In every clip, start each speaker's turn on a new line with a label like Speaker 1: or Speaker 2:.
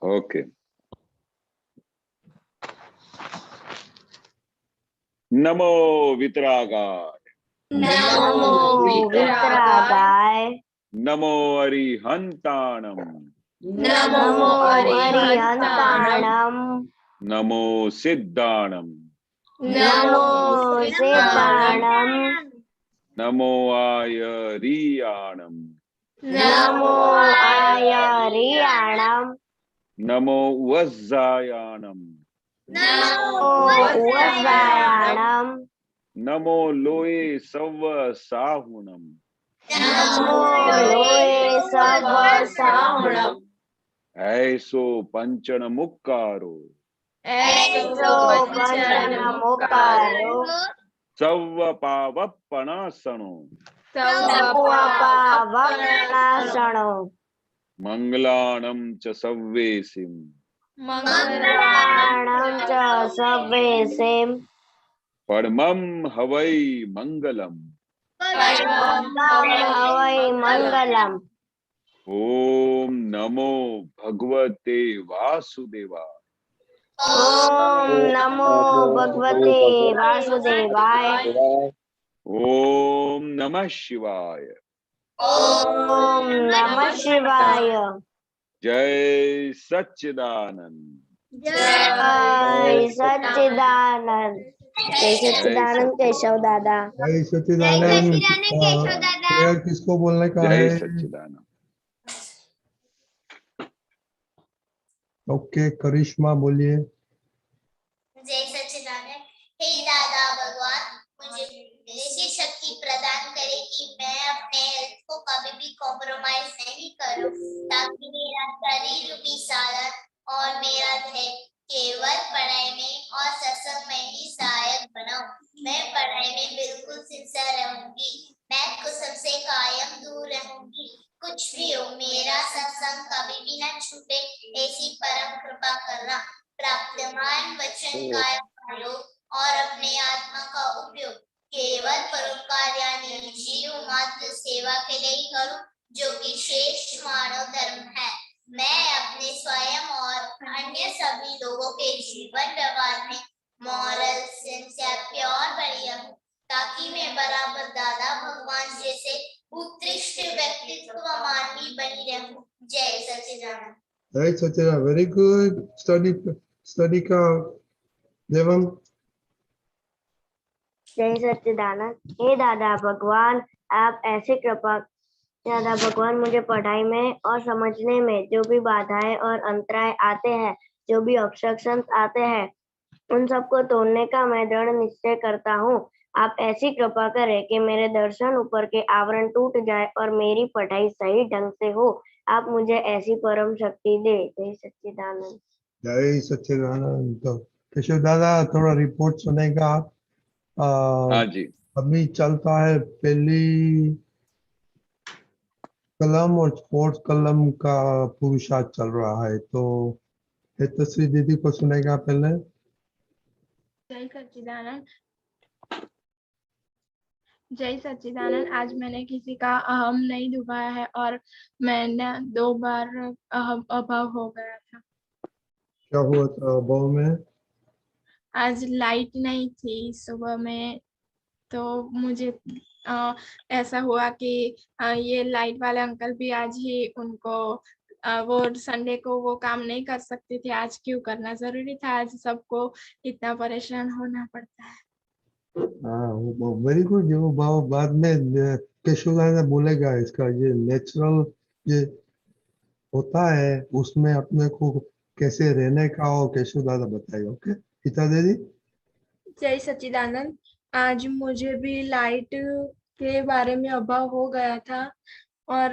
Speaker 1: Okay. नमो वितरागाय,
Speaker 2: नमो वितरागाय,
Speaker 1: नमो अरिहंताणम,
Speaker 2: नमो अरिहंताणम,
Speaker 1: नमो सिद्धाणम,
Speaker 2: नमो सिद्धाणम,
Speaker 1: नमो आयरियाणम,
Speaker 2: नमो आयरियाणम,
Speaker 1: नमो वज्जायाणम,
Speaker 2: नमो वज्रायाणम,
Speaker 1: नमो लोये सव साहुणम,
Speaker 2: नमो लोये सव साहुणम,
Speaker 1: ऐसो पंचन मुक्कारो,
Speaker 2: ऐसो पंचनमुक्कारो,
Speaker 1: सव पावप्पणासनो,
Speaker 2: सवपावपणासनो,
Speaker 1: मंगलाणं च सव्वेसिं,
Speaker 2: मंगलाणं च सव्वेसिं,
Speaker 1: परमं हवै मंगलम्।
Speaker 2: परमं हवै मंगलम्।
Speaker 1: ओम नमो भगवते वासुदेवाय।
Speaker 2: ओम नमो भगवते वासुदेवाय।
Speaker 1: ओम नमः शिवाय।
Speaker 2: ओम नमः शिवाय।
Speaker 1: जय सच्चिदानंद।
Speaker 2: जय सच्चिदानंद। जय सच्चिदानंद केशव दादा।
Speaker 3: जय सच्चिदानंद। प्रेयर किसको बोलने का
Speaker 1: जय
Speaker 3: है?
Speaker 1: सच्चिदानंद।
Speaker 3: ओके, करिश्मा बोलिए।
Speaker 4: जय सच्चिदानंद। हे दादा भगवान, मुझे ऐसी शक्ति प्रदान करे कि मैं अपने हेल्थ को कभी भी कॉम्प्रोमाइज नहीं करूं, ताकि मेरा शरीर रूपी साधन और मेरा ध्येय केवल पढ़ाई में और सत्संग में ही सहायक बनाऊं। मैं पढ़ाई में बिल्कुल सिंसियर रहूंगी। मैं कुसुम से कायम दूर रहूंगी। कुछ भी हो, मेरा सत्संग कभी भी न छूटे, ऐसी परम कृपा करना। प्राप्तमान वचन कायम प्रयोग और अपने आत्मा का उपयोग केवल परोपकार यानी जीव मात्र सेवा के लिए ही करूं, जो कि श्रेष्ठ मानव धर्म है। मैं अपने स्वयं और अन्य सभी लोगों के जीवन व्यवहार में मॉरल सिंसियर प्योर बनी रहूं, ताकि मैं बराबर दादा भगवान जैसे उत्कृष्ट व्यक्तित्ववान भी बनी रहूं। जय सच्चिदानंद।
Speaker 3: जय सच्चिदानंद। वेरी गुड स्टडी का देवम।
Speaker 2: जय सच्चिदानंद। हे दादा भगवान, आप ऐसे कृपा दादा भगवान, मुझे पढ़ाई में और समझने में जो भी बाधाएं और अंतराय आते हैं, जो भी ऑब्स्ट्रक्शंस आते हैं, उन सबको तोड़ने का मैं दृढ़ निश्चय करता हूँ। आप ऐसी कृपा करें कि मेरे दर्शन ऊपर के आवरण टूट जाए और मेरी पढ़ाई सही ढंग से हो। आप मुझे ऐसी परम शक्ति दे। जय सच्चिदानंद।
Speaker 3: जय सच्चिदानंद। तो केशव दादा थोड़ा रिपोर्ट सुनेगा आप?
Speaker 1: हाँ जी।
Speaker 3: अभी चलता है पहली कलम और फोर्थ कलम का पुरुषार्थ चल रहा है, तो हेतश्री दीदी को सुनेगा पहले।
Speaker 5: जय सच्चिदानंद। जय सच्चिदानंद। आज मैंने किसी का अहम नहीं दुखाया है और मैंने 2 बार अभाव हो गया था।
Speaker 3: क्या हुआ था अभाव में?
Speaker 5: आज लाइट नहीं थी सुबह में, तो मुझे ऐसा हुआ कि ये लाइट वाले अंकल भी आज ही उनको वो संडे को वो काम नहीं कर सकते थे, आज क्यों करना जरूरी था? आज सबको इतना परेशान होना पड़ता है।
Speaker 3: हाँ, वो वेरी गुड। वो बाद में केशव दादा बोलेगा इसका, ये नेचुरल ये होता है, उसमें अपने को कैसे रहने का और केशव दादा बताएगा। ओके गीता दीदी।
Speaker 5: जय सच्चिदानंद। आज मुझे भी लाइट के बारे में अभाव हो गया था और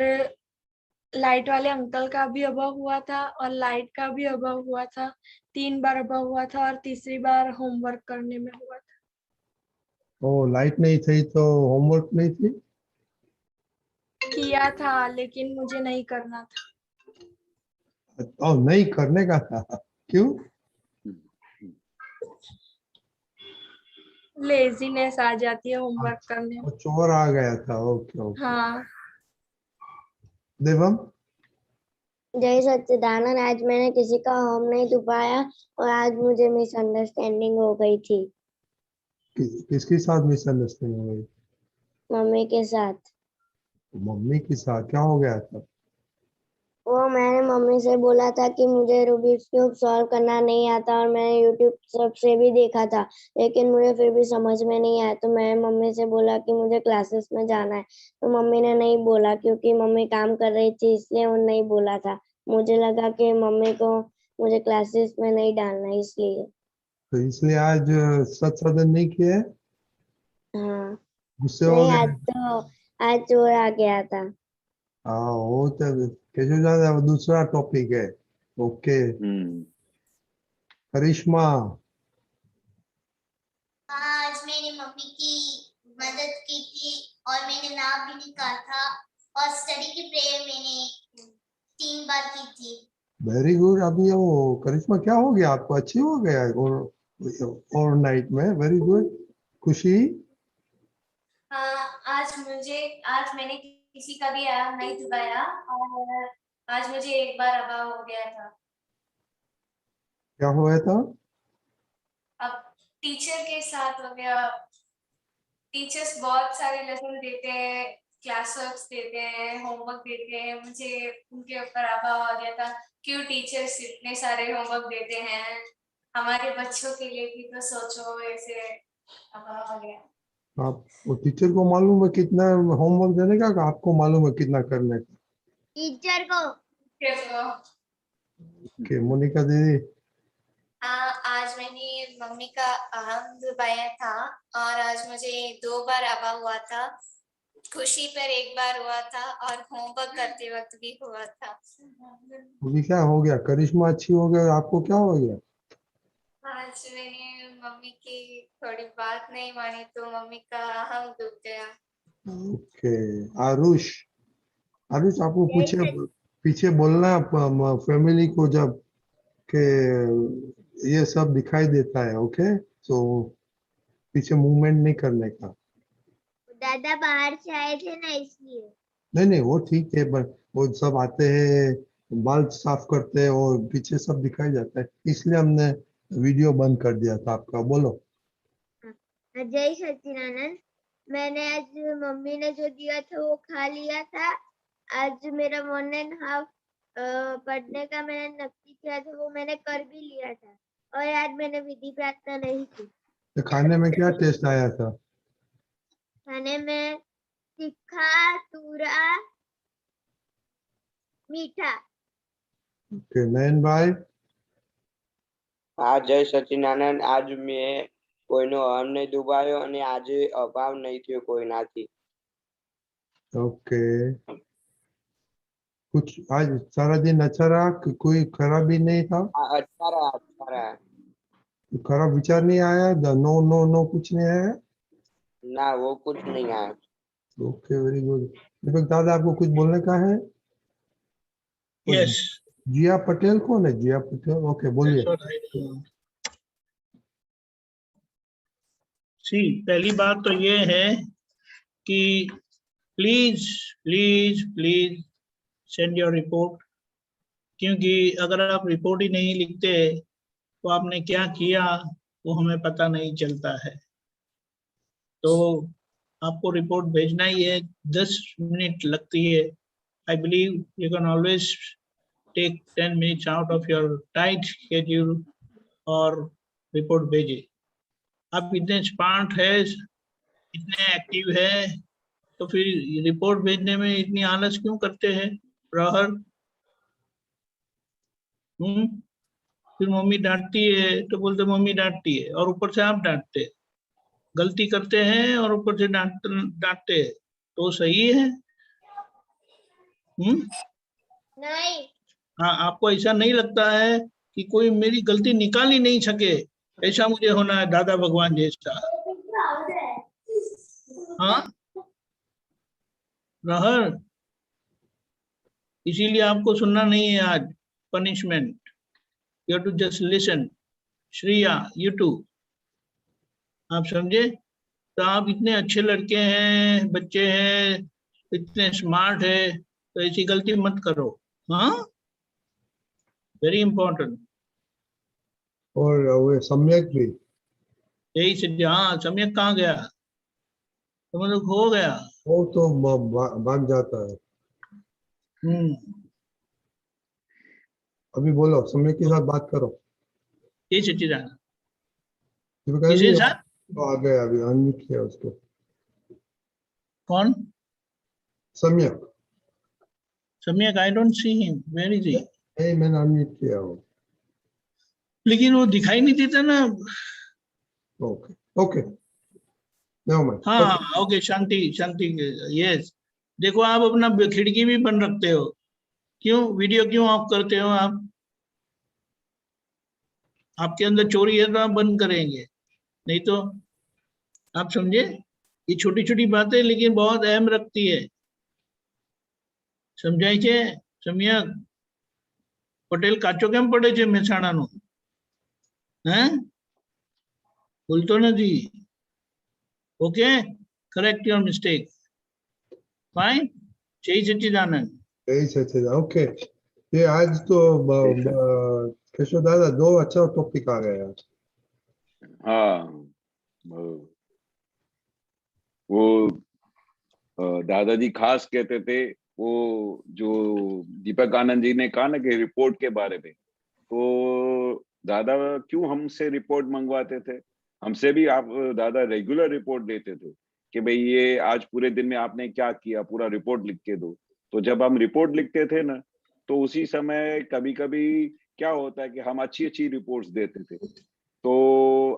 Speaker 5: लाइट वाले अंकल का भी अभाव हुआ था और लाइट का भी अभाव हुआ था। 3 बार अभाव हुआ था और तीसरी बार होमवर्क करने में हुआ था।
Speaker 3: ओ, लाइट नहीं थी तो होमवर्क नहीं थी?
Speaker 5: किया था लेकिन मुझे नहीं करना था।
Speaker 3: और नहीं करने का था? क्यों?
Speaker 5: लेजीनेस आ जाती है होमवर्क करने में।
Speaker 3: चोर आ गया था। Okay okay.
Speaker 5: हाँ।
Speaker 3: देवम।
Speaker 2: जय सच्चिदानंद, आज मैंने किसी का होम नहीं दुबाया और आज मुझे मिसअंडरस्टैंडिंग हो गई थी
Speaker 3: किसके साथ मिसअंडरस्टैंडिंग हो गई?
Speaker 2: मम्मी के साथ।
Speaker 3: मम्मी के साथ क्या हो गया था?
Speaker 2: वो मैंने मम्मी से बोला था कि मुझे रूबिक्स क्यूब सॉल्व करना नहीं आता और मैंने यूट्यूब सबसे भी देखा था, लेकिन मुझे फिर भी समझ में नहीं आया। तो मैं मम्मी से बोला कि मुझे क्लासेस में जाना है, तो मम्मी ने नहीं बोला क्योंकि मम्मी काम कर रही थी, इसलिए वो नहीं बोला था। मुझे लगा कि मम्मी को मुझे क्लासेस में नहीं डालना, इसलिए।
Speaker 3: तो इसलिए आज सत्संग नहीं किए?
Speaker 2: हाँ।
Speaker 3: गुस्से हो
Speaker 2: नहीं,
Speaker 3: गए?
Speaker 2: आज चोर आ गया था।
Speaker 3: हाँ, वो तो कैसे जाना, वो दूसरा टॉपिक है। ओके। करिश्मा।
Speaker 4: हाँ, आज मैंने मम्मी की मदद की थी और मैंने नाम भी लिखा था और स्टडी की प्रेयर मैंने 3 बार की थी।
Speaker 3: Very good. अभी वो करिश्मा क्या हो गया आपको? अच्छी हो गया और नाइट में? Very good. खुशी।
Speaker 6: हाँ, आज मैंने किसी का भी आराम नहीं चुकाया और आज मुझे एक बार अभाव हो गया था।
Speaker 3: क्या हुआ था?
Speaker 6: अब टीचर के साथ हो गया। टीचर्स बहुत सारे लेसन देते हैं, क्लास वर्क देते हैं, होमवर्क देते हैं, मुझे उनके ऊपर अभाव आ गया था। क्यों टीचर्स इतने सारे होमवर्क देते हैं, हमारे बच्चों के लिए भी तो सोचो। ऐसे अभाव आ गया।
Speaker 3: आप वो टीचर को मालूम है कितना होमवर्क देने का, कि आपको मालूम है कितना करने का?
Speaker 2: टीचर को।
Speaker 3: कि मोनिका दीदी।
Speaker 6: आज मैंने मम्मी का आराम दुबाया था और आज मुझे 2 बार अभाव हुआ था। खुशी पर 1 बार हुआ था और होमवर्क करते वक्त भी हुआ था।
Speaker 3: अभी क्या हो गया? करिश्मा अच्छी हो गया, आपको क्या हो गया?
Speaker 6: आज मैंने मम्मी की थोड़ी बात नहीं मानी तो मम्मी का अहम दुख गया।
Speaker 3: ओके। आरुष। आरुष, आपको पूछे पीछे बोलना फैमिली को जब के ये सब दिखाई देता है। ओके, तो पीछे मूवमेंट नहीं करने का।
Speaker 2: दादा बाहर से आए थे ना, इसलिए।
Speaker 3: नहीं नहीं, वो ठीक है, पर वो सब आते हैं, बाल साफ करते हैं और पीछे सब दिखाई जाता है, इसलिए हमने वीडियो बंद कर दिया था आपका। बोलो।
Speaker 2: जय सच्चिदानंद, मैंने आज मम्मी ने जो दिया था वो खा लिया था। आज मेरा 1.5 पढ़ने का मैंने नक्की किया था, वो मैंने कर भी लिया था और आज मैंने विधि प्रार्थना नहीं की।
Speaker 3: तो खाने में क्या टेस्ट आया था?
Speaker 2: खाने में तीखा, तूरा, मीठा।
Speaker 3: ओके, नयन भाई।
Speaker 7: હા, જય સચિદાનંદ। આજ મેં કોઈનો અહમ નહીં દુભાયો અને આજે અભાવ નહીં થયો કોઈનાથી।
Speaker 3: ओके। कुछ आज सारा दिन अच्छा रहा, कोई खराबी नहीं था?
Speaker 7: હા, अच्छा रहा, अच्छा रहा।
Speaker 3: खराब विचार नहीं आया? नो नो नो कुछ नहीं आया?
Speaker 7: ना, वो कुछ नहीं आया।
Speaker 3: Okay, very good. दीपक दादा, आपको कुछ बोलने का है?
Speaker 8: Yes,
Speaker 3: जिया पटेल कौन है? जिया पटेल, ओके, बोलिए।
Speaker 8: that's what I do. See, पहली बात तो ये है कि please please please send your report, क्योंकि अगर आप रिपोर्ट ही नहीं लिखते तो आपने क्या किया वो हमें पता नहीं चलता है। तो आपको रिपोर्ट भेजना ही है, 10 मिनट लगती है। I believe you can always take 10 minutes out of your tight schedule और रिपोर्ट भेजिए। आप इतने स्मार्ट है, इतने एक्टिव है, तो फिर रिपोर्ट भेजने में इतनी आलस क्यों करते हैं प्रहर? फिर मम्मी डांटती है तो बोलते मम्मी डांटती है, और ऊपर से आप डांटते हैं। गलती करते हैं और ऊपर से डांटते हैं, तो सही है?
Speaker 2: नहीं।
Speaker 8: हाँ, आपको ऐसा नहीं लगता है कि कोई मेरी गलती निकाल ही नहीं सके, ऐसा मुझे होना है दादा भगवान जैसा? हाँ प्रहर, इसीलिए आपको सुनना नहीं है आज punishment. You have to just listen. Shreya, you too, आप समझे? तो आप इतने अच्छे लड़के हैं, बच्चे हैं, इतने स्मार्ट है, तो ऐसी गलती मत करो। हाँ, वेरी इंपॉर्टेंट।
Speaker 3: और वो सम्यक भी।
Speaker 8: यही से, हाँ सम्यक कहाँ गया, तो मतलब खो गया।
Speaker 3: वो तो भाग जाता है। अभी बोलो, सम्यक के साथ बात करो।
Speaker 8: ये सच्चिदानंद
Speaker 3: शिवकांत
Speaker 8: किसी
Speaker 3: जी,
Speaker 8: साथ,
Speaker 3: वो आ गया, अभी अनम्यूट किया उसको।
Speaker 8: कौन?
Speaker 3: Samyak.
Speaker 8: Samyak, I don't see him, where is he?
Speaker 3: नहीं, मैंने अनम्यूट किया वो।
Speaker 8: लेकिन वो दिखाई नहीं देता ना।
Speaker 3: Okay okay, never mind.
Speaker 8: हाँ हाँ, ओके, शांति शांति, यस। देखो आप अपना खिड़की भी बंद रखते हो, क्यों? वीडियो क्यों ऑफ करते हो आप? आपके अंदर चोरी है तो आप बंद करेंगे, नहीं तो आप समझे। ये छोटी छोटी बातें लेकिन बहुत अहम रखती है, समझाई छे? सम्यक पटेल काचो केम पड़े छे મહેસાણાનો? હે? બોલતો નથી. Okay, correct your mistake, fine. जय सच्चिदानंद।
Speaker 3: यही सच है। ओके, ये आज तो केशव दादा दो अच्छा टॉपिक आ गए आज।
Speaker 1: हाँ, वो दादाजी खास कहते थे, वो जो दीपक आनंद जी ने कहा ना कि रिपोर्ट के बारे में, तो दादा क्यों हमसे रिपोर्ट मंगवाते थे? हमसे भी आप दादा रेगुलर रिपोर्ट देते थे कि भाई ये आज पूरे दिन में आपने क्या किया, पूरा रिपोर्ट लिख के दो। तो जब हम रिपोर्ट लिखते थे ना, तो उसी समय कभी कभी क्या होता है कि हम अच्छी अच्छी रिपोर्ट्स देते थे, तो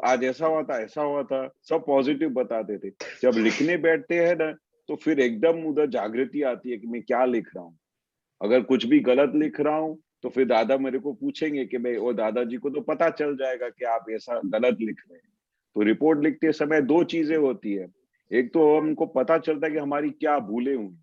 Speaker 1: आज ऐसा हुआ था, ऐसा हुआ था, सब पॉजिटिव बताते थे। जब लिखने बैठते हैं ना, तो फिर एकदम उधर जागृति आती है कि मैं क्या लिख रहा हूँ। अगर कुछ भी गलत लिख रहा हूँ तो फिर दादा मेरे को पूछेंगे कि भाई, वो दादाजी को तो पता चल जाएगा कि आप ऐसा गलत लिख रहे हैं। तो रिपोर्ट लिखते समय दो चीजें होती है। एक तो हमको पता चलता है कि हमारी क्या भूलें हुई,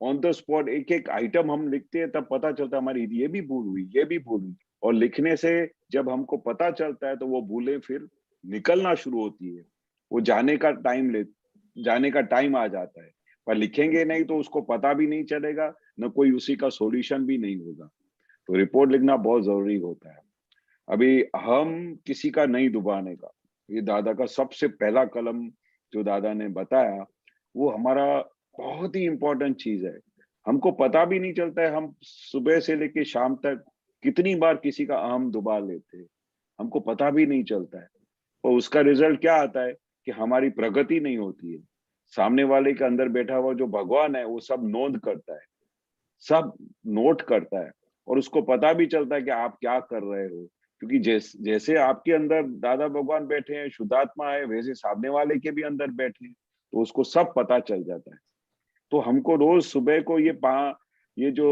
Speaker 1: ऑन द स्पॉट एक एक आइटम हम लिखते हैं, तब पता चलता है हमारी ये भी भूल हुई, ये भी भूल हुई। और लिखने से जब हमको पता चलता है तो वो भूलें फिर निकलना शुरू होती है, वो जाने का टाइम आ जाता है। पर लिखेंगे नहीं तो उसको पता भी नहीं चलेगा, न कोई उसी का सॉल्यूशन भी नहीं होगा। तो रिपोर्ट लिखना बहुत जरूरी होता है। अभी हम किसी का नहीं डुबाने का, ये दादा का सबसे पहला कलम जो दादा ने बताया, वो हमारा बहुत ही इंपॉर्टेंट चीज है। हमको पता भी नहीं चलता है हम सुबह से लेके शाम तक कितनी बार किसी का अहम डुबा लेते हैं, हमको पता भी नहीं चलता है। और उसका रिजल्ट क्या आता है कि हमारी प्रगति नहीं होती है। सामने वाले के अंदर बैठा हुआ जो भगवान है वो सब नोट करता है, सब नोट करता है, और उसको पता भी चलता है कि आप क्या कर रहे हो। क्योंकि जैसे आपके अंदर दादा भगवान बैठे हैं, शुद्धात्मा है, वैसे सामने वाले के भी अंदर बैठे हैं, तो उसको सब पता चल जाता है। तो हमको रोज सुबह को ये जो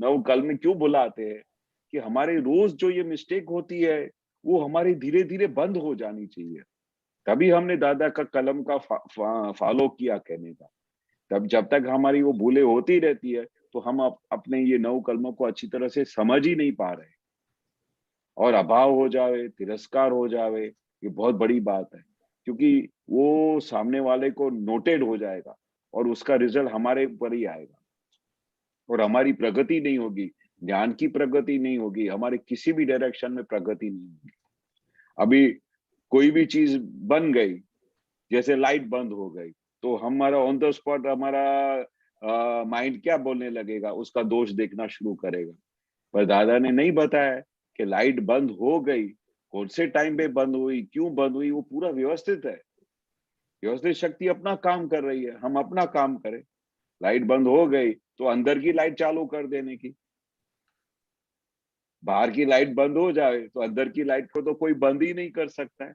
Speaker 1: नवकल में क्यों बुलाते हैं कि हमारे रोज जो ये मिस्टेक होती है वो हमारी धीरे धीरे बंद हो जानी चाहिए। तभी हमने दादा का कलम का फॉलो किया कहने का। तब जब तक हमारी वो भूलें होती रहती है तो हम अपने ये नौ कलमों को अच्छी तरह से समझ ही नहीं पा रहे, और अभाव हो जावे, तिरस्कार हो जावे, ये बहुत बड़ी बात है। क्योंकि वो सामने वाले को नोटेड हो जाएगा और उसका रिजल्ट हमारे ऊपर ही आएगा, और हमारी प्रगति नहीं होगी, ज्ञान की प्रगति नहीं होगी, हमारे किसी भी डायरेक्शन में प्रगति नहीं होगी। अभी कोई भी चीज बन गई, जैसे लाइट बंद हो गई, तो हमारा ऑन द स्पॉट हमारा माइंड क्या बोलने लगेगा, उसका दोष देखना शुरू करेगा। पर दादा ने नहीं बताया कि लाइट बंद हो गई, कौन से टाइम पे बंद हुई, क्यों बंद हुई, वो पूरा व्यवस्थित है। व्यवस्थित शक्ति अपना काम कर रही है, हम अपना काम करें। लाइट बंद हो गई तो अंदर की लाइट चालू कर देने की। बाहर की लाइट बंद हो जाए तो अंदर की लाइट को तो कोई बंद ही नहीं कर सकता है,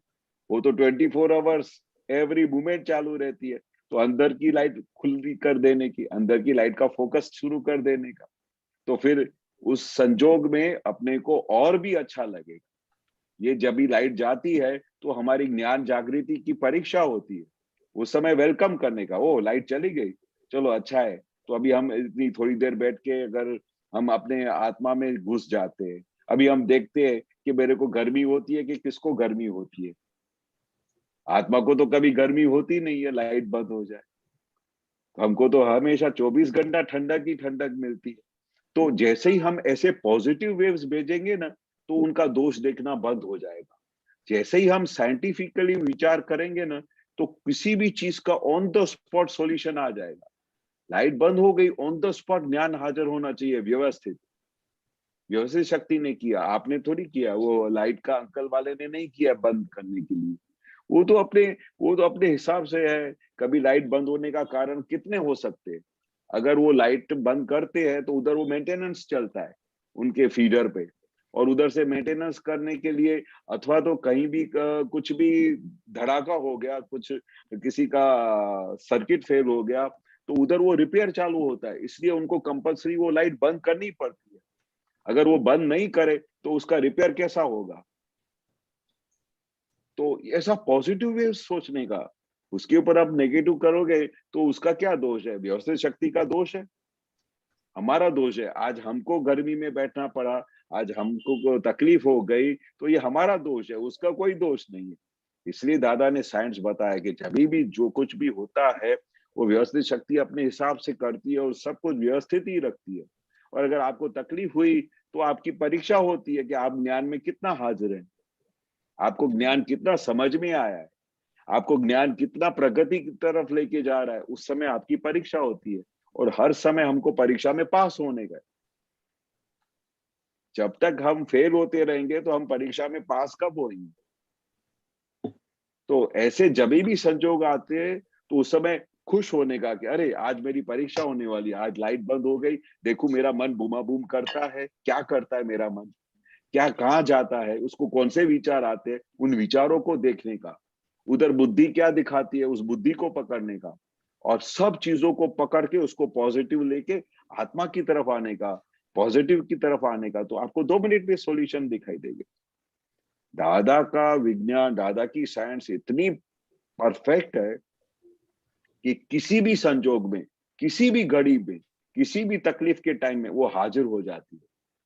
Speaker 1: वो तो 24 आवर्स एवरी मोमेंट चालू रहती है। तो अंदर की लाइट खुली कर देने की, अंदर की लाइट का फोकस शुरू कर देने का, तो फिर उस संजोग में अपने को और भी अच्छा लगेगा। ये जब भी लाइट जाती है तो हमारी ज्ञान जागृति की परीक्षा होती है, उस समय वेलकम करने का। ओ लाइट चली गई, चलो अच्छा है। तो अभी हम इतनी थोड़ी देर बैठ के अगर हम अपने आत्मा में घुस जाते हैं, अभी हम देखते हैं कि मेरे को गर्मी होती है कि किसको गर्मी होती है। आत्मा को तो कभी गर्मी होती नहीं है, लाइट बंद हो जाए। हमको तो हमेशा 24 घंटा ठंडक ही ठंडक मिलती है। तो जैसे ही हम ऐसे पॉजिटिव वेव्स भेजेंगे ना, तो उनका दोष देखना बंद हो जाएगा। जैसे ही हम साइंटिफिकली विचार करेंगे ना, तो किसी भी चीज का ऑन द स्पॉट सॉल्यूशन आ जाएगा। लाइट बंद हो गई, ऑन द स्पॉट ज्ञान हाजिर होना चाहिए, व्यवस्थित। व्यवस्थित शक्ति ने किया, आपने थोड़ी किया। वो लाइट का अंकल वाले ने नहीं किया बंद करने के लिए। वो तो अपने हिसाब से है। कभी लाइट बंद होने का कारण कितने हो सकते हैं। अगर वो लाइट बंद करते हैं तो उधर वो मेंटेनेंस चलता है उनके फीडर पे, और उधर से मेंटेनेंस करने के लिए, अथवा तो कहीं भी कुछ भी धड़ाका हो गया, कुछ किसी का सर्किट फेल हो गया, तो उधर वो रिपेयर चालू होता है। इसलिए उनको कंपल्सरी वो लाइट बंद करनी पड़ती है। अगर वो बंद नहीं करे तो उसका रिपेयर कैसा होगा। तो ऐसा पॉजिटिव वे सोचने का, उसके ऊपर आप नेगेटिव करोगे तो उसका क्या दोष है? व्यवस्थित शक्ति का दोष है, हमारा दोष है। आज हमको गर्मी में बैठना पड़ा, आज हमको तकलीफ हो गई, तो ये हमारा दोष है, उसका कोई दोष नहीं है। इसलिए दादा ने साइंस बताया कि जब भी जो कुछ भी होता है, वो व्यवस्थित शक्ति अपने हिसाब से करती है और सब कुछ व्यवस्थित ही रखती है। और अगर आपको तकलीफ हुई तो आपकी परीक्षा होती है कि आप ज्ञान में कितना हाजिर हैं, आपको ज्ञान कितना समझ में आया है, आपको ज्ञान कितना प्रगति की तरफ लेके जा रहा है। उस समय आपकी परीक्षा होती है, और हर समय हमको परीक्षा में पास होने का है। जब तक हम फेल होते रहेंगे तो हम परीक्षा में पास कब होंगे? तो ऐसे जब भी संजोग आते हैं तो उस समय खुश होने का कि अरे आज मेरी परीक्षा होने वाली है, आज लाइट बंद हो गई, देखो मेरा मन बूमा बूम करता है, क्या करता है मेरा मन, क्या कहाँ जाता है, उसको कौन से विचार आते हैं, उन विचारों को देखने का, उधर बुद्धि क्या दिखाती है उस बुद्धि को पकड़ने का, और सब चीजों को पकड़ के उसको पॉजिटिव लेके आत्मा की तरफ आने का, पॉजिटिव की तरफ आने का। तो आपको 2 मिनट में सॉल्यूशन दिखाई देंगे। दादा का विज्ञान, दादा की साइंस इतनी परफेक्ट है कि किसी भी संजोग में, किसी भी घड़ी में, किसी भी तकलीफ के टाइम में वो हाजिर हो जाती है।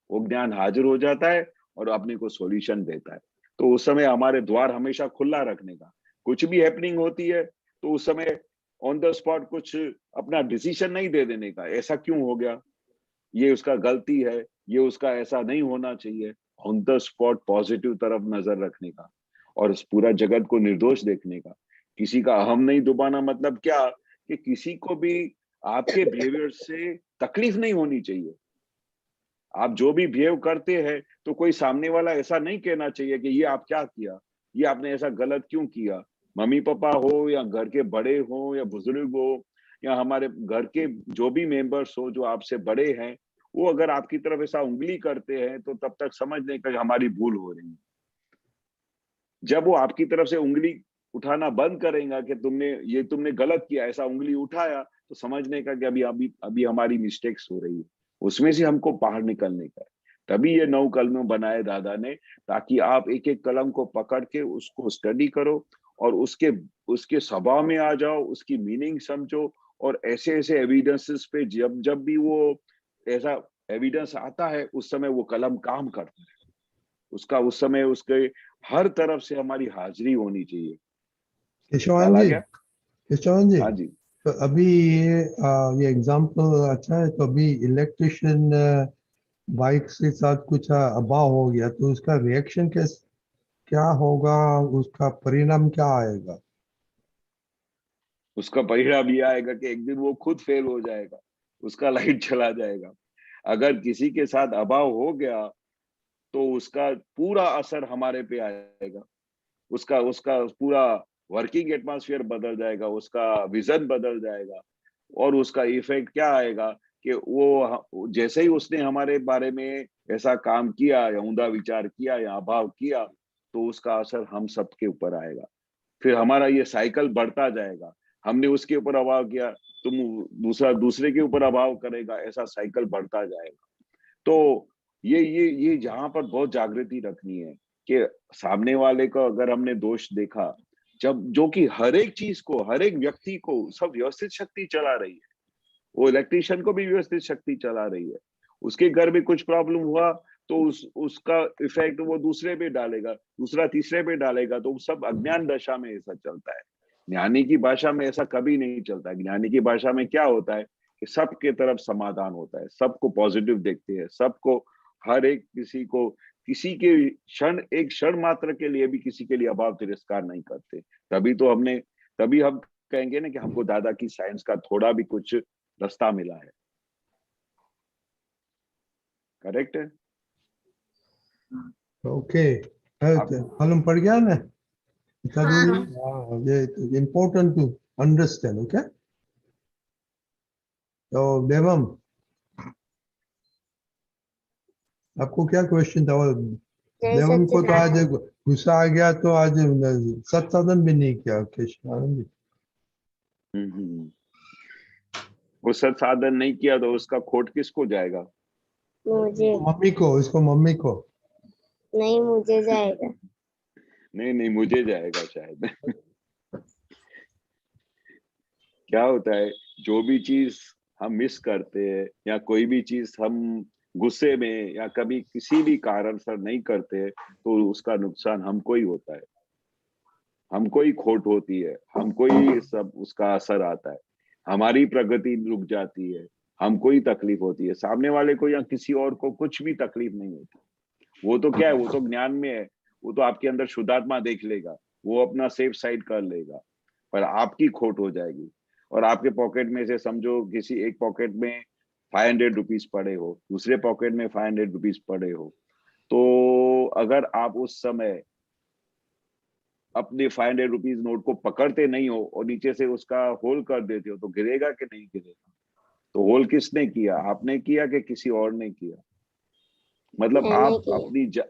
Speaker 1: वो ज्ञान हाजिर हो जाता है और अपने को सॉल्यूशन देता है। तो उस समय हमारे द्वार हमेशा खुला रखने का। कुछ भी हैपनिंग होती है तो उस समय ऑन द स्पॉट कुछ अपना डिसीजन नहीं दे देने का, ऐसा क्यों हो गया, ये उसका गलती है, ये उसका ऐसा नहीं होना चाहिए। ऑन द स्पॉट पॉजिटिव तरफ नजर रखने का और इस पूरा जगत को निर्दोष देखने का। किसी का अहम नहीं डुबाना, मतलब क्या कि किसी को भी आपके बिहेवियर से तकलीफ नहीं होनी चाहिए। आप जो भी बिहेव करते हैं तो कोई सामने वाला ऐसा नहीं कहना चाहिए कि ये आप क्या किया, ये आपने ऐसा गलत क्यों किया। मम्मी पापा हो या घर के बड़े हो या बुजुर्ग हो या हमारे घर के जो भी मेंबर्स हो जो आपसे बड़े हैं, वो अगर आपकी तरफ ऐसा उंगली करते हैं तो तब तक समझने का हमारी भूल हो रही है। जब वो आपकी तरफ से उंगली उठाना बंद करेगा कि तुमने गलत किया, ऐसा उंगली उठाया, तो समझने का कि अभी अभी अभी हमारी मिस्टेक्स हो रही है, उसमें से हमको बाहर निकलने का है। तभी ये 9 कलम बनाए दादा ने, ताकि आप एक एक कलम को पकड़ के उसको स्टडी करो और उसके स्वभाव में आ जाओ, उसकी मीनिंग समझो, और ऐसे ऐसे एविडेंसेस पे जब जब भी वो ऐसा एविडेंस आता है उस समय वो कलम काम करता है। उसका उस समय उसके हर तरफ से हमारी हाजिरी होनी चाहिए।
Speaker 3: केशवान
Speaker 1: आ
Speaker 3: जी,
Speaker 1: गया?
Speaker 3: केशवान जी,
Speaker 1: हाँ जी।
Speaker 3: तो अभी ये एग्जाम्पल अच्छा है। तो अभी इलेक्ट्रिशियन बाइक के साथ कुछ अभाव हो गया तो उसका रिएक्शन क्या होगा, उसका परिणाम क्या आएगा?
Speaker 1: उसका परिणाम ये आएगा कि एक दिन वो खुद फेल हो जाएगा, उसका लाइट चला जाएगा। अगर किसी के साथ अभाव हो गया तो उसका पूरा असर हमारे पे आएगा। उसका उसका पूरा वर्किंग एटमॉस्फेयर बदल जाएगा, उसका विजन बदल जाएगा, और उसका इफेक्ट क्या आएगा कि वो जैसे ही उसने हमारे बारे में ऐसा काम किया या उम्दा विचार किया या अभाव किया, तो उसका असर हम सबके ऊपर आएगा। फिर हमारा ये साइकिल बढ़ता जाएगा। हमने उसके ऊपर अभाव किया, तुम दूसरे के ऊपर अभाव करेगा, ऐसा साइकिल बढ़ता जाएगा। तो ये जहां पर बहुत जागृति रखनी है कि सामने वाले को अगर हमने दोष देखा, जब जो कि हर एक चीज को, हर एक व्यक्ति को सब व्यवस्थित शक्ति चला रही है, वो इलेक्ट्रिशियन को भी व्यवस्थित शक्ति चला रही है। उसके घर में कुछ प्रॉब्लम हुआ तो उसका इफेक्ट वो दूसरे पे डालेगा, दूसरा तीसरे पे डालेगा, तो सब अज्ञान दशा में ऐसा चलता है। ज्ञानी की भाषा में ऐसा कभी नहीं चलता। ज्ञानी की भाषा में क्या होता है कि सबके तरफ समाधान होता है, सबको पॉजिटिव देखते हैं, सबको, हर एक किसी को, किसी के एक क्षण मात्र के लिए भी किसी के लिए अभाव तिरस्कार नहीं करते। तभी हम कहेंगे ना कि हमको दादा की साइंस का थोड़ा भी कुछ रास्ता मिला है। करेक्ट है?
Speaker 3: ओके, मालूम पड़ गया ना? जरूरी, हाँ, ये इम्पोर्टेंट टू अंडरस्टैंड। ओके, तो देवम, आपको क्या क्वेश्चन था? और
Speaker 2: जय
Speaker 3: देवम को तो आज
Speaker 2: सच्चिदानंद।
Speaker 3: गुस्सा आ गया, तो आज सत्साधन भी नहीं किया केशवानंद जी।
Speaker 1: वो सत्साधन नहीं किया तो उसका खोट किसको जाएगा?
Speaker 2: मुझे
Speaker 3: मम्मी को, इसको मम्मी को।
Speaker 2: नहीं, मुझे जाएगा।
Speaker 1: नहीं, मुझे जाएगा शायद। क्या होता है, जो भी चीज हम मिस करते हैं या कोई भी चीज हम गुस्से में या कभी किसी भी कारण से नहीं करते, तो उसका नुकसान हमको ही होता है, हमको ही खोट होती है, हमको ही सब उसका असर आता है, हमारी प्रगति रुक जाती है, हमको ही तकलीफ होती है, सामने वाले को या किसी और को कुछ भी तकलीफ नहीं होती। वो तो क्या है, वो तो ज्ञान में है, वो तो आपके अंदर शुद्धात्मा देख लेगा, वो अपना सेफ साइड कर लेगा, पर आपकी खोट हो जाएगी। और आपके पॉकेट में से समझो किसी एक पॉकेट में 500 रुपीज पड़े हो, दूसरे पॉकेट में 500 रुपीज पड़े हो, तो अगर आप उस समय अपने 500 रुपीज नोट को पकड़ते नहीं हो और नीचे से उसका होल कर देते हो, तो गिरेगा कि नहीं गिरेगा? तो होल किसने किया, आपने किया कि किसी और ने किया? मतलब
Speaker 2: मैंने किया।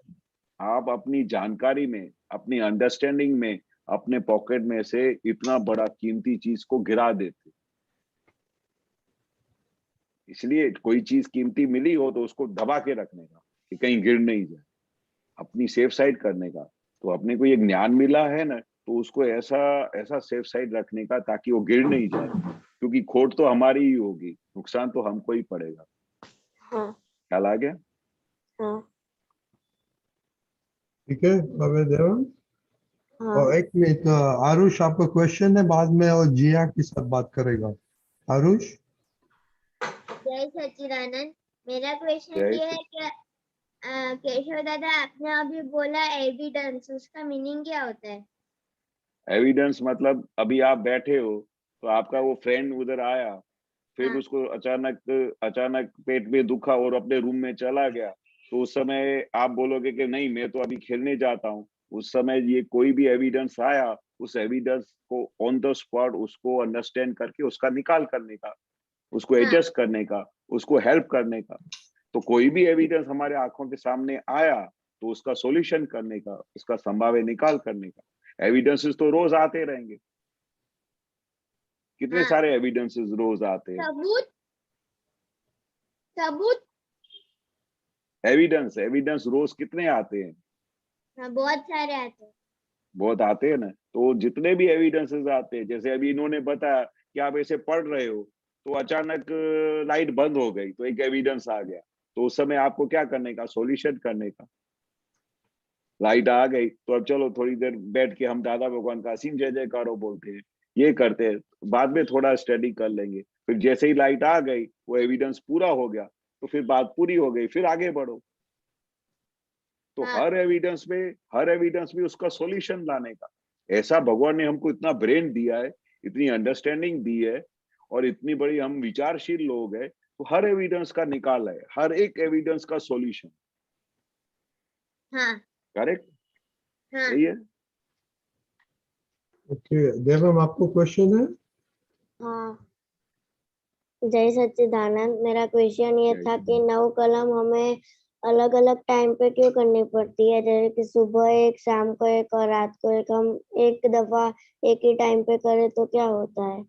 Speaker 1: आप अपनी जानकारी में, अपनी अंडरस्टैंडिंग में, अपने पॉकेट में से इतना बड़ा कीमती चीज को गिरा देते। इसलिए कोई चीज कीमती मिली हो तो उसको दबा के रखने का कि कहीं गिर नहीं जाए, अपनी सेफ साइड करने का। तो अपने को ये ज्ञान मिला है ना, तो उसको ऐसा ऐसा सेफ साइड रखने का ताकि वो गिर नहीं जाए, क्योंकि खोट तो हमारी ही होगी, नुकसान तो हमको ही पड़ेगा।
Speaker 2: हाँ
Speaker 1: ख्याल आ गया?
Speaker 2: हाँ
Speaker 3: ठीक है बाबा देवम।
Speaker 2: हाँ।
Speaker 3: और एक मिनट, आरुष आपका क्वेश्चन है, बाद में और जिया के साथ बात करेगा। आरुष,
Speaker 4: जय सच्चिदानंद। मेरा क्वेश्चन
Speaker 1: जय
Speaker 4: ये है कि केशव दादा, आपने अभी बोला एविडेंस, उसका मीनिंग क्या होता है?
Speaker 1: एविडेंस मतलब अभी आप बैठे हो तो आपका वो फ्रेंड उधर आया, फिर
Speaker 4: हाँ।
Speaker 1: उसको अचानक पेट में दुखा और अपने रूम में चला गया, तो उस समय आप बोलोगे कि नहीं मैं तो अभी खेलने जाता हूँ। उस समय ये कोई भी एविडेंस आया, उस एविडेंस को ऑन द स्पॉट उसको अंडरस्टैंड करके उसका निकाल करने का, उसको
Speaker 4: हाँ।
Speaker 1: एडजस्ट करने का, उसको हेल्प करने का। तो कोई भी एविडेंस हमारे आंखों के सामने आया तो उसका सॉल्यूशन करने का, उसका संभाव्य निकाल करने का। एविडेंसेस तो रोज आते रहेंगे, कितने
Speaker 4: हाँ।
Speaker 1: सारे एविडेंसेस रोज आते हैं।
Speaker 4: सबूत सबूत
Speaker 1: एविडेंस रोज कितने आते हैं?
Speaker 4: हाँ, बहुत सारे आते हैं।
Speaker 1: बहुत आते हैं ना। तो जितने भी एविडेंसेस आते हैं, जैसे अभी इन्होंने बताया कि आप ऐसे पढ़ रहे हो तो अचानक लाइट बंद हो गई, तो एक एविडेंस आ गया, तो उस समय आपको क्या करने का, सॉल्यूशन करने का। लाइट आ गई तो अब चलो थोड़ी देर बैठ के हम दादा भगवान का असीम जय जयकारो बोलते हैं, ये करते हैं, बाद में थोड़ा स्टडी कर लेंगे। फिर जैसे ही लाइट आ गई, वो एविडेंस पूरा हो गया, तो फिर बात पूरी हो गई, फिर आगे बढ़ो। तो
Speaker 4: हाँ।
Speaker 1: हर एविडेंस में उसका सॉल्यूशन लाने का। ऐसा भगवान ने हमको इतना ब्रेन दिया है, इतनी अंडरस्टैंडिंग दी है, और इतनी बड़ी हम विचारशील लोग हैं, तो हर एविडेंस का निकाल है, हर एक एविडेंस का सॉल्यूशन।
Speaker 4: हाँ।
Speaker 1: करेक्ट?
Speaker 4: हाँ।
Speaker 1: सही है।
Speaker 3: ओके देवम, आपको क्वेश्चन है?
Speaker 2: हाँ। जय सच्चिदानंद। मेरा क्वेश्चन ये
Speaker 1: जय
Speaker 2: था
Speaker 1: श्री
Speaker 2: कि 9 कलम हमें अलग अलग टाइम पे क्यों करनी पड़ती है? जैसे कि सुबह एक, शाम को एक और रात को एक। हम एक दफा एक ही टाइम पे करें तो क्या होता है?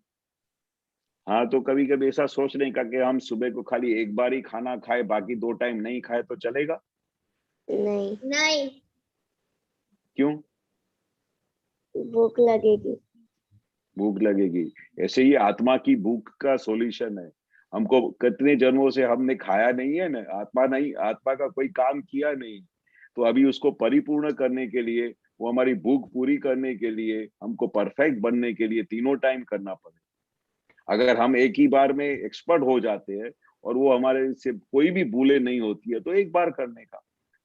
Speaker 1: हाँ, तो कभी कभी ऐसा सोचने का कि हम सुबह को खाली एक बार ही खाना खाए, बाकी 2 टाइम नहीं खाए तो चलेगा?
Speaker 2: नहीं,
Speaker 4: नहीं।
Speaker 1: क्यों?
Speaker 2: भूख लगेगी।
Speaker 1: भूख लगेगी। ऐसे ही आत्मा की भूख का सॉल्यूशन है। हमको कितने जन्मों से हमने खाया नहीं है ना, आत्मा का कोई काम किया नहीं, तो अभी उसको परिपूर्ण करने के लिए, वो हमारी भूख पूरी करने के लिए, हमको परफेक्ट बनने के लिए 3 टाइम करना पड़े। अगर हम एक ही बार में एक्सपर्ट हो जाते हैं और वो हमारे से कोई भी भूले नहीं होती है तो एक बार करने का,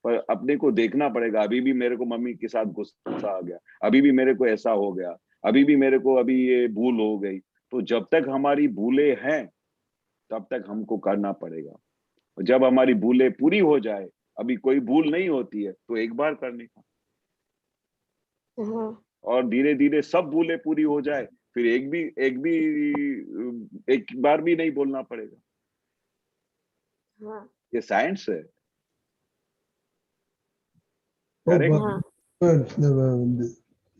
Speaker 1: पर अपने को देखना पड़ेगा। अभी भी मेरे को मम्मी के साथ गुस्सा आ गया, अभी भी मेरे को ऐसा हो गया, अभी भी मेरे को अभी ये भूल हो गई, तो जब तक हमारी भूले हैं तब तक हमको करना पड़ेगा। और जब हमारी भूले पूरी हो जाए, अभी कोई भूल नहीं होती है तो एक बार करने का,
Speaker 2: हाँ
Speaker 1: और धीरे धीरे सब भूले पूरी हो जाए, फिर एक बार भी नहीं बोलना पड़ेगा।
Speaker 2: हाँ
Speaker 1: ये साइंस है,
Speaker 3: तो
Speaker 1: करेक्ट।
Speaker 2: हाँ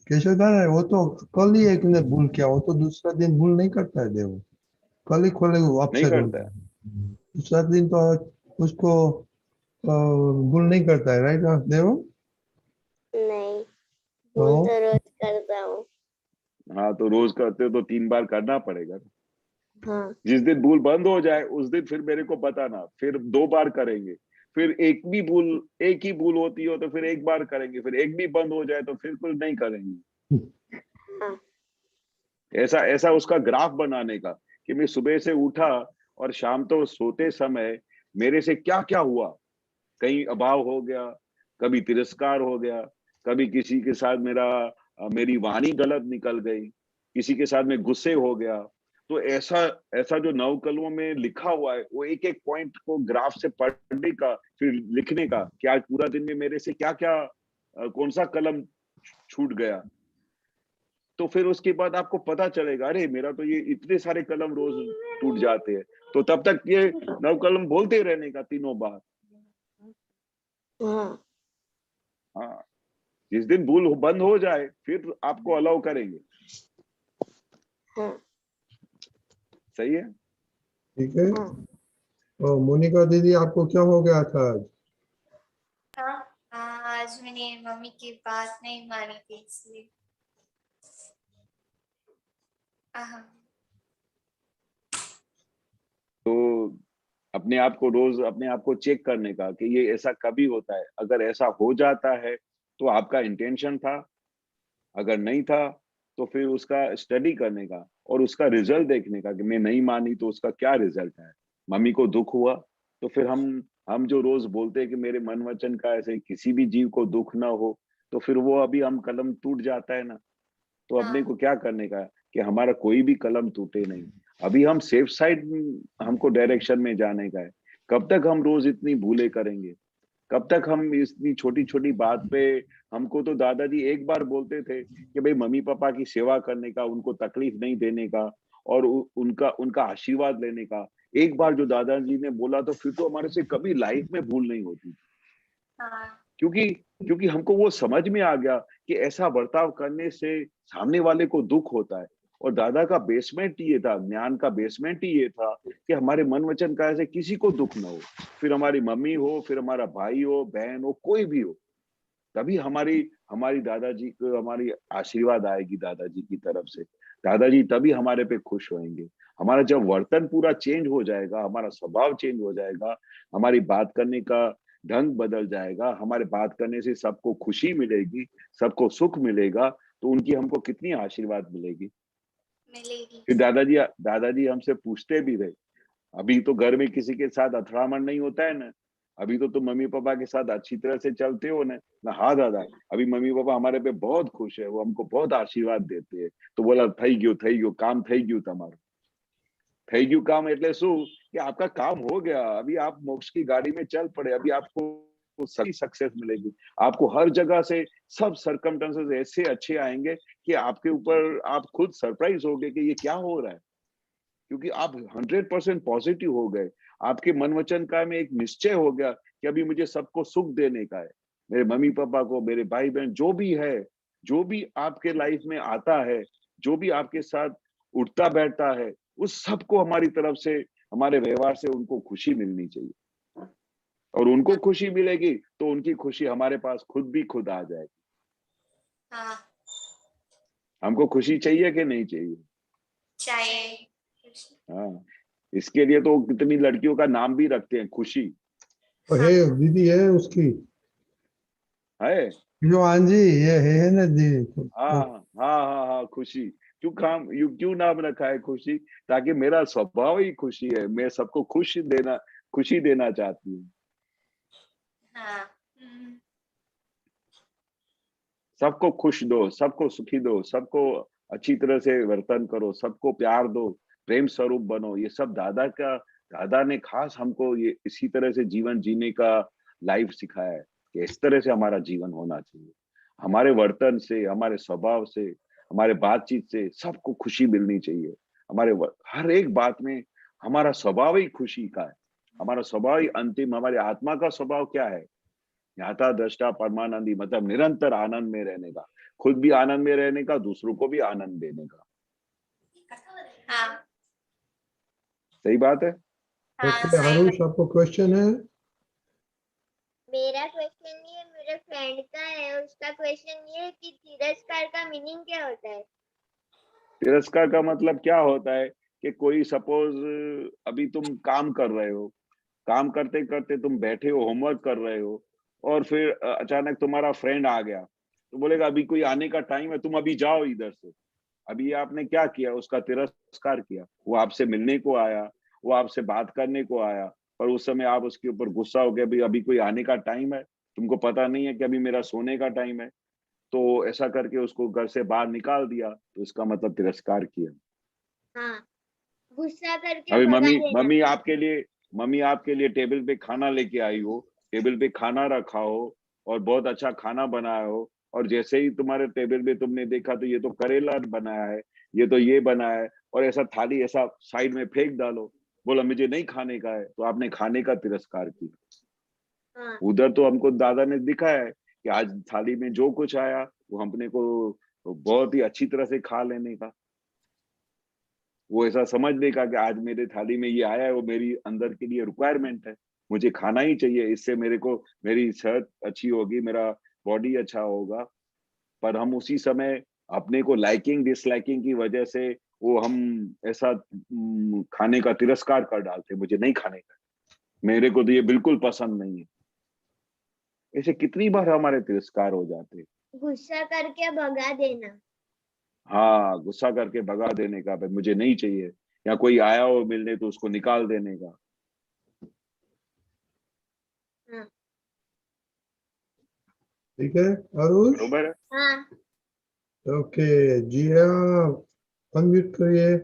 Speaker 3: केशव दादा, वो तो कल ही एक ने भूल किया, वो तो दूसरा दिन भूल नहीं करता है देव, कल ही खोले वो
Speaker 1: नहीं
Speaker 3: अपसेट हो
Speaker 1: करता है।
Speaker 3: गया। दूसरा दिन तो उसको भूल नहीं करता है, राइट देव?
Speaker 2: नहीं,
Speaker 3: तो
Speaker 2: भूल तो रोज करता हूँ।
Speaker 1: हाँ, तो रोज करते हो तो 3 बार करना पड़ेगा।
Speaker 2: हाँ
Speaker 1: जिस दिन भूल बंद हो जाए उस दिन फिर मेरे को बताना, फिर 2 बार करेंगे। फिर एक ही भूल होती हो तो फिर एक बार करेंगे, फिर एक भी बंद हो जाए तो फिर कुछ नहीं करेंगे।
Speaker 2: हाँ
Speaker 1: ऐसा ऐसा उसका ग्राफ बनाने का कि मैं सुबह से उठा और शाम तो सोते समय मेरे से क्या क्या हुआ, कहीं अभाव हो गया, कभी तिरस्कार हो गया, कभी किसी के साथ मेरी वाणी गलत निकल गई, किसी के साथ में गुस्से हो गया। तो ऐसा ऐसा जो 9 कलमों में लिखा हुआ है वो एक एक पॉइंट को ग्राफ से पढ़ने का, फिर लिखने का कि आज पूरा दिन में मेरे से क्या क्या कौन सा कलम छूट गया। तो फिर उसके बाद आपको पता चलेगा, अरे मेरा तो ये इतने सारे कलम रोज टूट जाते हैं। तो तब तक ये 9 कलम बोलते रहने का 3 बार।
Speaker 2: हाँ
Speaker 1: हाँ, जिस दिन भूल बंद हो जाए फिर आपको अलाउ करेंगे।
Speaker 2: हाँ
Speaker 1: सही है।
Speaker 3: ठीक है।
Speaker 2: हाँ
Speaker 3: और मोनिका दीदी, आपको क्या हो गया था आज?
Speaker 6: आज मैंने मम्मी की बात नहीं मानी थी इसलिए।
Speaker 1: तो अपने आप को रोज अपने आप को चेक करने का कि ये ऐसा कभी होता है। अगर ऐसा हो जाता है तो आपका इंटेंशन था, अगर नहीं था तो फिर उसका स्टडी करने का और उसका रिजल्ट देखने का कि मैं नहीं मानी तो उसका क्या रिजल्ट है। मम्मी को दुख हुआ तो फिर हम जो रोज बोलते हैं कि मेरे मन वचन का ऐसे किसी भी जीव को दुख ना हो, तो फिर वो अभी हम कलम टूट जाता है ना। तो अपने को क्या करने का कि हमारा कोई भी कलम टूटे नहीं। अभी हम सेफ साइड हमको डायरेक्शन में जाने का है। कब तक हम रोज इतनी भूले करेंगे, कब तक हम इतनी छोटी छोटी बात पे। हमको तो दादाजी एक बार बोलते थे कि भाई मम्मी पापा की सेवा करने का, उनको तकलीफ नहीं देने का और उनका उनका आशीर्वाद लेने का। एक बार जो दादाजी ने बोला तो फिर तो हमारे से कभी लाइफ में भूल नहीं होती। क्योंकि क्योंकि हमको वो समझ में आ गया कि ऐसा बर्ताव करने से सामने वाले को दुख होता है। और दादा का बेसमेंट ये था, ज्ञान का बेसमेंट ही ये था कि हमारे मन वचन का ऐसे किसी को दुख ना हो। फिर हमारी मम्मी हो, फिर हमारा भाई हो, बहन हो, कोई भी हो, तभी हमारी हमारी दादाजी को हमारी आशीर्वाद आएगी दादाजी की तरफ से। दादाजी तभी हमारे पे खुश होंगे। हमारा जब वर्तन पूरा चेंज हो जाएगा, हमारा स्वभाव चेंज हो जाएगा, हमारी बात करने का ढंग बदल जाएगा, हमारे बात करने से सबको खुशी मिलेगी, सबको सुख मिलेगा, तो उनकी हमको कितनी आशीर्वाद मिलेगी। फिर दादाजी हमसे पूछते भी रहे, अभी तो घर में किसी के साथ अथड़ामण नहीं होता है ना, अभी तो तुम मम्मी पापा के साथ अच्छी तरह से चलते हो ना। हाँ दादा, अभी मम्मी पापा हमारे पे बहुत खुश है, वो हमको बहुत आशीर्वाद देते हैं। तो बोला થઈ ગયું काम થઈ ગયું તમારું। થઈ ગયું काम એટલે શું कि आपका काम हो गया, अभी आप मोक्ष की गाड़ी में चल पड़े, अभी आपको सभी सक्सेस मिलेगी। आपको हर जगह से सब सर्कमस्टेंसेस ऐसे अच्छे आएंगे कि आपके ऊपर आप खुद सरप्राइज होगे कि ये क्या हो रहा है। क्योंकि आप 100% पॉजिटिव हो गए। आपके मन वचन का में एक निश्चय हो गया कि अभी मुझे सबको सुख देने का है। मेरे मम्मी पापा को, मेरे भाई बहन जो भी है, जो भी आपके लाइफ में आता है, जो भी आपके साथ उठता बैठता है, उस सबको हमारी तरफ से, हमारे व्यवहार से उनको खुशी मिलनी चाहिए। और उनको खुशी मिलेगी तो उनकी खुशी हमारे पास खुद आ जाएगी। हमको खुशी चाहिए कि नहीं चाहिए?
Speaker 6: चाहिए।
Speaker 1: हाँ, इसके लिए तो कितनी लड़कियों का नाम भी रखते हैं खुशी।
Speaker 3: तो है दीदी, है उसकी
Speaker 1: है
Speaker 3: जो आंजी, ये है ना दीदी।
Speaker 1: हाँ हाँ हाँ हाँ, खुशी। क्यों नाम रखा है खुशी? ताकि मेरा स्वभाव ही खुशी है, मैं सबको खुशी देना चाहती हूँ।
Speaker 4: हाँ
Speaker 1: सबको खुश दो, सबको सुखी दो, सबको अच्छी तरह से वर्तन करो, सबको प्यार दो, प्रेम स्वरूप बनो। ये सब दादा ने खास हमको ये इसी तरह से जीवन जीने का लाइफ सिखाया है कि इस तरह से हमारा जीवन होना चाहिए। हमारे वर्तन से, हमारे स्वभाव से, हमारे बातचीत से सबको खुशी मिलनी चाहिए। हर एक बात में हमारा स्वभाव ही खुशी का है। हमारा स्वभाव ही अंतिम, हमारे आत्मा का स्वभाव क्या है? ज्ञाता दृष्टा परमानंदी, मतलब निरंतर आनंद में रहने का, खुद भी आनंद में रहने का, दूसरों को भी आनंद देने का।
Speaker 4: हाँ
Speaker 1: सही बात है।
Speaker 3: ओके आरुष, आपको क्वेश्चन है?
Speaker 2: मेरा क्वेश्चन ये मेरे फ्रेंड का है, उसका क्वेश्चन ये है कि तिरस्कार का मीनिंग क्या होता है?
Speaker 1: तिरस्कार का मतलब क्या होता है कि कोई सपोज अभी तुम काम कर रहे हो, काम करते करते तुम बैठे हो, होमवर्क कर रहे हो, और फिर अचानक तुम्हारा फ्रेंड आ गया तो बोलेगा अभी कोई आने का टाइम है, तुम अभी जाओ इधर से। अभी आपने क्या किया? उसका तिरस्कार किया। वो आपसे मिलने को आया, वो आपसे बात करने को आया, पर उस समय आप उसके ऊपर गुस्सा हो गए, अभी कोई आने का टाइम है, तुमको पता नहीं है कि अभी मेरा सोने का टाइम है, तो ऐसा करके उसको घर से बाहर निकाल दिया, तो इसका मतलब तिरस्कार किया।
Speaker 2: हाँ, गुस्सा करके
Speaker 1: अभी
Speaker 2: भगा
Speaker 1: मम्मी
Speaker 2: देना।
Speaker 1: मम्मी आपके लिए टेबल पे खाना लेके आई हो, टेबल पे खाना रखा हो और बहुत अच्छा खाना बनाया हो, और जैसे ही तुम्हारे टेबल पे तुमने देखा तो ये तो करेला बनाया है, ये तो ये बनाया है, और ऐसा थाली ऐसा साइड में फेंक डालो, बोला मुझे नहीं खाने का है, तो आपने खाने का तिरस्कार किया।
Speaker 2: हाँ,
Speaker 1: उधर तो हमको दादा ने दिखाया है कि आज थाली में जो कुछ आया वो हमने को बहुत ही अच्छी तरह से खा लेने का, वो ऐसा समझने का कि आज मेरे थाली में ये आया है, वो मेरी अंदर के लिए रिक्वायरमेंट है, मुझे खाना ही चाहिए, इससे मेरी सेहत अच्छी होगी, मेरा बॉडी अच्छा होगा। पर हम उसी समय अपने को लाइकिंग डिसलाइकिंग की वजह से वो हम ऐसा खाने का तिरस्कार कर डालते, मुझे नहीं खाने का, मेरे को तो ये बिल्कुल पसंद नहीं है। ऐसे कितनी बार हमारे तिरस्कार हो जाते हैं।
Speaker 2: गुस्सा करके भगा देना।
Speaker 1: हाँ, गुस्सा करके भगा देने का, भाई मुझे नहीं चाहिए, या कोई आया हो मिलने तो उसको निकाल देने का।
Speaker 2: हाँ,
Speaker 3: ठीक है आरुष?
Speaker 1: बरोबर है।
Speaker 2: हाँ,
Speaker 3: ओके, जिया अनम्यूट करिए।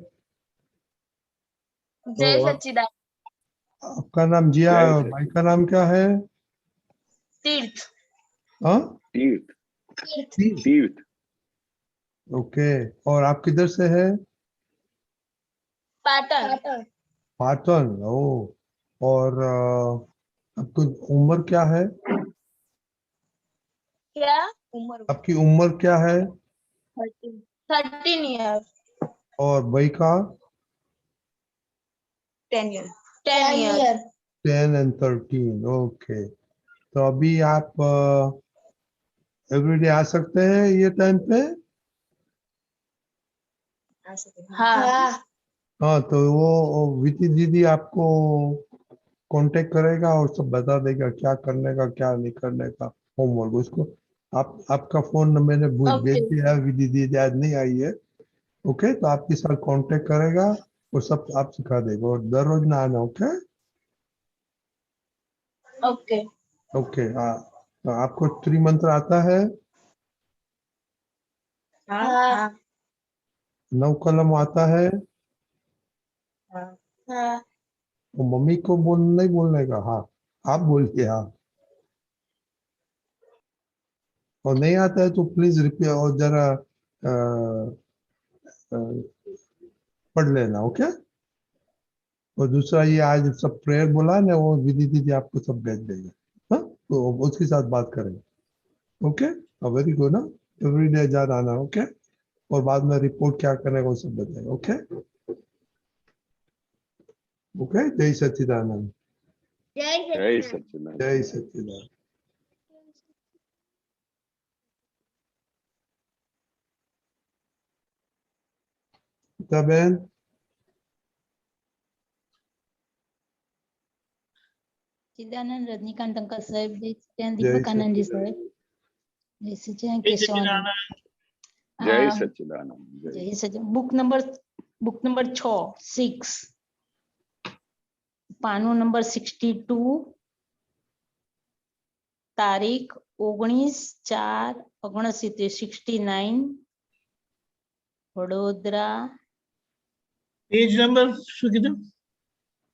Speaker 9: जय
Speaker 3: तो
Speaker 9: सच्चिदानंद।
Speaker 3: आपका नाम जिया,
Speaker 1: जय श्री
Speaker 3: भाई का नाम क्या है?
Speaker 9: तीर्थ।
Speaker 3: हाँ,
Speaker 1: तीर्थ।
Speaker 3: तीर्थ।
Speaker 1: तीर्थ।
Speaker 3: ओके, और आप किधर से है?
Speaker 9: पाटन।
Speaker 3: पाटन। ओ, और आपकी उम्र क्या है?
Speaker 9: क्या उम्र?
Speaker 3: आपकी उम्र क्या है?
Speaker 9: 13 ईयर।
Speaker 3: और भाई का?
Speaker 9: 10 ईयर। 10 ईयर।
Speaker 3: 10 and 13। ओके, तो अभी आप एवरीडे आ सकते हैं ये टाइम पे?
Speaker 9: हाँ।
Speaker 3: हाँ, तो वो विधि दीदी आपको कांटेक्ट करेगा और सब बता देगा क्या करने का क्या नहीं करने का होमवर्क उसको। आपका फोन मैंने भेज
Speaker 9: ओके।
Speaker 3: दिया है, विधि दीदी आज नहीं आई है। ओके, तो आपके साथ कांटेक्ट करेगा और सब आप सिखा देगा, और दर रोज ना आना। Okay
Speaker 9: okay.
Speaker 3: ओके। हाँ, तो आपको त्रिमंत्र आता है?
Speaker 9: हाँ।
Speaker 3: 9 कलम आता है?
Speaker 9: हाँ।
Speaker 3: तो मम्मी को नहीं बोलने का, हाँ आप बोलिए हाँ। और नहीं आता है तो प्लीज रिपीट और जरा अ, अ, पढ़ लेना। ओके, और दूसरा ये आज सब प्रेयर बोला है ना, वो विधि दीदी आपको सब भेज देगा। हाँ, तो उसके साथ बात करेंगे। ओके, वेरी गुड ना, एवरीडे याद आना। ओके, और बाद में रिपोर्ट क्या करेगा वो सब बताएगा। ओके ओके, जय सच्चिदानंद।
Speaker 2: जय
Speaker 1: जय
Speaker 2: सच्चिदानंद।
Speaker 1: सच्चिदानंद।
Speaker 3: जय सच्चिदानंद। बहन,
Speaker 10: चिदानंद, रजनीकांत अंकल साहब, जय
Speaker 3: जय
Speaker 10: दीपक आनंद जी
Speaker 3: सच्चिदानंद।
Speaker 10: साहब, जय सच्चिदानंद
Speaker 8: जय
Speaker 10: केशवानंद।
Speaker 8: सच्चिदानंद।
Speaker 1: જય
Speaker 10: આ
Speaker 1: સચ્ચિદાનંદ જય.
Speaker 10: જય સચિન બુક નંબર 6 પાનું નંબર 62 તારીખ 19/4/69 વડોદરા
Speaker 8: પેજ નંબર શું કીધું?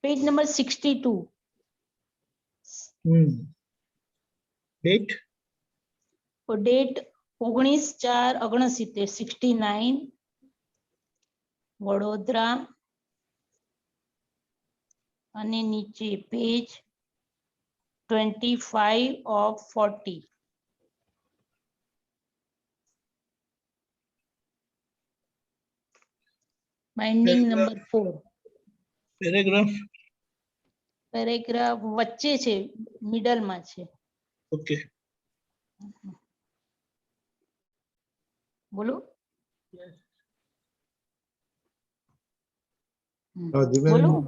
Speaker 10: Page number 62
Speaker 8: date
Speaker 10: date 19/4/69 69 Vadodara અને નીચે page 25 of 40 binding number 4 paragraph વચ્ચે છે મિડલમાં છે.
Speaker 8: ઓકે
Speaker 10: બોલો
Speaker 3: हाँ जी
Speaker 10: બોલો.
Speaker 3: मैम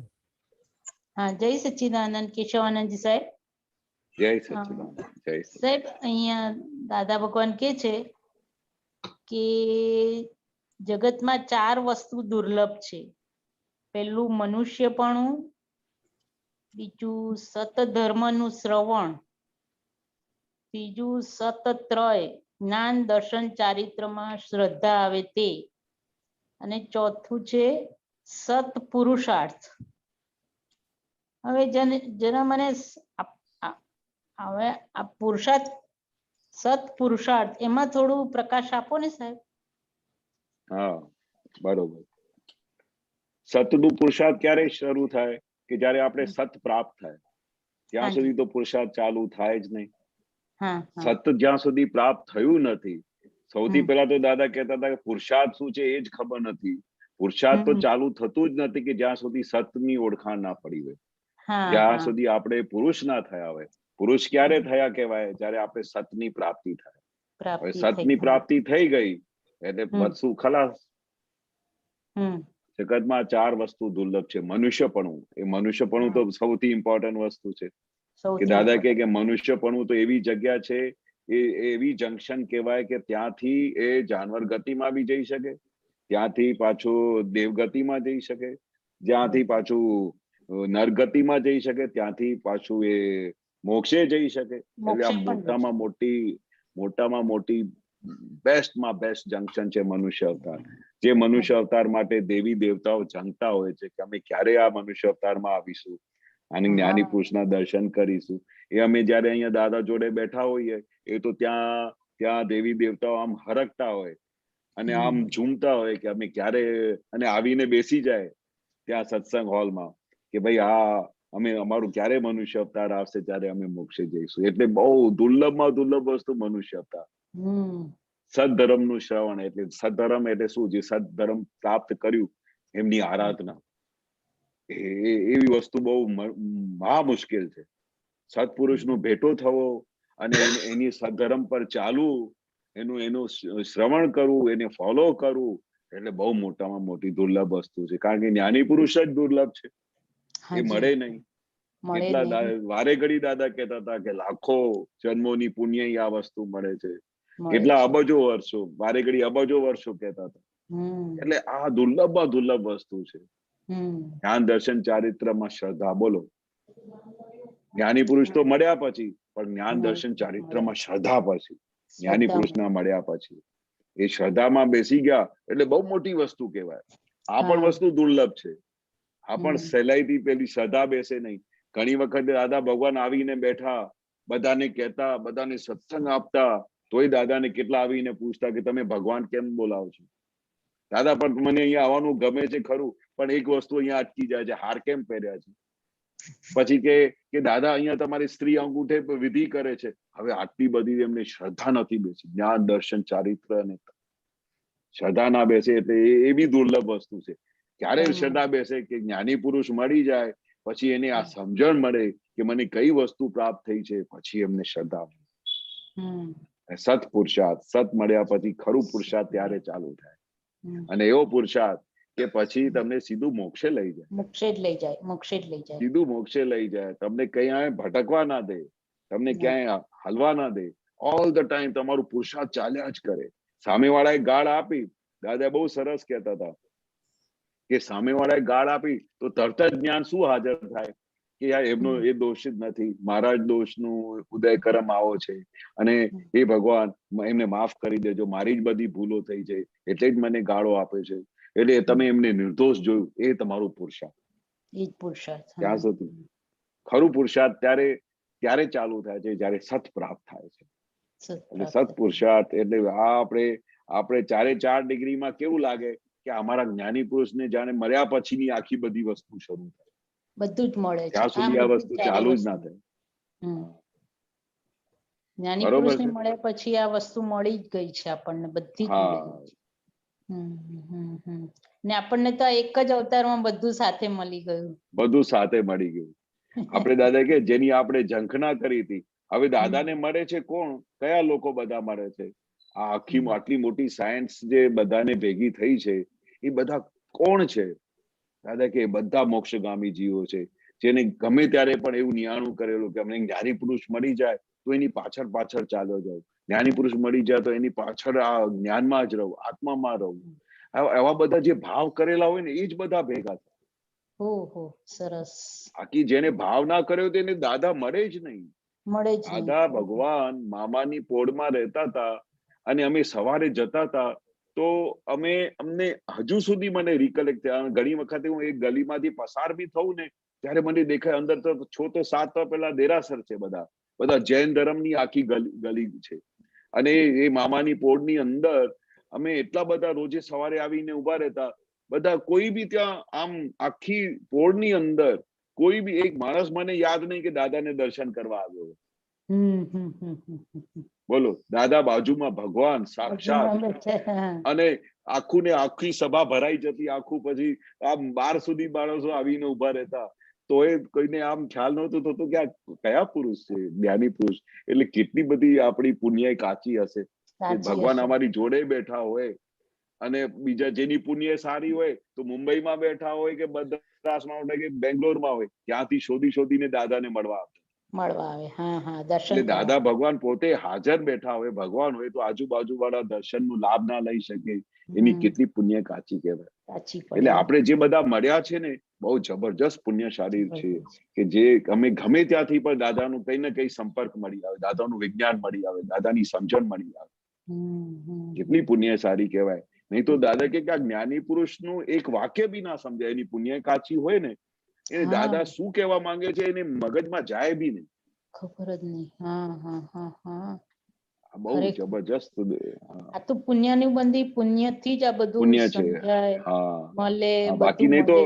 Speaker 10: હા જય સચ્ચિદાનંદ કેશવાનંદજી સાહેબ.
Speaker 1: જય સચ્ચિદાનંદ જય સચ્ચિદાનંદ.
Speaker 10: સાહેબ અહીંયા દાદા ભગવાન કે છે કે જગતમાં 4 વસ્તુ દુર્લભ છે. પહેલું મનુષ્યપણું, બીજું સત ધર્મનું શ્રવણ, ત્રીજું સતત્રય જ્ઞાન દર્શન ચારિત્રમાં શ્રદ્ધા આવે તે, અને ચોથું છે સત પુરુષાર્થ. હવે જરા મને હવે આ પુરુષાર્થ સત પુરુષાર્થ એમાં થોડું પ્રકાશ આપો ને સાહેબ.
Speaker 1: હા બરોબર. સતનું પુરુષાર્થ ક્યારે શરૂ થાય કે જ્યારે આપણે સત પ્રાપ્ત થાય ત્યાં સુધી તો પુરુષાર્થ ચાલુ થાય જ નહીં. સત જ્યાં સુધી પ્રાપ્ત થયું નથી, સૌથી પહેલા તો દાદા કહેતા હતા કે પુરુષાર્થ શું છે એ જ ખબર નથી. પુરુષાર્થ તો ચાલુ થતું જ નથી કે જ્યાં સુધી સતની ઓળખાણ ના પડી હોય, જ્યાં સુધી આપણે પુરુષ ના થયા હોય. પુરુષ ક્યારે થયા કહેવાય? જ્યારે આપણે સતની પ્રાપ્તિ થાય. હવે સતની પ્રાપ્તિ થઈ ગઈ એટલે બધું ખલાસ. જગતમાં 4 વસ્તુ દુર્લભ છે. મનુષ્યપણું, એ મનુષ્યપણું તો સૌથી ઇમ્પોર્ટન્ટ વસ્તુ છે કે દાદા કે મનુષ્યપણું તો એવી જગ્યા છે, એ એવી જંક્શન કહેવાય કે ત્યાંથી એ જાનવર ગતિમાં બી જઈ શકે, ત્યાંથી પાછું દેવગતિમાં જઈ શકે, જ્યાંથી પાછું નરગતિમાં જઈ શકે, ત્યાંથી પાછું એ મોક્ષે જઈ શકે. એટલે આ મોટામાં મોટી બેસ્ટમાં બેસ્ટ જંક્શન છે મનુષ્ય અવતાર. જે મનુષ્ય અવતાર માટે દેવી દેવતાઓ ઝંખતા હોય છે કે અમે ક્યારે આ મનુષ્ય અવતારમાં આવીશું અને જ્ઞાની પુરુષના દર્શન કરીશું. એ અમે જયારે અહીંયા દાદા જોડે બેઠા હોઈએ એ તો ત્યાં દેવી દેવતાઓ આમ હરકતા હોય અને આમ ઝૂમતા હોય કે અમે ક્યારે, અને આવીને બેસી જાય ત્યાં સત્સંગ હોલમાં કે ભાઈ અમે અમારું ક્યારે મનુષ્ય અવતાર આવશે ત્યારે અમે મોક્ષે જઈશું. એટલે બહુ દુર્લભમાં દુર્લભ વસ્તુ મનુષ્ય અવતાર. સદધર્મનું શ્રવણ, એટલે સદધર્મ એટલે શું? જે સદધર્મ પ્રાપ્ત કર્યું એમની આરાધના, એવી વસ્તુ બહુ મહા મુશ્કેલ છે. સત્પુરુષનું ભેટો થવો અને એની સદધર્મ પર ચાલવું, એનું શ્રવણ કરવું, એને ફોલો કરવું, એટલે બહુ મોટામાં મોટી દુર્લભ વસ્તુ છે. કારણ કે જ્ઞાની પુરુષ જ દુર્લભ છે, એ મળે નહીં. એટલા વારે ઘડી દાદા કહેતા હતા કે લાખો જન્મોની પુણ્ય આ વસ્તુ મળે છે, કેટલા અબજો વર્ષો, વારે ઘડી અબજો વર્ષો કહેતા હતા. એટલે આ દુર્લભમાં દુર્લભ વસ્તુ છે. જ્ઞાન દર્શન ચારિત્રમાં શ્રદ્ધા. બોલો, જ્ઞાની પુરુષ તો મળ્યા પછી, પણ જ્ઞાન દર્શન ચારિત્રમાં શ્રદ્ધા પછી, જ્ઞાની પુરુષના મળ્યા પછી એ શ્રદ્ધામાં બેસી ગયા એટલે બહુ મોટી વસ્તુ કહેવાય. આ પણ વસ્તુ દુર્લભ છે. આ પણ સહેલાઈથી પેલી શ્રદ્ધા બેસે નહીં. ઘણી વખત દાદા ભગવાન આવીને બેઠા, બધાને કહેતા, બધાને સત્સંગ આપતા, તોય દાદાને કેટલા આવીને પૂછતા કે તમે ભગવાન કેમ બોલાવો છો? દાદા પણ મને અહીંયા આવવાનું ગમે છે ખરું, પણ એક વસ્તુ અહીંયા અટકી જાય છે, હાર કેમ પહેર્યા છે? પછી કે દાદા અહીંયા તમારી સ્ત્રી અંગૂઠે વિધિ કરે છે. હવે આટલી બધી એમને શ્રદ્ધા નથી બેસી. જ્ઞાન દર્શન ચારિત્ર અને શ્રદ્ધા ના બેસે એટલે એ બી દુર્લભ વસ્તુ છે. ક્યારે શ્રદ્ધા બેસે કે જ્ઞાની પુરુષ મળી જાય પછી એને આ સમજણ મળે કે મને કઈ વસ્તુ પ્રાપ્ત થઈ છે, પછી એમને શ્રદ્ધા મળે. સત પુરુષાર્થ, સત મળ્યા પછી ખરું પુરુષાર્થ ત્યારે ચાલુ થાય. અને એવો પુરુષાર્થ કે પછી તમને સીધું મોક્ષે લઈ જાય, સીધું મોક્ષે લઈ જાય. તમને ક્યાંય ભટકવા ના દે, તમને ક્યાંય હલવા ના દે. ઓલ ધ ટાઈમ તમારું પુરુષાર્થ ચાલ્યા જ કરે. સામેવાળાએ ગાળ આપી, દાદા બહુ સરસ કહેતા હતા કે સામેવાળાએ ગાળ આપી તો તરત જ જ્ઞાન શું હાજર થાય કે યાર એમનો એ દોષ જ નથી, મારા જ દોષનું ઉદય કર્મ આવો છે, અને એ ભગવાન એમને માફ કરી દેજો, મારી જ બધી ભૂલો થઈ છે એટલે જ મને ગાળો આપે છે, એટલે તમે એમને નિર્દોષ જોયું, એ તમારું પુરુષાર્થ.
Speaker 10: એ જ પુરુષાર્થ.
Speaker 1: ત્યાં સુધી ખરું પુરુષાર્થ ત્યારે ચાલુ થાય છે જયારે સત પ્રાપ્ત થાય છે. એટલે સત પુરુષાર્થ એટલે આપણે 4 ડિગ્રીમાં કેવું લાગે કે અમારા જ્ઞાની પુરુષને જાણે મર્યા પછીની આખી બધી વસ્તુ શરૂ થાય,
Speaker 10: બધું જ મળે છે
Speaker 1: ત્યાં સુધી આ વસ્તુ ચાલુ જ ના થાય.
Speaker 10: જ્ઞાની પુરુષને મળ્યા પછી આ વસ્તુ મળી જ ગઈ છે આપણને, બધી જ મળી ગઈ છે. ને આપણને તો એક જ અવતારમાં બધું સાથે મળી ગયું, બધું
Speaker 1: સાથે મળી ગયું. આપણે દાદા કે જેની આપણે ઝંખના કરી હતી, હવે દાદાને મળે છે કોણ, કયા લોકો બધા મળે છે? આ આટલી મોટી સાયન્સ જે બધાને ભેગી થઈ છે એ બધા કોણ છે? દાદા કે બધા મોક્ષગામી જીવો છે, જેને ગમે ત્યારે પણ એવું નિયાણું કરેલું કે અમને જ્ઞાની પુરુષ મળી જાય તો એની પાછળ ચાલ્યો જાવ, જ્ઞાની પુરુષ મળી જાય તો એની પાછળ આ જ્ઞાનમાં જ રહું, આત્મામાં રહું. એવા બધા જે ભાવ કરેલા હોય ને એ જ બધા ભેગા થાય.
Speaker 10: ઓહો, સરસ.
Speaker 1: બાકી જેને ભાવ ના કર્યો તેને દાદા મળે જ નહીં. દાદા ભગવાન મામાની પોળમાં રહેતા હતા અને અમે સવારે જતા હતા તો અમને હજુ સુધી મને રિકલેક્ટ થયા. ઘણી વખતે હું એક ગલીમાંથી પસાર બી થઉં ને ત્યારે મને દેખાય અંદર તો 6 તો 7 તો પેલા દેરાસર છે, બધા જૈન ધર્મની આખી ગલી છે, અને એ મામાની પોળની અંદર અમે એટલા બધા રોજે સવારે આવીને ઉભા રહેતા બધા. કોઈ બી ત્યાં આમ આખી પોળની અંદર કોઈ બી એક માણસ મને યાદ નહીં કે દાદાને દર્શન કરવા આવ્યો. બોલો, દાદા બાજુમાં ભગવાન સાક્ષાત, અને આખું ને આખી સભા ભરાઈ જતી, આખું પછી આમ 12 સુધી માણસો આવીને ઉભા રહેતા. તો એ કોઈને આમ ખ્યાલ નહોતો થતો કે આ કયા પુરુષ છે, જ્ઞાની પુરુષ. એટલે કેટલી બધી આપણી પુણ્ય કાચી હશે, ભગવાન અમારી જોડે બેઠા હોય, અને બીજા જેની પુણ્ય સારી હોય તો મુંબઈમાં બેઠા હોય કે મદ્રાસમાં હોય કે બેંગ્લોરમાં હોય, ત્યાંથી શોધીને દાદાને મળવા આવે. એટલે દાદા ભગવાન પોતે હાજર બેઠા હોય, ભગવાન હોય તો આજુબાજુ વાળા દર્શનનો લાભ ના લઈ શકે, એની કેટલી પુણ્ય કાચી કહેવાય. એટલે આપણે જે બધા મળ્યા છે ને બહુ જબરજસ્ત પુણ્યશાળી છે કે જે અમે ગમે ત્યાંથી પણ દાદાનું કઈ ને કઈ સંપર્ક મળી આવે, દાદાનું વિજ્ઞાન મળી આવે, દાદાની સમજણ મળી આવે. કેટલી પુણ્યશાળી કહેવાય. નહીં તો દાદા કે આ જ્ઞાની પુરુષનું એક વાક્ય બી ના સમજાય, એની પુણ્ય કાચી હોય ને એને દાદા શું કહેવા માંગે છે એને મગજમાં જાય બી નહીં,
Speaker 10: ખબર જ નહીં.
Speaker 1: બહુ જબરજસ્ત.
Speaker 10: આ તો પુણ્યની બંધી, પુણ્યથી જ આ બધું
Speaker 1: પુણ્ય છે.
Speaker 10: મળે.
Speaker 1: બાકી નહીં તો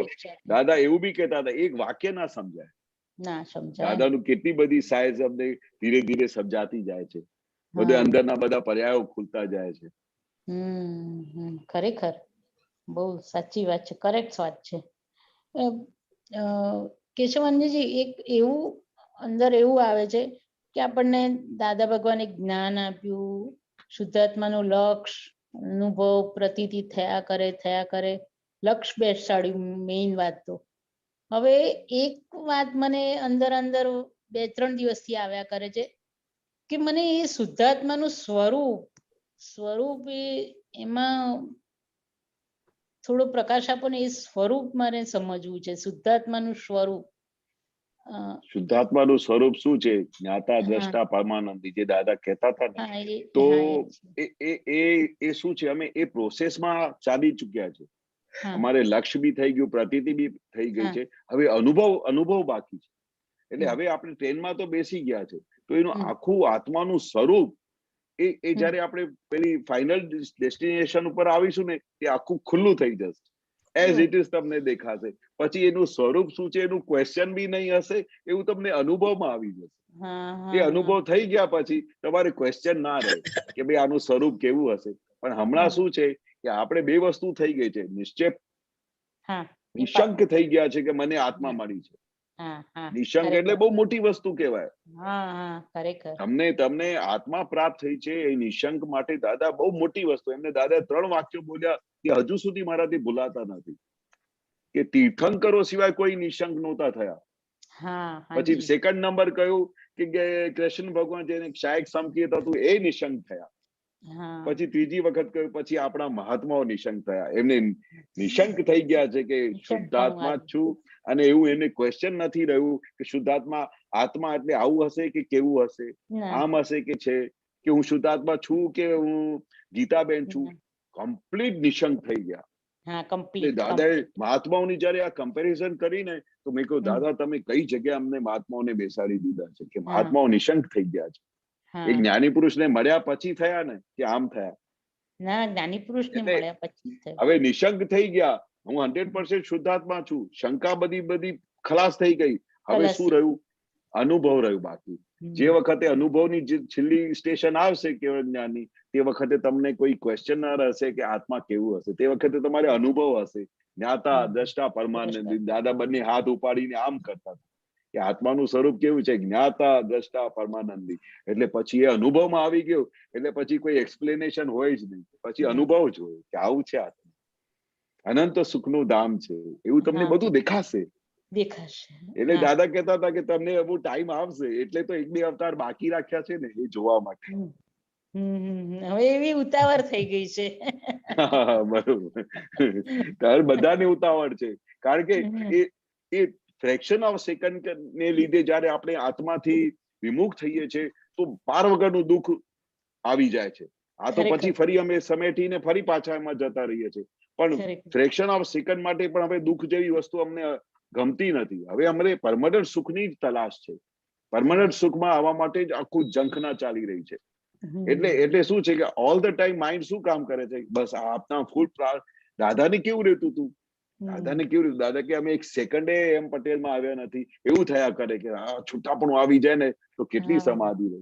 Speaker 1: દાદા એવું બી કહેતા હતા એક વાક્ય ના સમજાય,
Speaker 10: ના સમજાય.
Speaker 1: દાદાનું કેટલી બધી સાયન્સ અમને ધીરે ધીરે સમજાતી જાય છે, બધે અંદરના બધા પર્યાયો ખુલતા જાય છે.
Speaker 10: ખરેખર બહુ સાચી વાત છે, કરેક્ટ વાત છે. કેશવાનંદજી, એક એવું અંદર એવું આવે છે કે આપણને દાદા ભગવાને જ્ઞાન આપ્યું, શુદ્ધાત્માનું લક્ષ અનુભવ પ્રતીતિ થયા કરે, લક્ષ બેસાડ્યું. મેઇન વાત તો હવે એક વાત મને અંદર 2-3 દિવસથી આવ્યા કરે છે કે મને એ શુદ્ધાત્માનું સ્વરૂપ એમાં થોડો પ્રકાશ આપો ને. એ સ્વરૂપ મારે સમજવું છે, શુદ્ધાત્માનું સ્વરૂપ.
Speaker 1: શુદ્ધાત્માનું સ્વરૂપ શું છે? જ્ઞાતા દ્રષ્ટા પરમાનંદી, જે દાદા કહેતા હતા ને, તો એ શું છે? અમે એ પ્રોસેસમાં ચાલી ચુક્યા છે. અમારે લક્ષ્ય બી થઈ ગયું, પ્રતીતિ બી થઈ ગઈ છે, હવે અનુભવ બાકી છે. એટલે હવે આપણે ટ્રેનમાં તો બેસી ગયા છે, તો એનું આખું આત્માનું સ્વરૂપ એ જયારે આપણે પેલી ફાઇનલ ડેસ્ટિનેશન ઉપર આવીશું ને તે આખું ખુલ્લું થઈ જશે, એઝ ઇટ ઇઝ તમને દેખાશે. પછી એનું સ્વરૂપ શું છે એનું ક્વેશ્ચન બી નહીં હશે, એવું તમને અનુભવમાં આવી જશે. એ અનુભવ થઈ ગયા પછી તમારે ક્વેશ્ચન ના રહે કે ભાઈ આનું સ્વરૂપ કેવું હશે. પણ હમણાં શું છે કે આપણે 2 વસ્તુ થઈ ગઈ છે, નિશંક થઈ ગયા છે કે મને આત્મા મળી છે. નિશંક એટલે બહુ મોટી વસ્તુ કહેવાય. તમને આત્મા પ્રાપ્ત થઈ છે, એ નિશંક માટે દાદા બહુ મોટી વસ્તુ. એમને દાદા 3 વાક્યો બોલ્યા કે હજુ સુધી મારાથી ભૂલાતા નથી કે તીર્થંકરો સિવાય કોઈ નિશંક નહોતા થયા. પછી સેકન્ડ નંબર કહ્યું કે કૃષ્ણ ભગવાન જેને ક્ષાયક સમકીત હતું એ નિશંક થયા.
Speaker 10: હા
Speaker 1: પછી ત્રીજી વખત કહ્યું, પછી આપણા મહાત્માઓ નિશંક થયા, એમને નિશંક થઈ ગયા છે કે શુદ્ધાત્મા જ છું, અને એવું એને ક્વેશ્ચન નથી રહ્યું કે શુદ્ધાત્મા આત્મા એટલે આવું હશે કે કેવું હશે,
Speaker 10: ના
Speaker 1: આમ હશે કે છે, કે હું શુદ્ધાત્મા છું કે હું ગીતાબેન છું, કમ્પ્લીટ નિશંક થઈ ગયા.
Speaker 10: હા
Speaker 1: એટલે
Speaker 10: કમ્પ્લીટ
Speaker 1: દાદાએ મહાત્માઓની જયારે આ કમ્પેરિઝન કરી ને, તો મેં કહ્યું દાદા તમે કઈ જગ્યાએ અમને મહાત્માઓને બેસાડી દીધા છે કે મહાત્માઓ નિશંક થઈ ગયા છે. એક જ્ઞાની પુરુષને મળ્યા પછી થયા ને કે આમ થયા?
Speaker 10: ના, જ્ઞાની પુરુષને
Speaker 1: એટલે
Speaker 10: મળ્યા પછી થયું.
Speaker 1: હવે નિશંક થઈ ગયા, હું 100% શુદ્ધાત્મા છું, શંકા બધી ખલાસ થઈ ગઈ. હવે
Speaker 10: ખલાસ
Speaker 1: શું રહ્યું? અનુભવ રહ્યું બાકી. જે વખતે અનુભવની જે છેલ્લી સ્ટેશન આવશે કેવળ જ્ઞાનની, તે વખતે તમને કોઈ ક્વેશ્ચન ના રહેશે કે આત્મા કેવું હશે. તે વખતે તમારે અનુભવ હશે. જ્ઞાતા દ્રષ્ટા પરમાનંદી, દાદા બંને હાથ ઉપાડીને આમ કરતા કે આત્માનું સ્વરૂપ કેવું છે, જ્ઞાતા દ્રષ્ટા પરમાનંદી. એટલે પછી એ અનુભવમાં આવી ગયું, એટલે પછી કોઈ એક્સપ્લેનેશન હોય જ નહીં, પછી અનુભવ જ હોય કે આવું છે આત્મા. અનંત સુખનું ધામ છે એવું તમને બધું દેખાશે. એટલે દાદા કહેતા હતા કે તમને એવું ટાઈમ આવશે, એટલે તો 1-2 અવતાર બાકી રાખ્યા છે ને એ જોવા માટે.
Speaker 10: હવે એવી ઉતાવળ થઈ ગઈ છે.
Speaker 1: બરોબર, તારે બધાને ઉતાવળ છે, કારણ કે એ ફ્રેક્શન ઓફ સેકન્ડ ને લીધે જયારે આપણે આત્માથી વિમુખ થઈએ છીએ તો પાર વગરનું દુઃખ આવી જાય છે. આ તો પછી ફરી અમે સમેટીને ફરી પાછા એમાં જતા રહીએ છીએ, પણ ફ્રેક્શન ઓફ સેકન્ડ માટે પણ હવે દુઃખ જેવી વસ્તુ અમને ગમતી નથી. હવે અમને પરમનન્ટ સુખની જ તલાશ છે. પરમનન્ટ સુખમાં આવવા માટે જ આખું ઝંખના ચાલી રહી છે. એટલે શું છે કે ઓલ ધ ટાઈમ માઇન્ડ શું કામ કરે છે? બસ આપના ફૂલ દાદાને કેવું રહેતું હતું, દાદાને કેવું રહેતું, દાદા કે અમે એક સેકન્ડે એમ પટેલમાં આવ્યા નથી, એવું થયા કરે કે છૂટાપણું આવી જાય ને તો કેટલી સમાધિ રહે.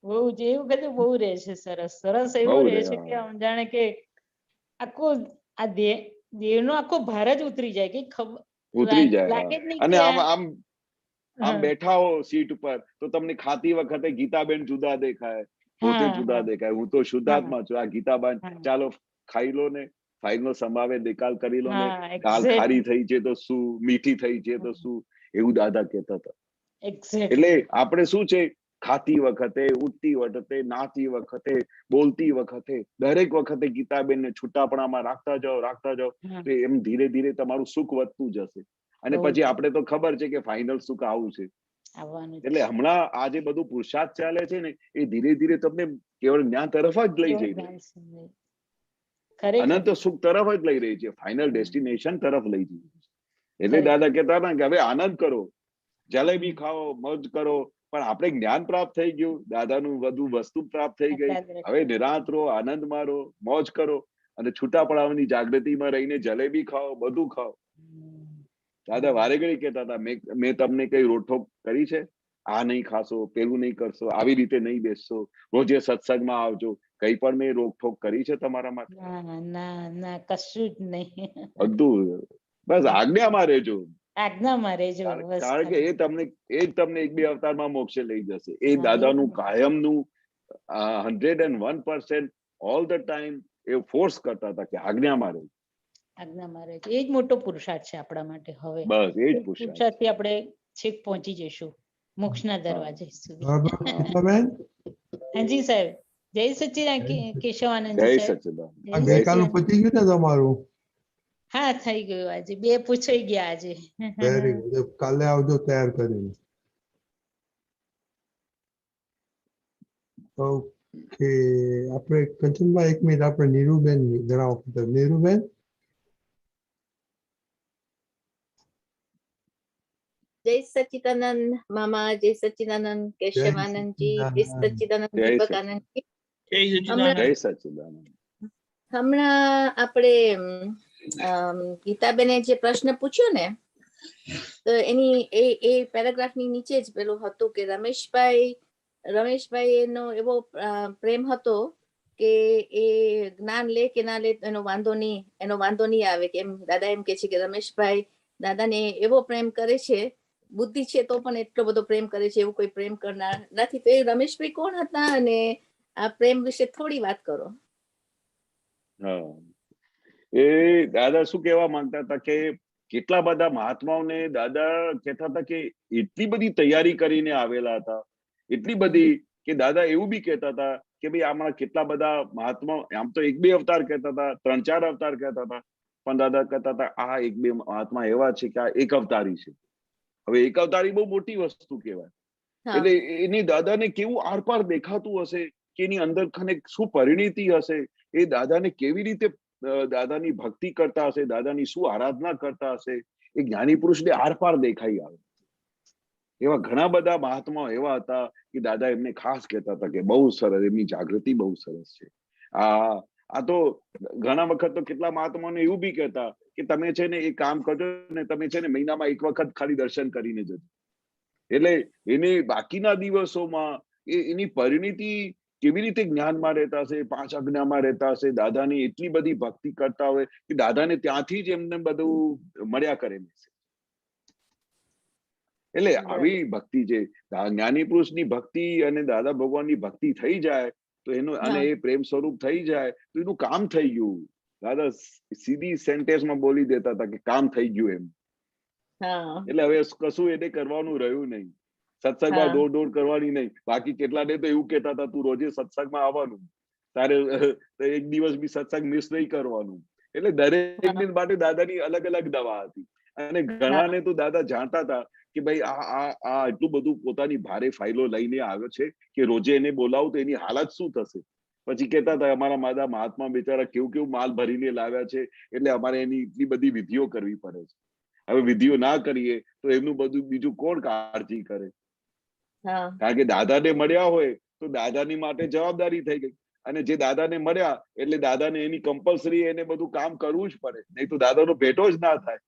Speaker 10: બહુ જ એવું બધું બહુ રહે છે. સરસ સરસ એવું રહે છે કે આમ જાણે કે આખો આ દેહનો આખો ભાર જ ઉતરી જાય કે
Speaker 1: ઉતરી જાય. અને આમ બેઠા હો સીટ ઉપર તો તમને ખાતી વખતે ગીતાબેન જુદા દેખાય, પોતે જુદા દેખાય. હું તો શુદ્ધાત્મા છું, આ ગીતાબેન ચાલો ખાઈ લો ને, ફાઇલનો સમાવે નિકાલ કરી લો ને, દાલ ખારી થઈ છે તો શું, મીઠી થઈ છે તો શું, એવું દાદા કહેતા હતા. એટલે આપણે શું છે, ખાતી વખતે, ઉઠતી વખતે, નાતી વખતે, બોલતી વખતે, દરેક વખતે ગીતાબેનને છૂટાપણામાં રાખતા જાઓ તો એમ ધીરે ધીરે તમારું સુખ વધતું જશે. અને પછી આપણે તો ખબર છે કે ફાઇનલ સુખ આવું છે. એટલે હમણાં આ જે બધું પુરુષાર્થ ચાલે છે ને, એ ધીરે ધીરે તમને કેવળ જ્ઞાન તરફ જ લઈ જઈ રહી છે, અનંત સુખ તરફ જ લઈ રહી છે, ફાઇનલ ડેસ્ટિનેશન તરફ લઈ જઈ રહી છે. એટલે દાદા કહેતા હતા કે હવે આનંદ કરો, જલેબી ખાઓ, મોજ કરો, પણ આપણે જ્ઞાન પ્રાપ્ત થઈ ગયું, દાદાનું બધું વસ્તુ પ્રાપ્ત થઈ ગઈ. હવે નિરાંત રહો, આનંદ મારો, મોજ કરો, અને છૂટા પડાવવાની જાગૃતિમાં રહીને જલેબી ખાઓ, બધું ખાઓ. દાદા વારે ઘડી કહેતા હતા મેં તમને કઈ રોકટોક કરી છે? આ નહીં ખાશો, પેલું નહીં કરશો, આવી રીતે નહીં બેસશો, રોજે સત્સંગમાં આવજો, કઈ પણ મેં રોકટોક કરી છે તમારા માટે?
Speaker 10: ના, કશું જ નહીં.
Speaker 1: બધું બસ આજ્ઞામાં રહેજો.
Speaker 10: આજ્ઞામાં રહેજો.
Speaker 1: કારણ કે એ જ તમને 1-2 અવતારમાં મોક્ષે લઈ જશે. એ દાદાનું કાયમનું 101% all the time A force કરતા હતા કે આજ્ઞામાં રહેજો.
Speaker 10: આજ્ઞામાં રહેજો. એ જ મોટો પુરુષાર્થ છે આપણા માટે. હવે
Speaker 1: બસ એ જ
Speaker 10: પુરુષાર્થથી આપણે છેક પહોંચી જઈશું મોક્ષના દરવાજે સુધી. હાજી સાહેબ, જય સચ્ચિદાનંદ કેશવાનંદ
Speaker 1: જય
Speaker 10: સાહેબ.
Speaker 1: સચ્ચિદાનંદ.
Speaker 3: ગઈકાલનું પતી ગયું ને તમારું?
Speaker 10: હા થઈ ગયું. આજે 2 પૂછાઈ ગયા આજે.
Speaker 3: Very good. કાલે આવજો તૈયાર કરીને. ઓકે, આપણે કંચનભાઈ 1 મિનિટ, આપણે નીરુબેન જણાવો. નીરુબેન,
Speaker 9: જય સચ્ચિદાનંદ મામા, જય સચ્ચિદાનંદ કેશવાનંદજી, જય સચ્ચિદાનંદ દીપકાનંદજી.
Speaker 1: જય સચ્ચિદાનંદ.
Speaker 9: હમણાં આપણે ગીતાબેને જે પ્રશ્ન પૂછ્યો ને, તો એની એ પેરેગ્રાફની નીચે જ પેલું હતું કે રમેશભાઈ એનો એવો પ્રેમ હતો કે એ જ્ઞાન લે કે ના લે એનો વાંધો નહીં આવે. કે એમ દાદા એમ કે છે કે રમેશભાઈ દાદાને એવો પ્રેમ કરે છે, બુદ્ધિ છે તો પણ એટલો બધો પ્રેમ કરે છે, એવું કોઈ પ્રેમ કરનાર નથી. તો એ રમેશભાઈ કોણ હતા અને આ પ્રેમ વિશે થોડી વાત કરો.
Speaker 1: એ દાદા શું કહેવા માંગતા હતા કે કેટલા બધા મહાત્માઓને દાદા કહેતા હતા કે એટલી બધી તૈયારી કરીને આવેલા હતા, એટલી બધી કે દાદા એવું બી કહેતા હતા કે ભાઈ આમાં કેટલા બધા મહાત્મા, આમ તો 1-2 અવતાર કહેતા હતા, 3-4 અવતાર કહેતા હતા, પણ દાદા કહેતા હતા આ 1-2 મહાત્મા એવા છે કે આ એક અવતારી છે. હવે એક અવતારી બહુ મોટી વસ્તુ કહેવાય. એટલે એની દાદાને કેવું આરપાર દેખાતું હશે, કે એની અંદર ખાને શું પરિણીતિ હશે, એ દાદાને કેવી રીતે દાદાની ભક્તિ કરતા હશે, દાદાની શું આરાધના કરતા હશે, એ જ્ઞાની પુરુષને આરપાર દેખાઈ આવે. એવા ઘણા બધા મહાત્માઓ એવા હતા કે દાદા એમને ખાસ કહેતા હતા કે બહુ સરસ, એમની જાગૃતિ બહુ સરસ છે. આ તો ઘણા વખત તો કેટલા મહાત્માઓને એવું બી કહેતા કે તમે છે ને એ કામ કરજો ને, તમે છે ને મહિનામાં એક વખત ખાલી દર્શન કરીને જજો. એટલે એને બાકીના દિવસોમાં એની પરિણીતિ કેવી રીતે જ્ઞાનમાં રહેતા હશે, 5 આજ્ઞામાં રહેતા હશે, દાદાની એટલી બધી ભક્તિ કરતા હોય કે દાદાને ત્યાંથી જ એમને બધું મળ્યા કરે. એટલે આવી ભક્તિ છે, જ્ઞાની પુરુષની ભક્તિ અને દાદા ભગવાનની ભક્તિ થઈ જાય તો એનું, અને એ પ્રેમ સ્વરૂપ થઈ જાય તો એનું કામ થઈ ગયું. દાદા સીધી સેન્ટેન્સમાં બોલી દેતા હતા કે કામ થઈ ગયું એમ. એટલે હવે કશું એને કરવાનું રહ્યું નહીં, સત્સંગમાં દોડ કરવાની નહીં. બાકી કેટલાને તો એવું કહેતા હતા તું રોજે સત્સંગમાં આવવાનું, તારે એક દિવસ બી સત્સંગ મિસ નહીં કરવાનું. એટલે દરેક માટે દાદાની અલગ અલગ દવા હતી. અને ઘણાને તો દાદા જાણતા હતા કે ભાઈ આ એટલું બધું પોતાની ભારે ફાઇલો લઈને આવ્યો છે કે રોજે એને બોલાવું તો એની હાલત શું થશે. પછી કહેતા હતા અમારા માદા મહાત્મા બિચારા કેવું માલ ભરીને લાવ્યા છે, એટલે અમારે એની એટલી બધી વિધિઓ કરવી પડે છે. હવે વિધિઓ ના કરીએ તો એમનું બધું બીજું કોણ કાળજી કરે. કારણ કે દાદાને મળ્યા હોય તો દાદાની માટે જવાબદારી થઈ ગઈ, અને જે દાદાને મળ્યા એટલે દાદાને એની કમ્પલસરી એને બધું કામ કરવું જ પડે, નહીં તો દાદાનો ભેટો જ ના થાય.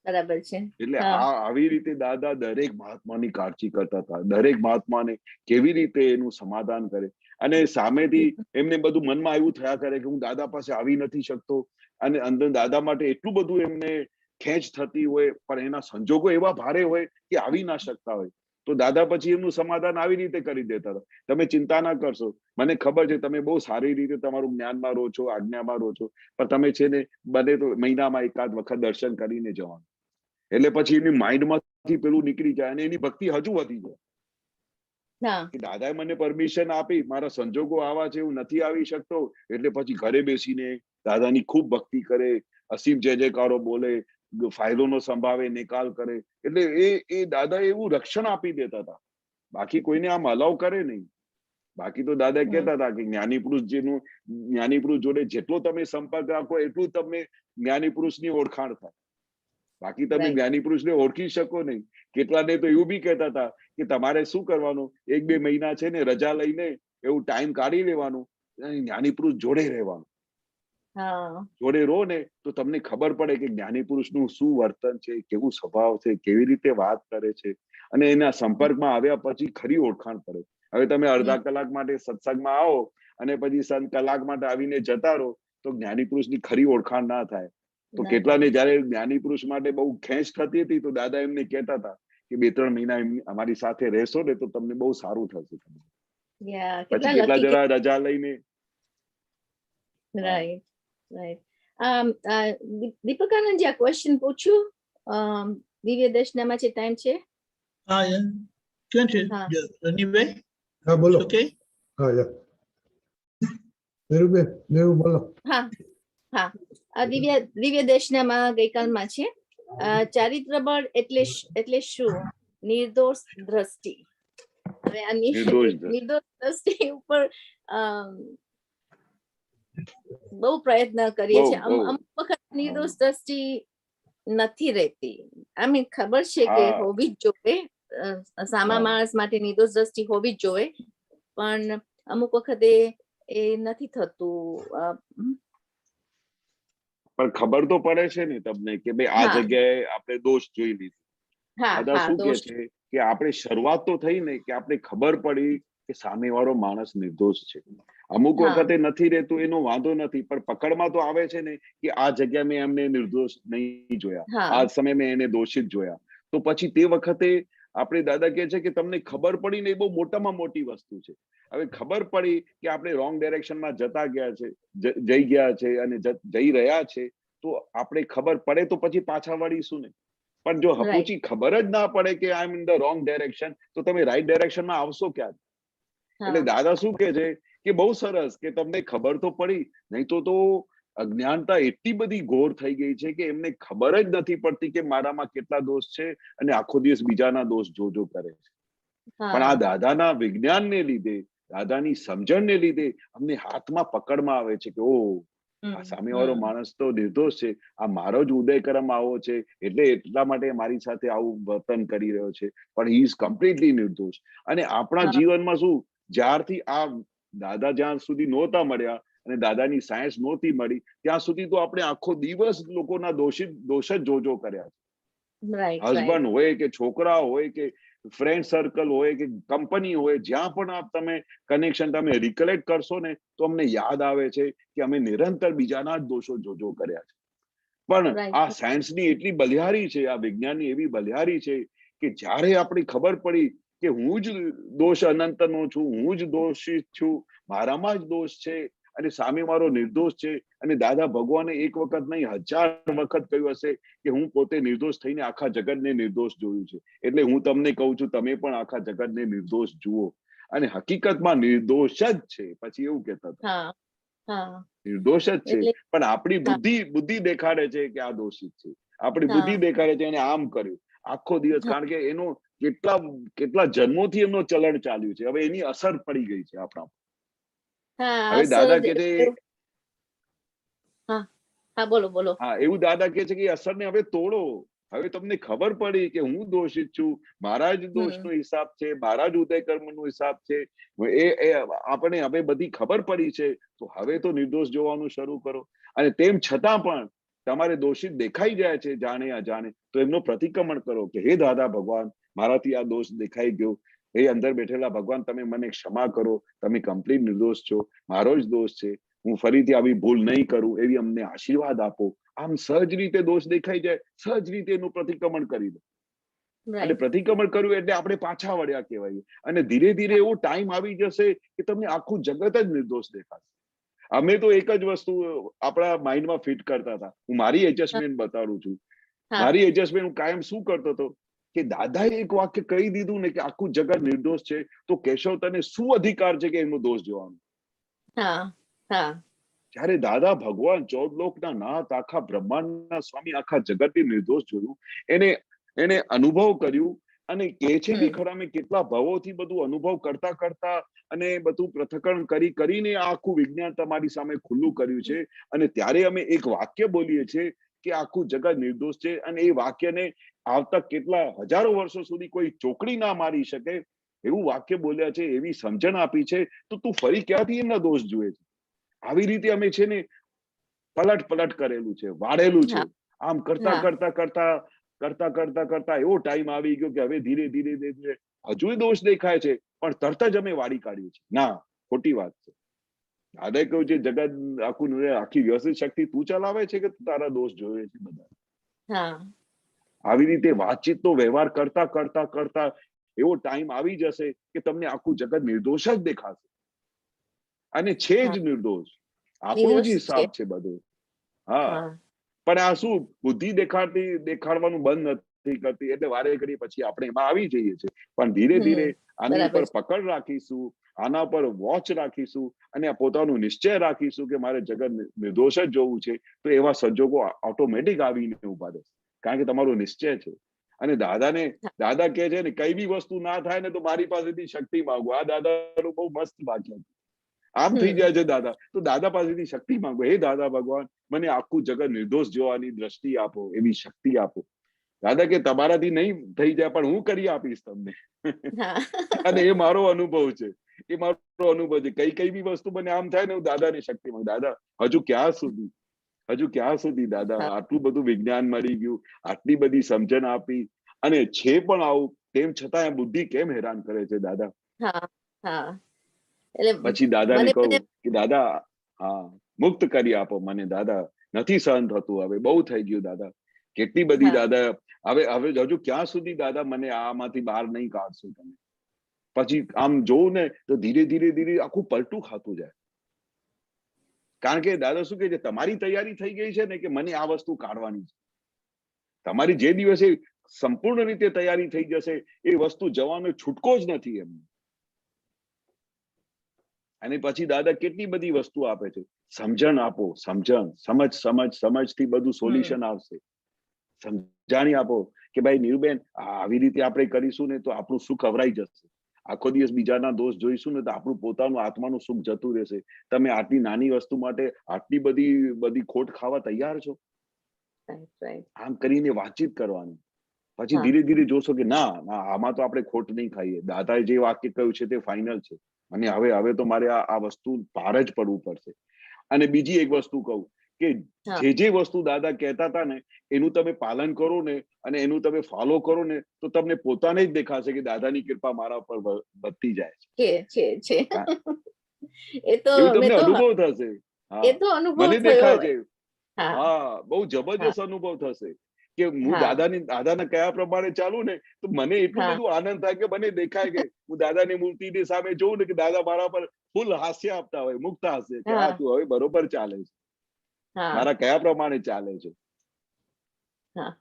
Speaker 9: બરાબર છે.
Speaker 1: એટલે આવી રીતે દાદા દરેક મહાત્માની કાળજી કરતા હતા, દરેક મહાત્માને કેવી રીતે એનું સમાધાન કરે. અને સામેથી એમને બધું મનમાં એવું થયા કરે કે હું દાદા પાસે આવી નથી શકતો, અને અંદર દાદા માટે એટલું બધું એમને ખેંચ થતી હોય, પણ એના સંજોગો એવા ભારે હોય કે આવી ના શકતા હોય. તો દાદા પછી એમનું સમાધાન આવી રીતે કરી દેતા હતા, તમે ચિંતા ના કરશો, મને ખબર છે તમે બહુ સારી રીતે તમારું જ્ઞાનમાં રહો છો, આજ્ઞામાં રહો છો, પણ તમે છે ને બને તો મહિનામાં એકાદ વખત દર્શન કરીને જવાનું. એટલે પછી એની માઇન્ડમાંથી પેલું નીકળી જાય અને એની ભક્તિ હજુ વધી જાય. દાદાએ મને પરમિશન આપી, મારા સંજોગો આવા છે, હું નથી આવી શકતો, એટલે પછી ઘરે બેસીને દાદાની ખૂબ ભક્તિ કરે, અસીમ જય જયકારો બોલે, ફાઇલોનો સંભાવે, નિકાલ કરે. એટલે એ દાદા એવું રક્ષણ આપી દેતા હતા, બાકી કોઈને આમ અલાવ કરે નહીં. બાકી તો દાદા કહેતા હતા કે જ્ઞાની પુરુષ જોડે જેટલો તમે સંપર્ક રાખો એટલું તમે જ્ઞાની પુરુષની ઓળખાણ થાય. બાકી તમે જ્ઞાની પુરુષને ઓળખી શકો નહીં. કેટલાને તો એવું બી કહેતા હતા કે તમારે શું કરવાનું, 1-2 મહિના છે ને રજા લઈને એવું ટાઈમ કાઢી લેવાનું, જ્ઞાની પુરુષ જોડે રહેવાનું. જોડે રહો ને તો તમને ખબર પડે કે જ્ઞાની પુરુષનું શું વર્તન છે, કેવું સ્વભાવ છે, કેવી રીતે વાત કરે છે, અને એના સંપર્કમાં આવ્યા પછી ખરી ઓળખાણ પડે. હવે તમે અડધા કલાક માટે સત્સંગમાં આવો અને પછી કલાક માટે આવીને જતા રહો તો જ્ઞાની પુરુષની ખરી ઓળખાણ ના થાય. તો કેટલાને જયારે જ્ઞાની પુરુષ માટે બહુ ખેંચ થતી હતી તો દાદા એમને કહેતા હતા કે 2-3 મહિના અમારી સાથે રહેશો ને તો તમને બહુ સારું થશે. પછી કેટલા જરા રજા લઈને.
Speaker 9: દીપકાનંદજી આ ક્વેશ્ચન પૂછ્યું દિવ્ય દર્શનમાં છે, ટાઈમ છે?
Speaker 8: ક્યાં છે રનીભાઈ?
Speaker 3: હા બોલો.
Speaker 8: ઓકે
Speaker 3: હા યા મેરું બોલો.
Speaker 9: હા દિવ્ય દર્શનમાં ગઈકાલમાં છે ચારિત્ર બળ એટલે શું? નિર્દોષ દ્રષ્ટિ. હવે આ નિર્દોષ દ્રષ્ટિ ઉપર બહુ પ્રયત્ન કરીએ છીએ. અમુક વખત નિર્દોષ દ્રષ્ટિ નથી રહેતી. આમ ખબર છે કે હોવી જ જોઈએ, સામા માણસ માટે નિર્દોષ દ્રષ્ટિ હોવી જ જોઈએ, પણ અમુક વખતે એ નથી થતું.
Speaker 1: પણ ખબર તો પડે છે ને તમને કે ભાઈ આ જગ્યાએ આપણે દોષ જોઈ લીધું. દાદા શું કે છે કે આપણે શરૂઆત તો થઈ ને કે આપણે ખબર પડી કે સામેવાળો માણસ નિર્દોષ છે. અમુક વખતે નથી રહેતું એનો વાંધો નથી, પણ પકડમાં તો આવે છે ને કે આ જગ્યા મેં એમને નિર્દોષ નહીં જોયા, આ સમય મેં એને દોષિત જોયા. તો પછી તે વખતે આપણે દાદા કહે છે કે તમને ખબર પડી ને એ બહુ મોટામાં મોટી વસ્તુ છે. હવે ખબર પડી કે આપણે રોંગ ડાયરેક્શનમાં જતા ગયા છે, જઈ ગયા છે અને જઈ રહ્યા છે, તો આપણે ખબર પડે તો પછી પાછા વળીશું ને. પણ જો હપુચી ખબર જ ના પડે કે આઈ એમ ઇન ધ રોંગ ડાયરેક્શન, તો તમે રાઈટ ડાયરેક્શનમાં આવશો ક્યારે? એટલે દાદા શું કે છે કે બહુ સરસ કે તમને ખબર તો પડી, નહીં તો અજ્ઞાનતા એટલી બધી ઘોર થઈ ગઈ છે કે એમને ખબર જ નથી પડતી કે મારામાં કેટલા દોષ છે, અને આખો દિવસ બીજાના દોષ જોજો કરે છે. પણ આ દાદાના વિજ્ઞાનને લીધે, દાદાની સમજણને લીધે અમને હાથમાં પકડમાં આવે છે કે ઓ આ સામેવાળો માણસ તો નિર્દોષ છે, આ મારો જ ઉદયકર્મ આવો છે, એટલે એટલા માટે મારી સાથે આવું વર્તન કરી રહ્યો છે, પણ હી ઇઝ કમ્પ્લીટલી નિર્દોષ. અને આપણા જીવનમાં શું, જ્યારથી આ દાદા જ્યાં સુધી નહોતા મળ્યા અને દાદાની સાયન્સ નહોતી મળી, ત્યાં સુધી તો આપણે આખો દિવસ લોકોના દોષ જ જોજો કર્યા છે. હસબન્ડ હોય કે છોકરા હોય કે ફ્રેન્ડ સર્કલ હોય કે કંપની હોય, જ્યાં પણ આપ તમે કનેક્શન તમે રિકલેક્ટ કરશો ને તો અમને યાદ આવે છે કે અમે નિરંતર બીજાના જ દોષો જોજો કર્યા છે. પણ આ સાયન્સની એટલી બલિહારી છે, આ વિજ્ઞાનની એવી બલિહારી છે કે જ્યારે આપણી ખબર પડી કે હું જ દોષ અનંતનો છું, હું જ દોષિત છું, મારામાં જ દોષ છે અને સામે મારો નિર્દોષ છે, અને દાદા ભગવાને એક વખત નહીં 1000 વખત કહ્યું હશે કે હું પોતે નિર્દોષ થઈને આખા જગતને નિર્દોષ જોયું છે. એટલે હું તમને કહું છું, તમે પણ આખા જગતને નિર્દોષ જુઓ, અને હકીકતમાં નિર્દોષ જ છે. પછી એવું કહેતા હતા નિર્દોષ જ છે, પણ આપણી બુદ્ધિ દેખાડે છે કે આ દોષિત છે, આપણી બુદ્ધિ દેખાડે છે એને આમ કર્યું આખો દિવસ, કારણ કે એનો કેટલા જન્મોથી એમનો ચલણ ચાલ્યું છે, હવે એની અસર પડી ગઈ છે આપણા. હવે દાદા કે છે,
Speaker 9: બોલો.
Speaker 1: હા, એવું દાદા કે છે કે અસરને હવે તોડો. હવે તમને ખબર પડી કે હું દોષિત છું, મારા જ દોષનો હિસાબ છે, મારા જ ઉદય કર્મનો હિસાબ છે, એ આપણે હવે બધી ખબર પડી છે, તો હવે તો નિર્દોષ જોવાનું શરૂ કરો. અને તેમ છતાં પણ તમારે દોષિત દેખાઈ જાય છે જાણે અજાણે, તો એમનો પ્રતિક્રમણ કરો કે હે દાદા ભગવાન, મારાથી આ દોષ દેખાઈ ગયો, એ અંદર બેઠેલા ભગવાન તમે મને ક્ષમા કરો, તમે કમ્પ્લીટ નિર્દોષ છો, મારો જ દોષ છે, હું ફરીથી આવી ભૂલ નહીં કરું, એવી અમને આશીર્વાદ આપો. આમ સહજ રીતે દોષ દેખાઈ જાય, સહજ રીતે એનું પ્રતિક્રમણ કરી દો. અને પ્રતિક્રમણ કર્યું એટલે આપણે પાછા વળ્યા કહેવાય. અને ધીરે ધીરે એવો ટાઈમ આવી જશે કે તમને આખું જગત જ નિર્દોષ દેખાશે. અમે તો એક જ વસ્તુ આપણા માઇન્ડમાં ફિટ કરતા હતા. હું મારી એડજસ્ટમેન્ટ બતાડું છું. મારી એડજસ્ટમેન્ટ હું કાયમ શું કરતો હતો કે દાદાએ એક વાક્ય કહી દીધું ને કે આખું જગત નિર્દોષ છે, તો કેશવ તને શું અધિકાર છે કે એનો દોષ જોવાનો? જયારે દાદા ભગવાન 14 લોકના નાથ, આખા બ્રહ્માંડના સ્વામી, આખા જગતની નિર્દોષ જોયું, એને અનુભવ કર્યું, અને કે છે બી ખરા, મેં કેટલા ભાવોથી બધું અનુભવ કરતા કરતા અને બધું પૃથ્થકરણ કરીને આખું વિજ્ઞાન તમારી સામે ખુલ્લું કર્યું છે. અને ત્યારે અમે એક વાક્ય બોલીએ છીએ કે આખું જગત નિર્દોષ છે, અને એ વાક્યને આવતા કેટલા હજારો વર્ષો સુધી કોઈ ચોકડી ના મારી શકે એવું વાક્ય બોલ્યા છે, એવી સમજણ આપી છે. તો તું ફરી ક્યાંથી એમના દોષ જુએ છે? આવી રીતે અમે છે ને પલટ કરેલું છે, વાળેલું છે. આમ કરતા એવો ટાઈમ આવી ગયો કે હવે ધીરે ધીરે હજુ દોષ દેખાય છે, પણ તરત જ અમે વાળી કાઢીએ છીએ. ના, ખોટી વાત છે. દાદા કહ્યું છે જગત આખી વ્યવસ્થિત શક્તિ તું ચલાવે છે કે તારા દોષ જોયે છે બધા? આવી રીતે વાતચીતનો વ્યવહાર કરતા એવો ટાઈમ આવી જશે કે તમને આખું જગત નિર્દોષ જ દેખાશે, અને છે જ નિર્દોષ. આપણો જ હિસાબ છે બધો. પણ આ શું બુદ્ધિ દેખાડવાનું બંધ નથી કરતી, એટલે વારે ઘડી પછી આપણે એમાં આવી જઈએ છીએ. પણ ધીરે ધીરે આની ઉપર પકડ રાખીશું, આના પર વોચ રાખીશું, અને પોતાનું નિશ્ચય રાખીશું કે મારે જગત નિર્દોષ જ જોવું છે, તો એવા સંજોગો ઓટોમેટિક આવીને ઉભા રહેશે, કારણ કે તમારો નિશ્ચય છે. અને દાદા કહે છે ને, કઈ બી વસ્તુ ના થાય ને તો મારી પાસેથી શક્તિ માંગો. આ દાદાનું બહુ મસ્ત વાક્ય છે. આમ થઈ જાય છે દાદા, તો દાદા પાસેથી શક્તિ માંગો. હે દાદા ભગવાન, મને આખું જગત નિર્દોષ જોવાની દ્રષ્ટિ આપો, એવી શક્તિ આપો. દાદા કે તમારાથી નહીં થઈ જાય, પણ હું કરી આપીશ તમને. અને એ મારો અનુભવ છે, એ મારો અનુભવ છે. કઈ બી વસ્તુ મને આમ થાય ને, હું દાદાની શક્તિ માંગુ. દાદા હજુ ક્યાં સુધી દાદા, આટલું બધું વિજ્ઞાન મળી ગયું, આટલી બધી સમજણ આપી, અને છે પણ આવું, તેમ છતાં બુદ્ધિ કેમ હેરાન કરે છે દાદા? પછી દાદાને કહું કે દાદા, મુક્ત કરી આપો મને દાદા, નથી સહન થતું, હવે બહુ થઈ ગયું દાદા. કેટલી બધી દાદા, હવે હજુ ક્યાં સુધી દાદા મને આમાંથી બહાર નહીં કાઢશો તમે? પછી આમ જોઉં ને તો ધીરે ધીરે આખું પલટું ખાતું જાય. કારણ કે દાદા શું કહે છે, તમારી તૈયારી થઈ ગઈ છે ને કે મને આ વસ્તુ કાઢવાની છે. તમારી જે દિવસે સંપૂર્ણ રીતે તૈયારી થઈ જશે, એ વસ્તુ જવાનો છૂટકો જ નથી એમને. અને પછી દાદા કેટલી બધી વસ્તુ આપે છે, સમજણ આપો, સમજથી બધું સોલ્યુશન આવશે. સમજાણી આપો કે ભાઈ નીરુબેન આવી રીતે આપણે કરીશું ને તો આપણું સુખ અવરાઈ જશે. આખો દિવસ બીજાના દોષ જોઈશું ને તો આપણું પોતાનું આત્માનું સુખ જતું રહેશે. તમે આટલી નાની વસ્તુ માટે આટલી બધી ખોટ ખાવા તૈયાર છો? આમ કરીને વાતચીત કરવાની. પછી ધીરે ધીરે જોશો કે ના આમાં તો આપણે ખોટ નહીં ખાઈએ. દાદાએ જે વાક્ય કહ્યું છે તે ફાઇનલ છે, અને હવે તો મારે આ વસ્તુ પાર જ પડવું પડશે. અને બીજી એક વસ્તુ કહું કે જે વસ્તુ દાદા કહેતા હતા ને એનું તમે પાલન કરો ને અને એનું તમે ફોલો કરો ને તો તમને પોતાને જ દેખાશે કે દાદાની કૃપા મારા પર વધતી જાય
Speaker 9: છે. એ તો
Speaker 1: તમને અનુભવ થશે.
Speaker 9: એ તો અનુભવ
Speaker 1: મને દેખાય છે.
Speaker 9: હા,
Speaker 1: બહુ જબરજસ્ત અનુભવ થશે કે હું દાદાના કયા પ્રમાણે ચાલુ ને તો મને એટલું બધું આનંદ થાય કે મને દેખાય કે હું દાદાની મૂર્તિની સામે જોઉં ને કે દાદા મારા પર ફૂલ હાસ્ય આપતા હોય, મુક્ત હાસ્ય કે આ તું હવે બરોબર ચાલે છે, મારા કયા પ્રમાણે ચાલે છે.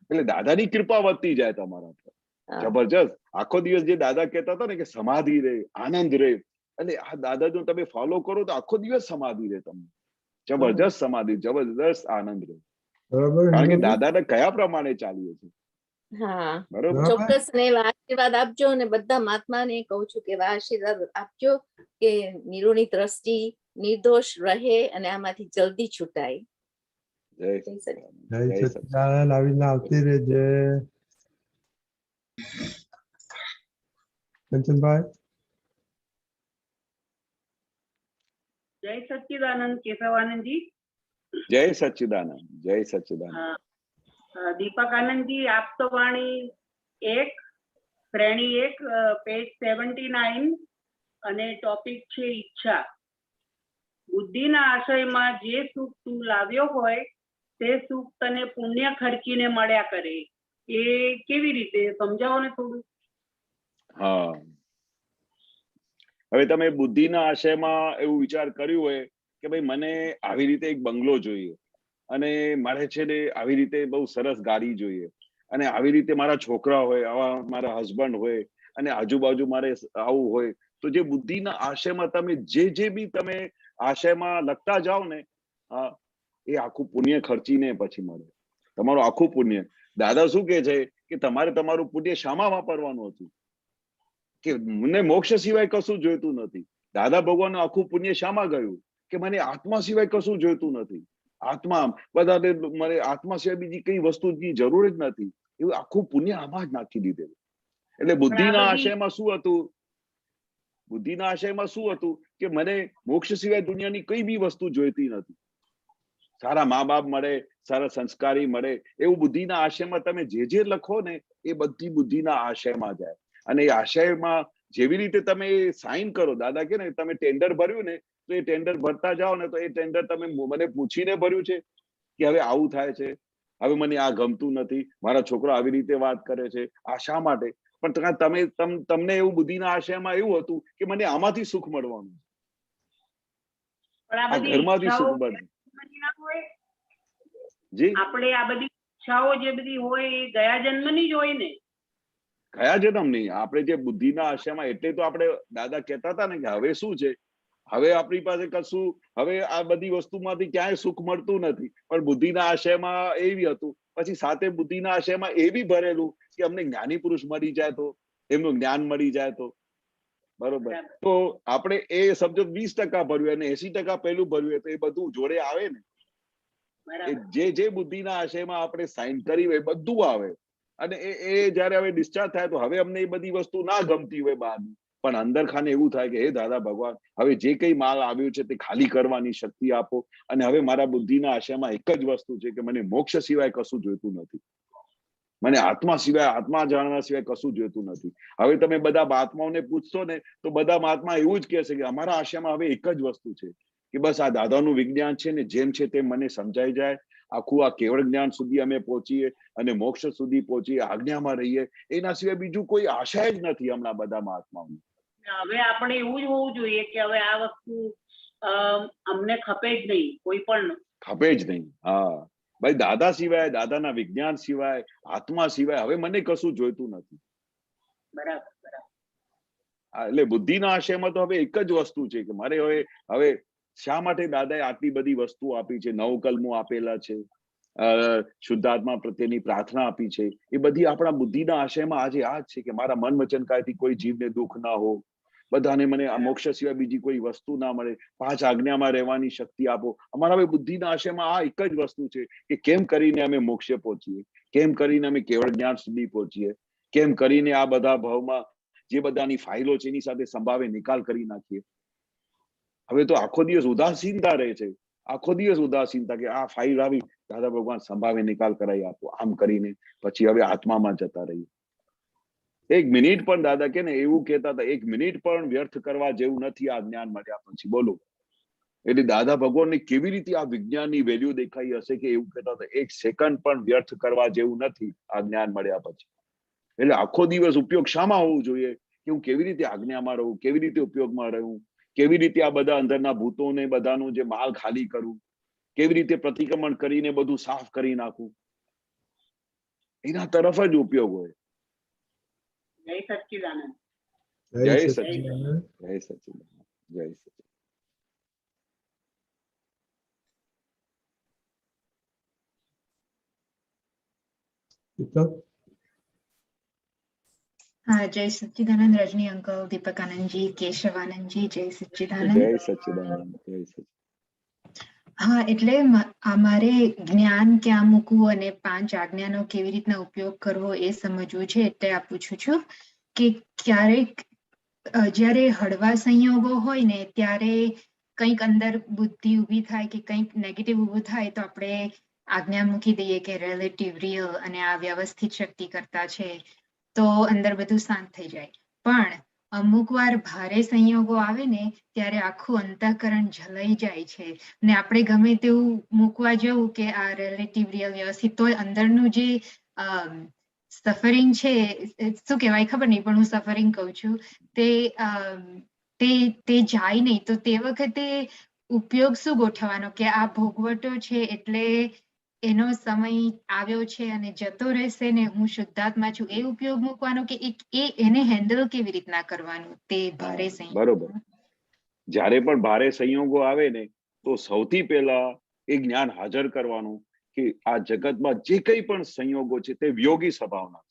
Speaker 1: એટલે દાદાની કૃપા વધતી જાય તમારા પર. જબરજસ્ત. આખો દિવસ જે દાદા કહેતા હતા ને કે સમાધિ રહે, આનંદ રહે, અને આ દાદા જો તમે ફોલો કરો તો આખો દિવસ સમાધિ રહે તમને. જબરજસ્ત સમાધિ, જબરજસ્ત આનંદ રહે. કારણ કે દાદાને કયા પ્રમાણે ચાલીએ છીએ.
Speaker 9: બરોબર, ચોક્કસ. ને આશીર્વાદ આપજો અને બધા મહાત્માને કહું છું કે આશીર્વાદ આપજો કે નીરુની દ્રષ્ટિ નિર્દોષ રહે અને આમાંથી જલ્દી છૂટાય.
Speaker 3: જય સચ્ચિદાનંદ. આવીને આવતી રહેજે કંચનભાઈ.
Speaker 11: જય સચ્ચિદાનંદ કેશવાનંદજી.
Speaker 1: જય સચ્ચિદાનંદ. જય સચ્ચિદાનંદ.
Speaker 11: દીપક આનંદજી, આપતવાણી 1 શ્રેણી 1 પેજ 79 અને ટોપિક છે ઈચ્છા. બુદ્ધિના આશયમાં જે સુખ તું લાવ્યો હોય તે સુખ તને પુણ્ય ખર્ચીને મળ્યા કરે. એ કેવી રીતે સમજાવો ને થોડું.
Speaker 1: હા, હવે તમે બુદ્ધિના આશયમાં એવું વિચાર કર્યું હોય કે ભાઈ મને આવી રીતે એક બંગલો જોઈએ, અને મારે છે ને આવી રીતે બહુ સરસ ગાડી જોઈએ, અને આવી રીતે મારા છોકરા હોય, આવા મારા હસબન્ડ હોય, અને આજુબાજુ મારે આવું હોય. તો જે બુદ્ધિના આશયમાં તમે જે બી તમે આશયમાં લગતા જાઓ ને, એ આખું પુણ્ય ખર્ચીને પછી મળે તમારું આખું પુણ્ય. દાદા શું કે છે કે તમારે તમારું પુણ્ય શામાં વાપરવાનું હતું? કે મને મોક્ષ સિવાય કશું જોઈતું નથી. દાદા ભગવાનનું આખું પુણ્ય શામાં ગયું? કે મને આત્મા સિવાય કશું જોઈતું નથી. આત્મા બધા મને આત્મા સિવાય બીજી કઈ વસ્તુની જરૂર જ નથી. એવું આખું પુણ્ય આમાં જ નાખી દીધેલું. એટલે બુદ્ધિના આશયમાં શું હતું? બુદ્ધિના આશયમાં શું હતું કે મને મોક્ષ સિવાય દુનિયાની કઈ બી વસ્તુ જોઈતી નથી. સારા મા બાપ મળે, સારા સંસ્કારી મળે, એવું બુદ્ધિના આશયમાં તમે જે લખો ને એ બધી બુદ્ધિના આશયમાં જાય. અને એ આશયમાં જેવી રીતે તમે સાઇન કરો, દાદા કે ને તમે ટેન્ડર ભર્યું ને તો એ ટેન્ડર ભરતા જાઓ ને તો એ ટેન્ડર તમે મને પૂછીને ભર્યું છે કે હવે આવું થાય છે, હવે મને આ ગમતું નથી, મારા છોકરો આવી રીતે વાત કરે છે, આ શા માટે? પણ તમને એવું બુદ્ધિના આશયમાં એવું હતું કે મને આમાંથી સુખ મળવાનું, આ ઘરમાંથી સુખ મળે. જી,
Speaker 11: આપણે આ બધી ઈચ્છાઓ જે બધી હોય એ ગયા જન્મની જ હોય ને?
Speaker 1: ગયા જન્મ નહીં. આપણે જે બુદ્ધિના આશયમાં, એટલે તો આપણે દાદા કહેતા હતા ને કે હવે શું છે, હવે આપણી પાસે કશું, હવે આ બધી વસ્તુમાંથી ક્યાંય સુખ મળતું નથી. પણ બુદ્ધિના આશયમાં એવી હતું. પછી સાથે બુદ્ધિના આશયમાં એ બી ભરેલું કે અમને જ્ઞાની પુરુષ મળી જાય તો, એમનું જ્ઞાન મળી જાય તો. બરોબર. તો આપણે એ સમજો 20% ભર્યું અને 80% પહેલું ભર્યું તો એ બધું જોડે આવે ને. જે બુદ્ધિના આશયમાં આપણે સાઇન કરી હોય બધું આવે. અને એ જયારે હવે ડિસ્ચાર્જ થાય તો હવે અમને એ બધી વસ્તુ ના ગમતી હોય બહારની, પણ અંદર ખાને એવું થાય કે હે દાદા ભગવાન, હવે જે કઈ માલ આવ્યું છે તે ખાલી કરવાની શક્તિ આપો. અને હવે મારા બુદ્ધિના આશયમાં એક જ વસ્તુ છે કે મને મોક્ષ સિવાય કશું જોઈતું નથી, મને આત્મા સિવાય, આત્મા જાણવા સિવાય કશું જોઈતું નથી. હવે તમે બધા મહાત્માઓને પૂછશો ને તો બધા મહાત્મા એવું જ કહેશે કે અમારા આશયમાં હવે એક જ વસ્તુ છે કે બસ આ દાદાનું વિજ્ઞાન છે ને જેમ છે તેમ મને સમજાઈ જાય, આખું આ કેવળ જ્ઞાન સુધી અમે પહોંચીએ અને મોક્ષ સુધી પહોંચીએ, આજ્ઞામાં રહીએ, એના સિવાય બીજું કોઈ આશય જ નથી હમણાં બધા મહાત્માઓને.
Speaker 11: હવે આપણે એવું જ હોવું જોઈએ કે હવે આ વસ્તુ અમને ખપે જ નહીં, કોઈ પણ
Speaker 1: ખપે જ નહીં. હા ભાઈ, દાદા સિવાય, દાદાના વિજ્ઞાન સિવાય, આત્મા સિવાય હવે મને કશું જોઈતું નથી.
Speaker 11: બરાબર.
Speaker 1: એટલે બુદ્ધિના આશયમાં તો હવે એક જ વસ્તુ છે કે મારે હવે શા માટે દાદાએ આટલી બધી વસ્તુ આપી છે, 9 કલમો આપેલા છે, શુદ્ધાત્મા પ્રત્યેની પ્રાર્થના આપી છે, એ બધી આપણા બુદ્ધિના આશયમાં આજે આ જ છે કે મારા મન વચન કાયથી કોઈ જીવને દુઃખ ના હો, બધાને મને આ મોક્ષ સિવાય બીજી કોઈ વસ્તુ ના મળે, 5 આજ્ઞામાં રહેવાની શક્તિ આપો. અમારા હવે બુદ્ધિના આશયમાં આ એક જ વસ્તુ છે કે કેમ કરીને અમે મોક્ષે પહોંચીએ, કેમ કરીને અમે કેવળ જ્ઞાન સુધી પહોંચીએ, કેમ કરીને આ બધા ભાવમાં જે બધાની ફાઇલો છે એની સાથે સંભાવે નિકાલ કરી નાખીએ. હવે તો આખો દિવસ ઉદાસીનતા રહે છે, આખો દિવસ ઉદાસીનતા કે આ ફાઇલ આવી, દાદા ભગવાન સંભાવે નિકાલ કરાવી આપો, આમ કરીને પછી હવે આત્મામાં જતા રહીએ. 1 મિનિટ પણ દાદા કે ને એવું કહેતા હતા, 1 મિનિટ પણ વ્યર્થ કરવા જેવું નથી આ જ્ઞાન મળ્યા પછી. બોલો, એટલે દાદા ભગવાનને કેવી રીતે આ વિજ્ઞાનની વેલ્યુ દેખાઈ હશે કે એવું કહેતા હતા 1 સેકન્ડ પણ વ્યર્થ કરવા જેવું નથી આ જ્ઞાન મળ્યા પછી. એટલે આખો દિવસ ઉપયોગ શામાં હોવું જોઈએ કે હું કેવી રીતે આજ્ઞામાં રહું, કેવી રીતે ઉપયોગમાં રહું, કેવી રીતે આ બધા અંદરના ભૂતોને બધાનું જે માલ ખાલી કરું, કેવી રીતે પ્રતિક્રમણ કરીને બધું સાફ કરી નાખું, એના તરફ જ ઉપયોગ હોય.
Speaker 11: જય સચ્ચિદાનંદ.
Speaker 1: જય સચ્ચિદાનંદ, જય સચ્ચિદાનંદ, જય સચ્ચિદાનંદ.
Speaker 12: हाँ, जय सच्चिदानंद रजनी अंकल, दीपक आनंद जी, केशव आनंद जी, जय सच्चिदानंद.
Speaker 1: जय सच्चिदानंद, जय सच्चिदानंद.
Speaker 12: હા, એટલે અમારે જ્ઞાન ક્યાં મૂકવું અને 5 આજ્ઞાનો કેવી રીતના ઉપયોગ કરવો એ સમજવું છે. એટલે આ પૂછું છું કે ક્યારેક જ્યારે હળવા સંયોગો હોય ને ત્યારે કંઈક અંદર બુદ્ધિ ઊભી થાય કે કંઈક નેગેટિવ ઊભું થાય તો આપણે આજ્ઞા મૂકી દઈએ કે રિલેટિવ રિયલ અને આ વ્યવસ્થિત શક્તિ કરતા છે, તો અંદર બધું શાંત થઈ જાય. પણ અમુક વાર ભારે સંયોગો આવે ને ત્યારે આખું અંતઃકરણ જલાઈ જાય છે ને આપણે ગમે તેવું મૂકવા જવું કે આ રિલેટિવ રિયલ વ્યવસ્થિત, તો અંદરનું જે સફરિંગ છે, શું કહેવાય ખબર નહીં પણ હું સફરિંગ કહું છું, તે જાય નહીં. તો તે વખતે ઉપયોગ શું ગોઠવવાનો કે આ ભોગવટો છે એટલે એનો સમય આવ્યો છે અને જતો રહેશે ને હું શુદ્ધાત્મા છું, એ ઉપયોગ મૂકવાનો કે એને હેન્ડલ કેવી રીતના કરવાનું તે ભારે સંયોગ?
Speaker 1: બરોબર. જ્યારે પણ ભારે સંયોગો આવે ને તો સૌથી પહેલા એ જ્ઞાન હાજર કરવાનું કે આ જગતમાં જે કંઈ પણ સંયોગો છે તે વિયોગી સ્વભાવના.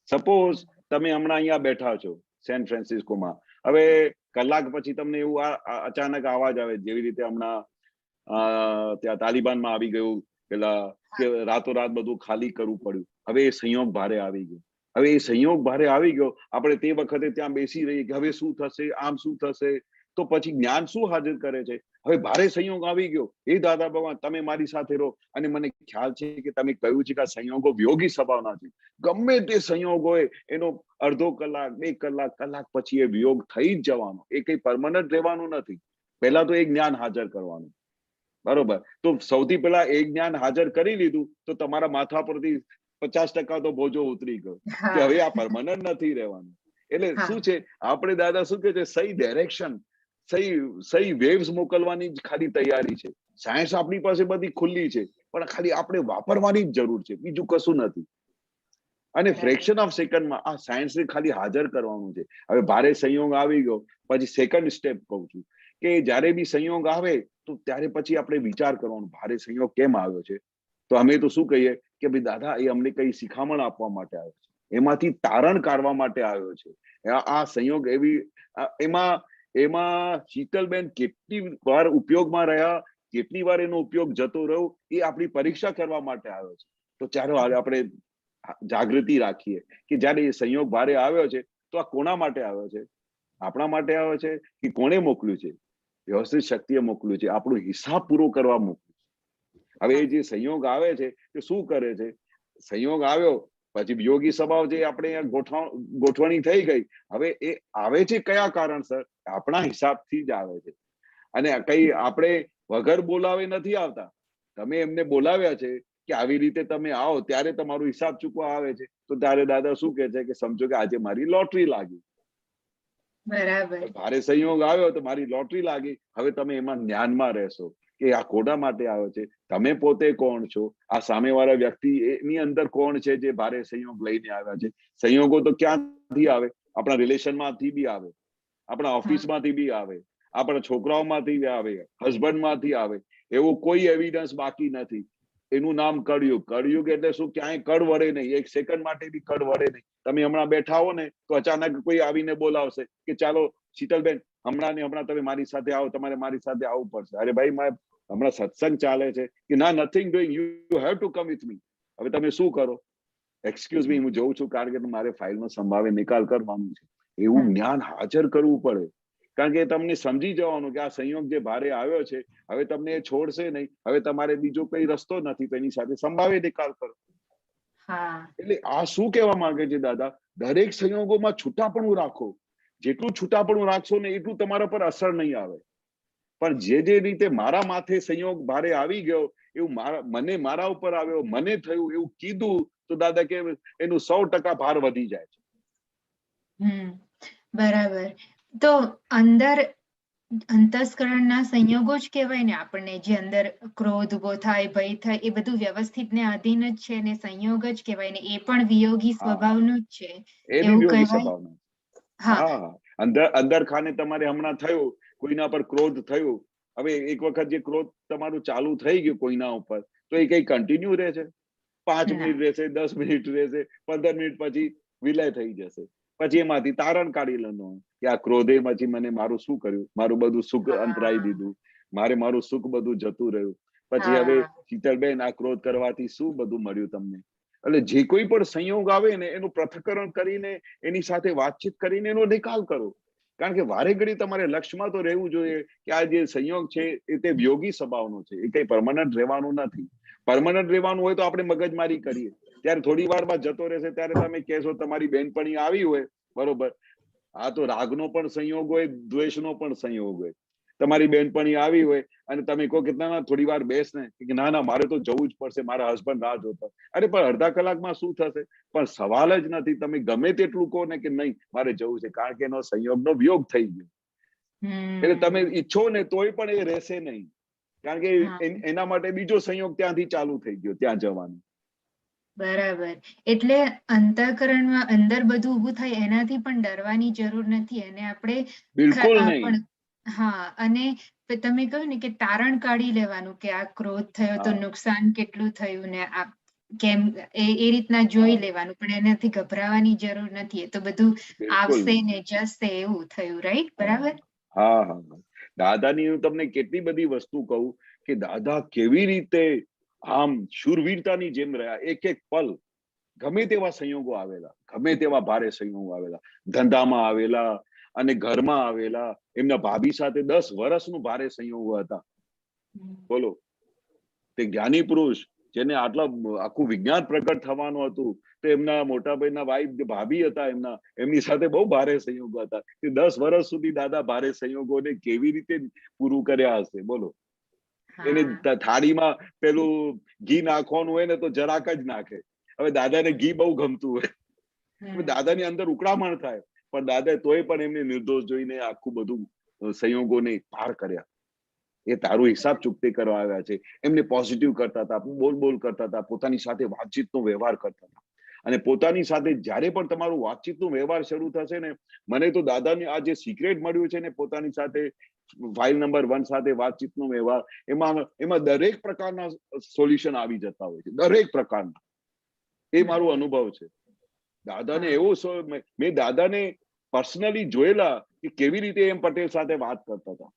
Speaker 1: સપોઝ તમે હમણાં અહીંયા બેઠા છો સેન ફ્રાન્સિસ્કોમાં, હવે કલાક પછી તમને એવું અચાનક અવાજ આવે, જેવી રીતે હમણાં ત્યાં તાલિબાનમાં આવી ગયું પેલા કે રાતોરાત બધું ખાલી કરવું પડ્યું. હવે એ સંયોગ ભારે આવી ગયો. હવે એ સંયોગ ભારે આવી ગયો, આપણે તે વખતે ત્યાં બેસી રહીએ કે હવે શું થશે, આમ શું થશે, તો પછી જ્ઞાન શું હાજર કરે છે? હવે ભારે સંયોગ આવી ગયો, એ દાદા ભગવાન તમે મારી સાથે રહો. અને મને ખ્યાલ છે કે તમે કહ્યું છે કે આ સંયોગો વિયોગી સ્વભાવના છે. ગમે તે સંયોગ હોય એનો અડધો કલાક, 2 કલાક, કલાક પછી એ વિયોગ થઈ જ જવાનો. એ કઈ પરમનન્ટ રહેવાનું નથી. પહેલા તો એ જ્ઞાન હાજર કરવાનું. બરોબર. તો સૌથી પહેલા એ જ્ઞાન હાજર કરી લીધું તો તમારા માથા પરથી 50% તો બોજો ઉતરી ગયો કે હવે આ પરમનન્ટ નથી રહેવાનું. એટલે શું છે, આપણે દાદા શું કે છે, સહી ડાયરેક્શન, સહી વેવ્સ મોકલવાની જ ખાલી તૈયારી છે. સાયન્સ આપણી પાસે બધી ખુલ્લી છે, પણ ખાલી આપણે વાપરવાની જ જરૂર છે, બીજું કશું નથી. અને ફ્રેક્શન ઓફ સેકન્ડમાં આ સાયન્સને ખાલી હાજર કરવાનું છે. હવે ભારે સંયોગ આવી ગયો પછી સેકન્ડ સ્ટેપ કહું છું કે જ્યારે બી સંયોગ આવે તો ત્યારે પછી આપણે વિચાર કરવાનો ભારે સંયોગ કેમ આવ્યો છે. તો અમે તો શું કહીએ કે ભાઈ દાદા એ અમને કઈ શિખામણ આપવા માટે આવ્યો છે, એમાંથી તારણ કાઢવા માટે આવ્યો છે. આ સંયોગ એમાં શીતલબેન કેટલી વાર ઉપયોગમાં રહ્યા, કેટલી વાર એનો ઉપયોગ જતો રહ્યો, એ આપણી પરીક્ષા કરવા માટે આવ્યો છે. તો ચાલો આપણે જાગૃતિ રાખીએ કે જયારે એ સંયોગ ભારે આવ્યો છે તો આ કોના માટે આવ્યો છે? આપણા માટે આવ્યો છે કે કોણે મોકલ્યું છે? વ્યવસ્થિત શક્તિએ મોકલ્યું છે, આપણો હિસાબ પૂરો કરવા મોકલ્યું છે. હવે એ જે સંયોગ આવે છે તે શું કરે છે? સંયોગ આવ્યો પછી વિયોગી સ્વભાવ જે આપણે ગોઠવણી થઈ ગઈ, હવે એ આવે છે કયા કારણસર? આપણા હિસાબથી જ આવે છે. અને કઈ આપણે વગર બોલાવે નથી આવતા. તમે એમને બોલાવ્યા છે કે આવી રીતે તમે આવો ત્યારે તમારો હિસાબ ચૂકવા આવે છે. તો ત્યારે દાદા શું કે છે કે સમજો કે આજે મારી લોટરી લાગી.
Speaker 12: બરાબર.
Speaker 1: ભારે સંયોગ આવ્યો તો મારી લોટરી લાગી. હવે તમે એમાં જ્ઞાનમાં રહેશો કે આ કોના માટે આવ્યો છે, તમે પોતે કોણ છો, આ સામેવાળા વ્યક્તિ એની અંદર કોણ છે જે ભારે સંયોગ લઈને આવ્યા છે. સંયોગો તો ક્યાંથી આવે? આપણા રિલેશનમાંથી બી આવે. આપણા ઓફિસમાંથી બી આવે, આપણા છોકરાઓમાંથી બી આવે, હસબન્ડમાંથી આવે, એવો કોઈ એવિડન્સ બાકી નથી. એનું નામ કળયુગ. કળયુગ એટલે શું? ક્યાંય કળ વળે નહીં, એક સેકન્ડ માટે બી કળ વળે નહીં. તમે હમણાં બેઠા હો ને તો અચાનક કોઈ આવીને બોલાવશે કે ચાલો શીતલબેન હમણાં ને હમણાં તમે મારી સાથે આવો, તમારે મારી સાથે આવવું પડશે. અરે ભાઈ હમણાં સત્સંગ ચાલે છે કે ના, nothing doing, you have to come with me. હવે તમે શું કરો? એક્સક્યુઝ મી, હું જોઉં છું કારણ કે મારે ફાઇલનો સંભાવે નિકાલ કરવાનું છે. એવું જ્ઞાન હાજર કરવું પડે, કારણ કે તમને સમજી જવાનું કે આ સંયોગ જે ભારે આવ્યો છે હવે તમને એ છોડશે નહીં, હવે તમારે બીજો કઈ રસ્તો નથી, તો એની સાથે સંભાવે નિકાલ કરો. એટલે આ શું કહેવા માંગે છે દાદા? દરેક સંયોગોમાં છૂટાપણું રાખો. જેટલું છૂટાપણું રાખશો ને એટલું તમારા પર અસર નહીં આવે. પણ જે રીતે મારા માથે સંયોગ ભારે આવી ગયો એવું મને મારા ઉપર આવ્યો, મને થયું એવું કીધું તો દાદા કે એનું 100% ભાર વધી જાય છે.
Speaker 12: બરાબર. તો અંતસ્કરણના સંયોગો જ કહેવાય ને આપણને, જે અંદર ક્રોધ ઉભો થાય, ભય થાય, એ બધું વ્યવસ્થિત ને અધીન જ છે ને સંયોગ જ કહેવાય ને, એ પણ વિયોગી સ્વભાવનું જ છે એવું કહેવાય.
Speaker 1: હા, અંદર ખાને તમારે હમણાં થયું, કોઈના પર ક્રોધ થયું. હવે એક વખત જે ક્રોધ તમારું ચાલુ થઈ ગયું કોઈના ઉપર, તો એ કઈ કન્ટિન્યુ રહે છે? 5 મિનિટ રહેશે, 10 મિનિટ રહેશે, 15 મિનિટ પછી વિલય થઈ જશે. પછી એમાંથી તારણ કાઢી લેવાનું કે આ ક્રોધે પછી મને મારું શું કર્યું, મારું બધું સુખ અંતરાઈ દીધું, મારું સુખ બધું જતું રહ્યું. પછી હવે શીતલબેન આ ક્રોધ કરવાથી શું બધું મળ્યું તમને? એટલે જે કોઈ પણ સંયોગ આવે ને એનું પૃથ્થકરણ કરીને એની સાથે વાતચીત કરીને એનો નિકાલ કરો. કારણ કે વારે ઘડી તમારે લક્ષ્યમાં તો રહેવું જોઈએ કે આ જે સંયોગ છે એ તે વિયોગી સ્વભાવનો છે, એ કઈ પરમનન્ટ રહેવાનું નથી. પરમનન્ટ રહેવાનું હોય તો આપણે મગજમારી કરીએ, ત્યારે થોડી વાર બાદ જતો રહેશે, ત્યારે તમે કહેશો તમારી બેનપણી આવી હોય, બરોબર, આ તો રાગનો પણ સંયોગ હોય, દ્વેષનો પણ સંયોગ હોય. તમારી બેનપણી આવી હોય અને તમે કહો કે ના થોડી વાર બેસ ને, કે ના ના મારે તો જવું જ પડશે, મારા હસબન્ડ રાહ જોતા. અરે પણ અડધા કલાકમાં શું થશે? પણ સવાલ જ નથી. તમે ગમે તેટલું કહો ને કે નહીં મારે જવું છે, કારણ કે એનો સંયોગનો વિયોગ થઈ ગયો. એટલે તમે ઈચ્છો ને તોય પણ એ રહેશે નહીં, કારણ કે એના માટે બીજો સંયોગ ત્યાંથી ચાલુ થઈ ગયો, ત્યાં જવાનું.
Speaker 12: બરાબર. એટલે અંતઃકરણમાં અંદર બધું ઊભું થાય એનાથી પણ ડરવાની જરૂર નથી, અને આપણે
Speaker 1: બિલકુલ નહીં.
Speaker 12: હા, અને તમે કહ્યું ને કે તારણ કાઢી લેવાનું કે આ ક્રોધ થયો તો નુકસાન કેટલું થયું ને કેમ, એ રીતના જોઈ લેવાનું, પણ એનાથી ગભરાવાની જરૂર નથી. એ તો બધું આવશે ને જશે એવું થયું, રાઈટ? બરાબર.
Speaker 1: હા હા, દાદાની હું તમને કેટલી બધી વસ્તુ કહું કે દાદા કેવી રીતે આમ શૂરવીરતાની જેમ રહ્યા. એક એક પલ ગમે તેવા સંયોગો આવેલા, ગમે તેવા ભારે સંયોગો આવેલા, ધંધામાં આવેલા અને ઘરમાં આવેલા. એમના ભાભી સાથે 10 વર્ષનું ભારે સંયોગો હતા. બોલો, તે જ્ઞાની પુરુષ જેને આટલા આખું વિજ્ઞાન પ્રગટ થવાનું હતું, તો એમના મોટાભાઈના વાઈફ ભાભી હતા, એમની સાથે બહુ ભારે સંયોગો હતા. તે 10 વર્ષ સુધી દાદા ભારે સંયોગોને કેવી રીતે પૂરું કર્યા હશે? બોલો. એને થાળીમાં પેલું ઘી નાખવાનું હોય ને તો જરાક જ નાખે. હવે દાદાને ઘી બહુ ગમતું હોય, દાદાની અંદર ઉકળામણ થાય, પણ દાદા તોય પણ એમને નિર્દોષ જોઈને આખું બધું સંયોગોને પાર કર્યા. એ તારું હિસાબ ચૂકતી કરવા આવ્યા છે. એમને પોઝિટિવ કરતા હતા, બોલ કરતા હતા, પોતાની સાથે વાતચીતનો વ્યવહાર કરતા હતા. અને પોતાની સાથે જ્યારે પણ તમારું વાતચીતનો વ્યવહાર શરૂ થશે ને, મને તો દાદાને આ જે સિક્રેટ મળ્યું છે ને, પોતાની સાથે ફાઇલ નંબર 1 સાથે વાતચીતનો વ્યવહાર, એમાં દરેક પ્રકારના સોલ્યુશન આવી જતા હોય છે, દરેક પ્રકારના. એ મારો અનુભવ છે. દાદાને એવો મેં દાદાને પર્સનલી જોયેલા કે કેવી રીતે એમ પટેલ સાથે વાત કરતા હતા.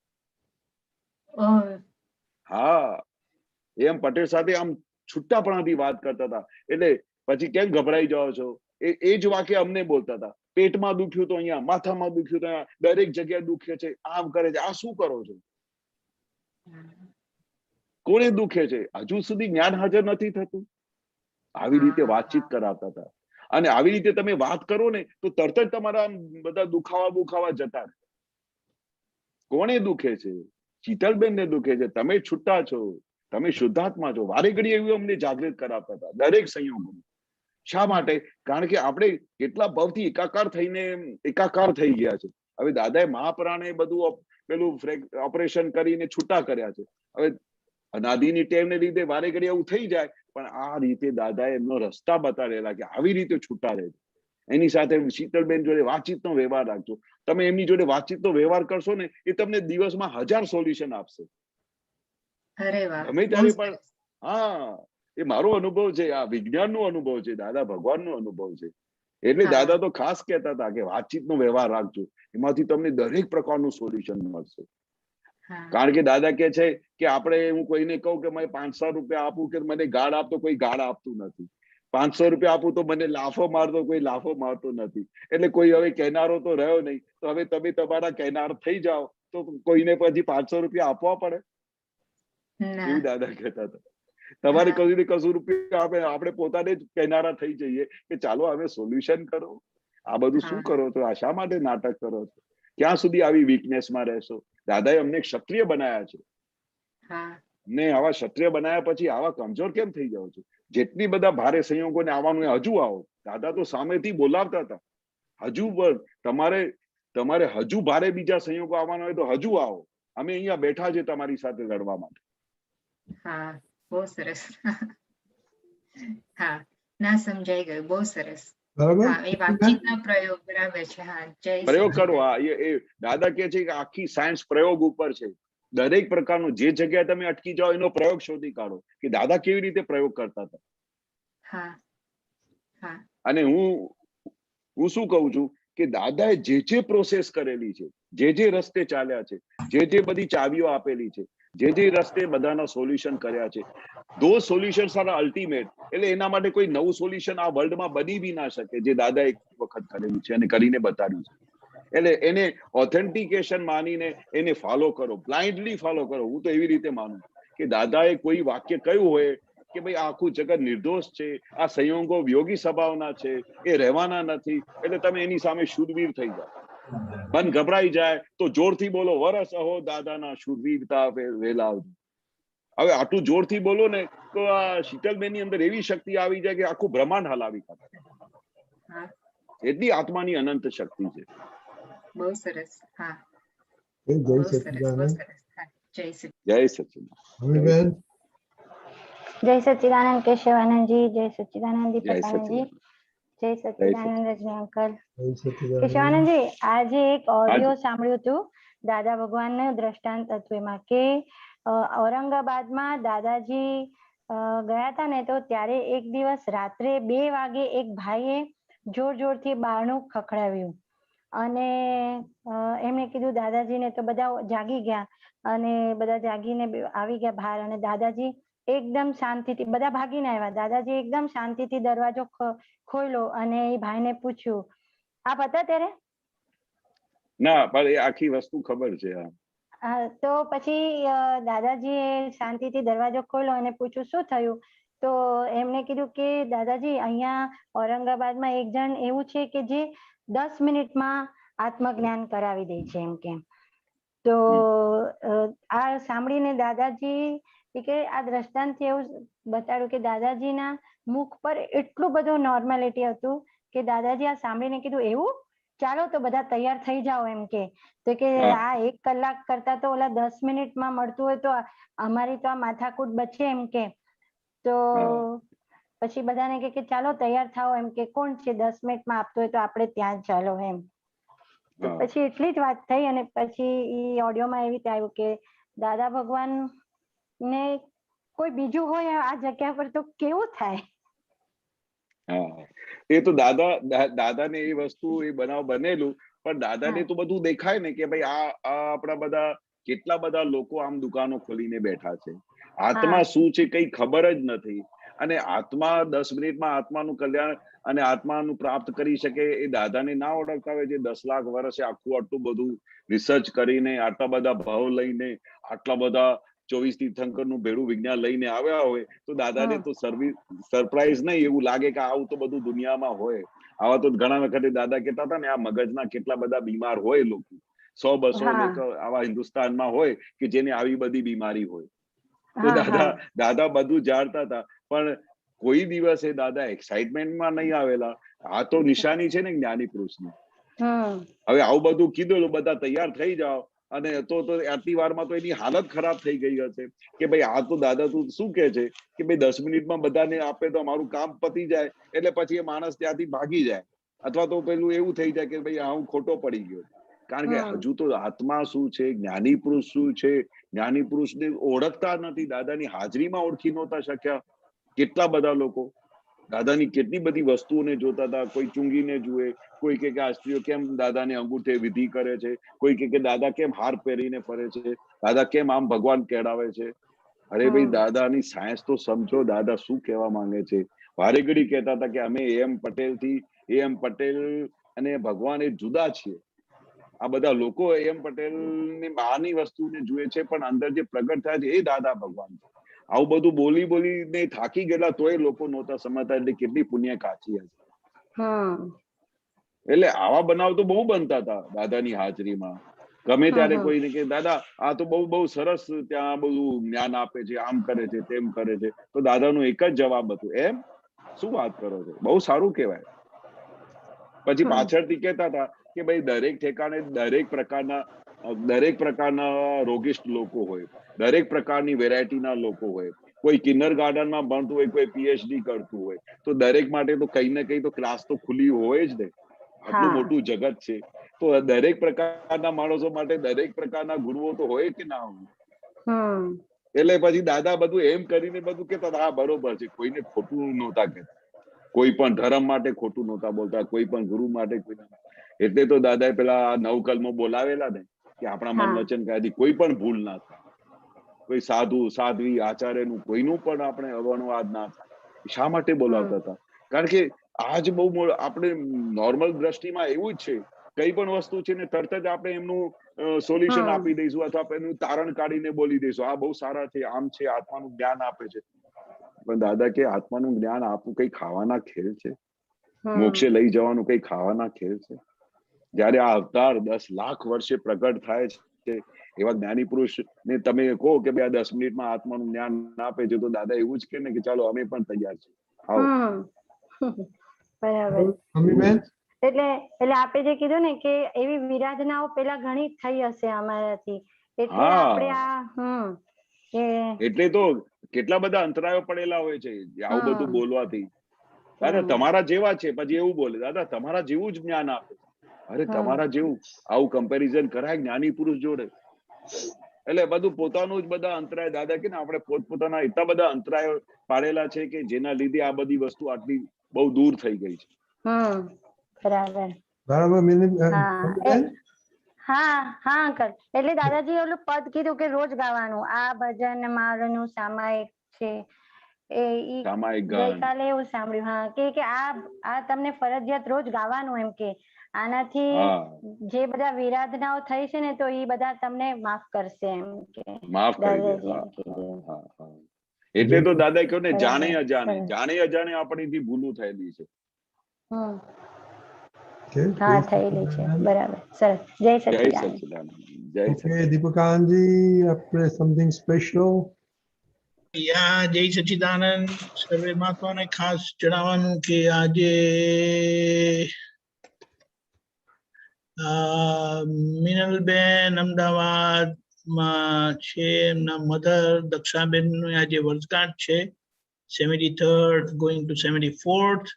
Speaker 1: હા, એમ પટેલ સાથે આમ છુટ્ટાપણાથી વાત કરતા હતા. એટલે પછી કેમ ગભરાઈ જાઓ છો? એ જ વાક્ય અમને બોલતા હતા. પેટમાં દુખ્યું તો અહીંયા, માથામાં દુખ્યું તો અહીંયા, દરેક જગ્યાએ દુખે છે, આમ કરે છે, આ શું કરો છો? કોને દુખે છે? હજુ સુધી જ્ઞાન હાજર નથી થતું. આવી રીતે વાતચીત કરાવતા હતા. અને આવી રીતે તમે વાત કરો ને તો તરત જ તમારા બધા દુખાવા જતા. કોને દુખે છે? શીતલબેન ને દુખે છે. તમે છૂટા છો, તમે શુદ્ધાત્મા છો. વારે ઘડી એવું અમને જાગૃત કરાવતા હતા દરેક સંયોગોમાં. શા માટે? કારણ કે આપણે કેટલા ભાવથી એકાકાર થઈ ગયા છે. હવે દાદાએ મહાપ્રાણે બધું પેલું ઓપરેશન કરીને છૂટા કર્યા છે. હવે અનાદિની ટેવને લીધે વારે ઘડી એવું થઈ જાય, પણ આ રીતે દાદાએ એમનો રસ્તા બતાડેલા કે આવી રીતે છૂટા રહે. એની સાથે શીતલબેન જોડે વાતચીતનો વ્યવહાર રાખજો. તમે એમની જોડે વાતચીતનો વ્યવહાર કરશો ને, એ તમને દિવસમાં 1000 સોલ્યુશન આપશે.
Speaker 12: અરે વાહ,
Speaker 1: ગમે
Speaker 12: બહુ
Speaker 1: ત્યારે
Speaker 12: સરસ.
Speaker 1: પણ. હા, એ મારો અનુભવ છે, આ વિજ્ઞાનનો અનુભવ છે, દાદા ભગવાનનો અનુભવ છે. એટલે
Speaker 12: હા.
Speaker 1: દાદા તો ખાસ કહેતા હતા કે વાતચીતનો વ્યવહાર રાખજો, એમાંથી તમને દરેક પ્રકારનું સોલ્યુશન મળશે.
Speaker 12: હા.
Speaker 1: કારણ કે દાદા કહે છે કે આપણે, હું કોઈને કહું કે મને 500 રૂપિયા આપું કે મને ગાળ આપતો, કોઈ ગાળ આપતું નથી. 500 રૂપિયા આપું તો મને લાફો મારતો, કોઈ લાફો મારતો નથી. એટલે કોઈ હવે કહેનારો તો રહ્યો નહીં. તો હવે તમે તમારા કહેનાર થઈ જાઓ તો કોઈને પછી 500 રૂપિયા આપવા પડે,
Speaker 12: ના.
Speaker 1: એવું દાદા કહેતા હતા. તમારે
Speaker 12: હા.
Speaker 1: કશું ને કશું રૂપિયા આપણે પોતાને જ કહેનારા થઈ જઈએ કે ચાલો હવે સોલ્યુશન કરો. આ બધું શું
Speaker 12: હા.
Speaker 1: કરો છો? આ શા માટે નાટક કરો છો? ક્યાં સુધી આવી વીકનેસમાં રહેશો? દાદાએ અમને ક્ષત્રિય બનાયા છે.
Speaker 12: હા.
Speaker 1: ને આવા ક્ષત્રિય બનાયા પછી આવા કમજોર કેમ થઈ જાઓ છો? જેટલી બધા ભારે સંયોગોને આવવાનું હોય હજુ આવો. દાદા તો સામેથી બોલાવતા હતા, હજુ પણ તમારે હજુ ભારે બીજા સંયોગો આવવાના હોય તો હજુ આવો. અમે અહીંયા બેઠા છે તમારી સાથે લડવા માટે.
Speaker 12: હા, બહુ સરસ. હા, ના, સમજાઈ ગયું, બહુ સરસ.
Speaker 3: બરાબર.
Speaker 12: હા, એ વાતચીતના પ્રયોગ બરાબર છે. હા, જય
Speaker 1: પ્રયોગ કરો.
Speaker 12: સચ્ચિદાનંદ.
Speaker 1: એ દાદા કહે છે કે આખી સાયન્સ પ્રયોગ ઉપર છે. દરેક પ્રકારનું જે જગ્યાએ તમે અટકી જાઓ એનો પ્રયોગ શોધી કાઢો કે દાદા કેવી રીતે પ્રયોગ કરતા હતા.
Speaker 12: હા. હા.
Speaker 1: અને હું શું કહું છું કે દાદાએ જે પ્રોસેસ કરેલી છે, જે રસ્તે ચાલ્યા છે, જે બધી ચાવીઓ આપેલી છે, જે રસ્તે બધાના સોલ્યુશન કર્યા છે, દો સોલ્યુશન્સ આર અલ્ટિમેટ. એટલે એના માટે કોઈ નવું સોલ્યુશન આ વર્લ્ડમાં બની બી ના શકે જે દાદા એક વખત કરેલું છે અને કરીને બતાવ્યું છે. એટલે એને ઓથેન્ટિકેશન માનીને એને ફોલો કરો, બ્લાઇન્ડલી ફોલો કરો. હું તો એવી રીતે માનું કે દાદાએ કોઈ વાક્ય કહ્યું હોય કે ભાઈ આખું જગત નિર્દોષ છે, આ સંયોગો યોગી સ્વભાવના છે, એ રહેવાના નથી, એટલે તમે એની સામે શૂરવીર થઈ જાઓ. મન ગભરાઈ જાય તો જોરથી બોલો, વરસ અહો દાદાના શૂરવીરતા વેલાવજો. હવે આટલું જોરથી બોલો ને તો આ શીતલબેનની અંદર એવી શક્તિ આવી જાય કે આખું બ્રહ્માંડ હલાવી કાઢે.
Speaker 12: હા.
Speaker 1: એટલી આત્માની અનંત શક્તિ છે.
Speaker 12: બહુ સરસ. હા,
Speaker 3: જય
Speaker 12: બહુ સરસ, બહુ
Speaker 3: સચ્ચિદાનંદ.
Speaker 12: સરસ. હા, જય સચ્ચિદાનંદ.
Speaker 1: જય સચ્ચિદાનંદ.
Speaker 3: હમીબેન.
Speaker 2: જય સચ્ચિદાનંદ કેશવાનંદજી, જય સચ્ચિદાનંદ
Speaker 1: જય
Speaker 2: દીપકાનંદજી,
Speaker 1: સચ્ચિદાનંદ.
Speaker 2: જય
Speaker 1: જય
Speaker 2: સચ્ચિદાનંદ રજની અંકલ.
Speaker 3: જય સચ્ચિદાનંદ.
Speaker 2: કેશવાનંદજી, આજે એક ઓડિયો
Speaker 1: હાજી.
Speaker 2: સાંભળ્યું હતું દાદા ભગવાનનું દ્રષ્ટાંત હતું એમાં કે ઔરંગાબાદમાં દાદાજી ગયા હતા ને તો ત્યારે એક દિવસ રાત્રે 2 વાગે એક ભાઈએ જોરથી બારણું ખખડાવ્યું અને એમણે કીધું દાદાજીને, તો બધા જાગી ગયા અને બધા જાગીને આવી ગયા બહાર અને દાદાજી એકદમ શાંતિથી, બધા ભાગીને આવ્યા, દાદાજી એકદમ શાંતિથી દરવાજો ખોલ્યો અને એ ભાઈને પૂછ્યું, આપ હતા ત્યારે?
Speaker 1: ના, પણ એ આખી વસ્તુ ખબર છે.
Speaker 2: તો પછી દાદાજીએ શાંતિથી દરવાજો ખોલ્યો અને પૂછ્યું શું થયું? તો એમને કીધું કે દાદાજી, અહીંયા ઔરંગાબાદમાં એક જણ એવું છે કે જે 10 મિનિટમાં આત્મજ્ઞાન કરાવી દે છે એમ કે. તો આ સાંભળીને દાદાજી કે આ દ્રષ્ટાંતથી એવું બતાડ્યું કે દાદાજીના મુખ પર એટલું બધું નોર્માલિટી હતું કે દાદાજી આ સાંભળીને કીધું, એવું? ચાલો તો બધા તૈયાર થઈ જાઓ એમ કે. તો કે આ 1 કલાક કરતા તો ઓલા 10 મિનિટમાં મળતું હોય તો અમારી તો આ માથાકૂટ બચે એમ કે. તો પછી બધાને કે ચાલો તૈયાર થાઓ એમ કે, કોણ છે 10 મિનિટમાં આપતો હોય તો આપણે ત્યાં ચાલો એમ. તો પછી એટલી જ વાત થઈ અને પછી એ ઓડિયોમાં એવી રીતે આવ્યું કે દાદા ભગવાન ને કોઈ બીજું હોય આ જગ્યા પર તો કેવું થાય?
Speaker 1: હા, એ તો દાદાને એ વસ્તુ, એ બનાવ બનેલું, પણ દાદાને તો બધું દેખાય ને કે ભાઈ આ આપણા બધા કેટલા બધા લોકો આમ દુકાનો ખોલીને બેઠા છે. આત્મા શું છે કઈ ખબર જ નથી. અને આત્મા 10 મિનિટમાં આત્માનું કલ્યાણ અને આત્માનું પ્રાપ્ત કરી શકે એ દાદાને ના ઓળખતા હોય, જે 10 લાખ વર્ષે આટલું બધું રિસર્ચ કરીને, આટલા બધા ભાવ લઈને, આટલા બધા 24 તીર્થંકરનું ભેળું વિજ્ઞાન લઈને આવ્યા હોય તો દાદાને તો સરપ્રાઈઝ નહીં એવું લાગે કે આવું તો બધું દુનિયામાં હોય. આવા તો ઘણા વખતે દાદા કહેતા હતા ને, આ મગજના કેટલા બધા બીમાર હોય લોકો, 100-200 આવા હિન્દુસ્તાનમાં હોય કે જેને આવી બધી બીમારી હોય. તો દાદા બધું જાણતા હતા, પણ કોઈ દિવસે દાદા એક્સાઇટમેન્ટમાં નહીં આવેલા. આ તો નિશાની છે ને જ્ઞાની પુરુષની. હવે આવું બધું કીધું, બધા તૈયાર થઈ જાઓ, અને તો આટલી વારમાં તો એની હાલત ખરાબ થઈ ગઈ હશે કે ભાઈ આ તો દાદા તું શું કે છે કે ભાઈ 10 મિનિટમાં બધાને આપે તો અમારું કામ પતી જાય, એટલે પછી એ માણસ ત્યાંથી ભાગી જાય. અથવા તો પેલું એવું થઈ જાય કે ભાઈ હું ખોટો પડી ગયો. કારણ કે હજુ તો આત્મા શું છે, જ્ઞાની પુરુષ શું છે, જ્ઞાની પુરુષને ઓળખતા નથી. દાદાની હાજરીમાં ઓળખી નહોતા શક્યા કેટલા બધા લોકો. દાદાની કેટલી બધી વસ્તુઓને જોતા હતા. કોઈ ચૂંગીને જુએ, કોઈ કે આ સ્ત્રીઓ કેમ દાદાને અંગૂઠે વિધિ કરે છે, કોઈ કે દાદા કેમ હાર પહેરીને ફરે છે, દાદા કેમ આમ ભગવાન કેળાવે છે. અરે ભાઈ, દાદાની સાયન્સ તો સમજો. દાદા શું કહેવા માંગે છે. વારે ઘડી કહેતા હતા કે અમે AM પટેલ થી AM પટેલ અને ભગવાન એ જુદા છીએ. આ બધા લોકો AM પટેલ ની બહારની વસ્તુને જુએ છે, પણ અંદર જે પ્રગટ થાય છે એ દાદા ભગવાન છે. આવું બધું બોલી બોલીને થાકી ગયેલા તોય લોકો નહોતા સમજતા. એટલે કેટલી પુણ્ય કાચી હશે. એટલે આવા બનાવ તો બહુ બનતા હતા દાદાની હાજરીમાં. ગમે ત્યારે કોઈને કે દાદા આ તો બહુ સરસ ત્યાં બધું જ્ઞાન આપે છે, આમ કરે છે, તેમ કરે છે. તો દાદાનું એક જ જવાબ હતું, એમ શું વાત કરો છો, બહુ સારું કહેવાય. પછી પાછળથી કહેતા હતા કે ભાઈ દરેક ઠેકાણે દરેક પ્રકારના રોગિષ્ટ લોકો હોય, દરેક પ્રકારની વેરાયટીના લોકો હોય. કોઈ કિન્ડર ગાર્ડનમાં ભણતું હોય, કોઈ PhD કરતું હોય. તો દરેક માટે તો કઈ ને કઈ તો ક્લાસ તો ખુલ્લી હોય જ ને. આટલું મોટું જગત છે તો દરેક પ્રકારના માણસો માટે દરેક પ્રકારના ગુરુઓ તો હોય કે ના હોય. એટલે પછી દાદા બધું એમ કરીને બધું કેતા હા બરોબર છે. કોઈને ખોટું નહોતા કહેતા, કોઈ પણ ધર્મ માટે ખોટું નહોતા બોલતા, કોઈ પણ ગુરુ માટે. એટલે તો દાદાએ પેલા 9 કલમો બોલાવેલા ને કે આપણા મન વચન કાયાથી કોઈ પણ ભૂલ ના થાય. કોઈ સાધુ સાધ્વી આચાર્યનું કોઈનું પણ આપણે અવનવાદ ના થાય. શા માટે બોલાવતા હતા? કારણ કે આજ બહુ આપણે નોર્મલ દ્રષ્ટિમાં એવું જ છે. કઈ પણ વસ્તુ છે ને તરત જ આપણે એમનું સોલ્યુશન આપી દઈશું અથવા એનું તારણ કાઢીને બોલી દઈશું આ બહુ સારા છે, આમ છે, આત્માનું જ્ઞાન આપે છે. પણ દાદા કે આત્માનું જ્ઞાન આપવું કઈ ખાવાના ખેલ છે? મોક્ષે લઈ જવાનું કઈ ખાવાના ખેલ છે? જયારે આ અવતાર 10 લાખ વર્ષે પ્રગટ થાય છે એવા જ્ઞાની પુરુષ ને તમે કહો કે ભાઈ આ 10 મિનિટમાં આત્માનું જ્ઞાન આપે છે, તો દાદા એવું જ કે ને કે ચાલો અમે પણ તૈયાર છીએ, આવો.
Speaker 2: બરાબર. એટલે આપે જે કીધું ને કે એવી વિરાધનાઓ પેલા ઘણી થઈ હશે અમારાથી, એટલે આપણે
Speaker 1: એટલે તો કેટલા બધા અંતરાયો પડેલા હોય છે આવું બધું બોલવાથી. દાદા તમારા જેવા છે, પછી એવું બોલે દાદા તમારા જેવું જ જ્ઞાન આપે. અરે તમારા જેવું આવું કમ્પેરિઝન કરાય જ્ઞાની પુરુષ જોડે? એટલે બધું પોતાનું જ બધા અંતરાય. દાદા કે ને આપણે પોતપોતાના એટલા બધા અંતરાયો પાડેલા છે કે જેના લીધે આ બધી વસ્તુ આટલી બહુ દૂર થઈ ગઈ છે.
Speaker 2: હા અંકલ. એટલે દાદાજી ઓલું પદ કીધું કે રોજ ગાવાનું. આ ભજન મારનું સામાયિક છે. ગઈકાલે એવું સાંભળ્યું કે આ તમને ફરજિયાત રોજ ગાવાનું. એમ કે આનાથી જે બધા વિરાધનાઓ થઈ છે ને તો એ બધા તમને માફ કરશે એમ કે
Speaker 1: માફ કરી દે. એટલે તો દાદા કહ્યું ને જાણે અજાણે આપણીથી ભૂલું થયેલી છે.
Speaker 2: હા થયેલી છે. બરાબર, સરસ. જય સચ્ચિદાનંદ.
Speaker 1: જય સચ્ચિદાનંદ.
Speaker 3: દીપકાનંદજી, આપણે સમથિંગ સ્પેશિયલ?
Speaker 8: જય સચ્ચિદાનંદ. સર્વે મહાત્માને ખાસ જણાવવાનું કે આજે મિનલબેન અમદાવાદમાં છે, એમના મધર દક્ષાબેન નું આજે વર્ષગાંઠ છે. 73rd going to 74th.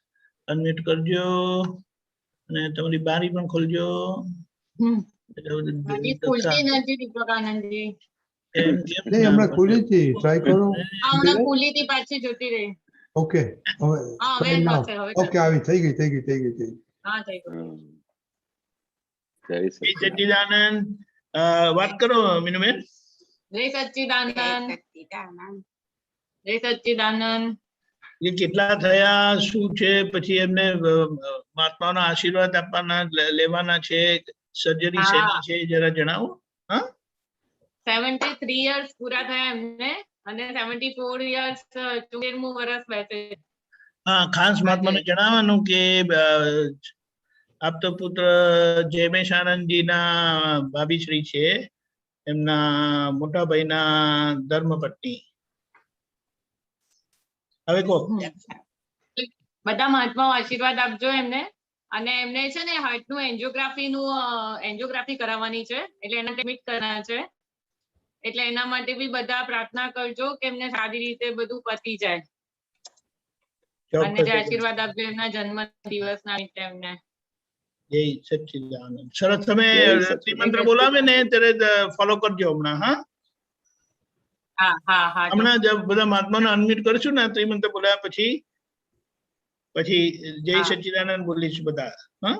Speaker 8: Unmute કરજો અને તમારી બારી પણ ખોલજો.
Speaker 3: હમણાં ખુલી હતી, ટ્રાય કરો.
Speaker 13: હમણાં ખુલી હતી, પાછી જતી રહી.
Speaker 3: ઓકે, ઓકે, આવી થઈ ગઈ.
Speaker 13: હા થઈ ગઈ.
Speaker 1: જય
Speaker 8: સચ્ચિદાનંદ. વાત કરો મીનુબેન.
Speaker 13: જય સચ્ચિદાનંદ. જય સચ્ચિદાનંદ.
Speaker 8: એ કેટલા થયા, શું છે, પછી એમને મહાત્માના આશીર્વાદ આપવાના લેવાના છે, સર્જરી શેની છે, જરા જણાવો.
Speaker 13: 73 years પૂરા થયા એમને અને 74 years 74મું વર્ષ બેસે.
Speaker 8: હા, ખાસ મહાત્માને જણાવવાનું કે આપતો પુત્ર જયમેશ આનંદજીના ભાભીશ્રી છે, એમના મોટા ભાઈના ધર્મપત્ની. હવે કહો.
Speaker 13: બધા મહાત્માઓ આશીર્વાદ આપજો એમને. અને એમને છે ને હાર્ટનું એન્જિયોગ્રાફી કરાવવાની છે, એટલે એના એડમિટ કરવાના છે. એટલે એના માટે બી બધા પ્રાર્થના કરજો કે એમને સારી રીતે બધું પતી જાય. અને જે આશીર્વાદ આપજો એમના જન્મ દિવસના રીતે એમને.
Speaker 8: જય સચ્ચિદાનંદ. સરસ, તમે
Speaker 1: જય સચ્ચિદાનંદ.
Speaker 8: ત્રિમંત્ર બોલાવે ને ત્યારે ફોલો કરજો હમણાં. હા
Speaker 13: હા હા હા
Speaker 8: હમણાં જ બધા મહાત્માને અનમ્યુટ કરશું ને ત્રિમંત્ર બોલાવ્યા પછી જય
Speaker 13: હા.
Speaker 8: સચ્ચિદાનંદ બોલીશું બધા. હા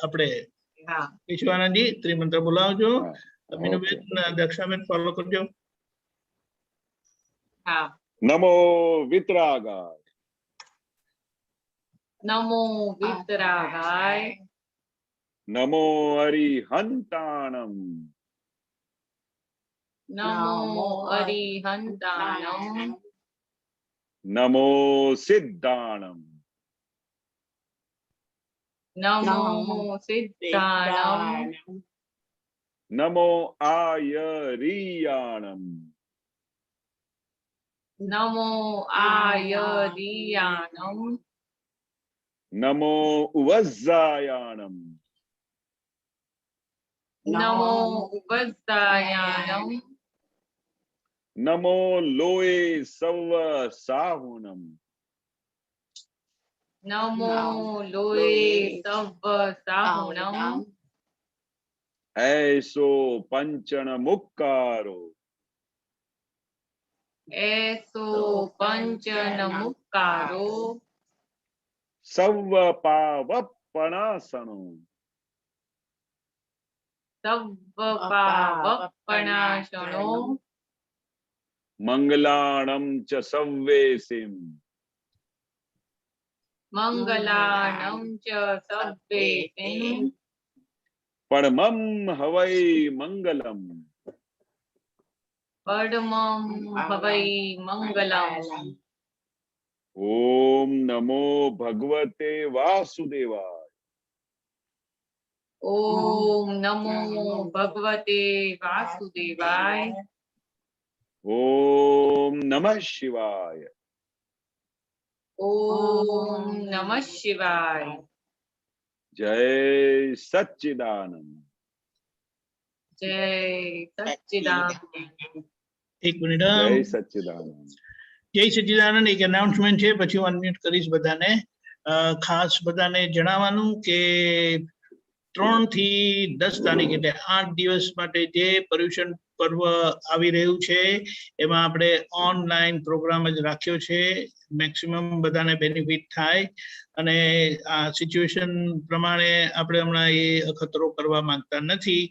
Speaker 8: આપણે
Speaker 13: હા
Speaker 8: વિશ્વાનંદજી ત્રિમંત્ર બોલાવજો.
Speaker 1: હા,
Speaker 8: મીનુબેન, દક્ષાબેન ફોલો કરજો.
Speaker 13: હા.
Speaker 1: નમો વિતરાગાય,
Speaker 13: નમો વિતરાગાય,
Speaker 1: નમો અરિહંતાણમ,
Speaker 13: નમો અરિહંતાણમ,
Speaker 1: નમો સિદ્ધાણમ,
Speaker 13: નમો સિદ્ધાણમ,
Speaker 1: નમો આયરિયાણમ,
Speaker 13: નમો આયરિયાણમ,
Speaker 1: નમો ઉવઝ્ઝાયાણમ,
Speaker 13: નમો ઉપસ્થાયાણમ,
Speaker 1: નમો લોએ સવ સાહુણમ,
Speaker 13: નમો લોએ સવ્વ સાહુણમ,
Speaker 1: એસો પંચણ મુક્કારો,
Speaker 13: એસો પંચન મુક્કારો,
Speaker 1: સવ પાવપણાસણો,
Speaker 13: સવ્વ પાવપણાશણો,
Speaker 1: મંગલાણમ ચ સવ્વેસિમ,
Speaker 13: મંગલાણં ચ સવ્વેતિં,
Speaker 1: પરમં હવૈ મંગલમ,
Speaker 13: પરમં હવૈ મંગલમ.
Speaker 1: ઓમ નમો ભગવતે વાસુદેવાય,
Speaker 13: ઓમ નમો ભગવતે વાસુદેવાય,
Speaker 1: ઓમ નમઃ શિવાય,
Speaker 13: ઓમ નમઃ શિવાય.
Speaker 1: જય સચ્ચિદાનંદ.
Speaker 13: જય સચ્ચિદાનંદ.
Speaker 8: એક મિનિટ.
Speaker 1: જય સચ્ચિદાનંદ.
Speaker 8: જય સચ્ચિદાનંદ. એક એનાઉન્સમેન્ટ છે, પછી હું અનમ્યુટ કરીશ બધાને. ખાસ બધાને જણાવવાનું કે 3 થી 10 તારીખ એટલે 8 દિવસ માટે જે પર્યુષણ પર્વ આવી રહ્યું છે એમાં આપણે ઓનલાઈન પ્રોગ્રામ જ રાખ્યો છે. મેક્સિમમ બધાને બેનિફિટ થાય અને આ સિચ્યુએશન પ્રમાણે આપણે હમણાં એ અખતરો કરવા માંગતા નથી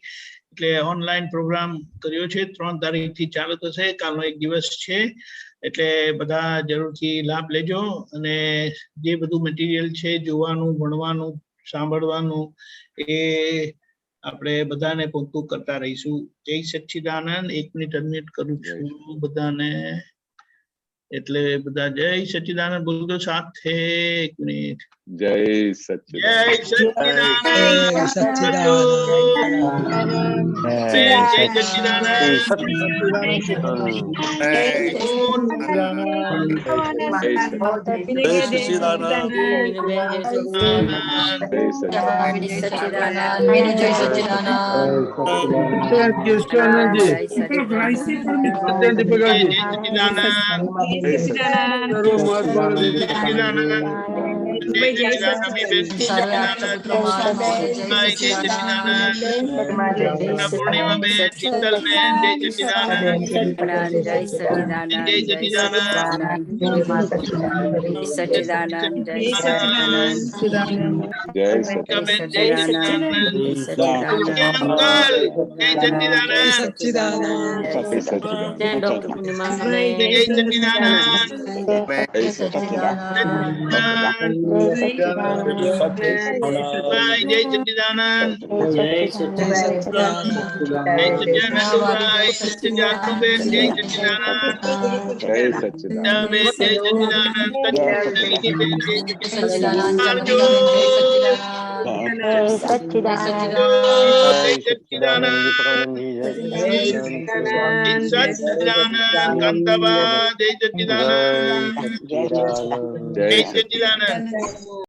Speaker 8: એટલે ઓનલાઈન પ્રોગ્રામ કર્યો છે. 3 તારીખથી ચાલુ થશે. કાલનો એક દિવસ છે એટલે બધા જરૂરથી લાભ લેજો અને જે બધું મટીરિયલ છે જોવાનું, ભણવાનું, સાંભળવાનું એ આપણે બધાને પૂરતું કરતા રહીશું. જય સચ્ચિદાનંદ. 1 મિનિટ અનમ્યુટ કરું છું બધાને. એટલે બધા જય સચ્ચિદાનંદ બોલજો સાથે. 1 મિનિટ.
Speaker 1: જય સચ્ચિદાનંદ.
Speaker 8: જય સચ્ચિદાનંદ. પૂર્ણિમા બેન, શીતલ બેન, જય સચ્ચિદાનંદ. જય સચ્ચિદાનંદ.
Speaker 14: જય સચ્ચિદાનંદ.
Speaker 1: જય સચ્ચિદાનંદ.
Speaker 8: જય સચ્ચિદાનંદ.
Speaker 14: ડોક્ટર પૂર્ણિમા
Speaker 8: જય સચ્ચિદાનંદ. જય સચ્ચિદાનંદ. Jai Satchidanand.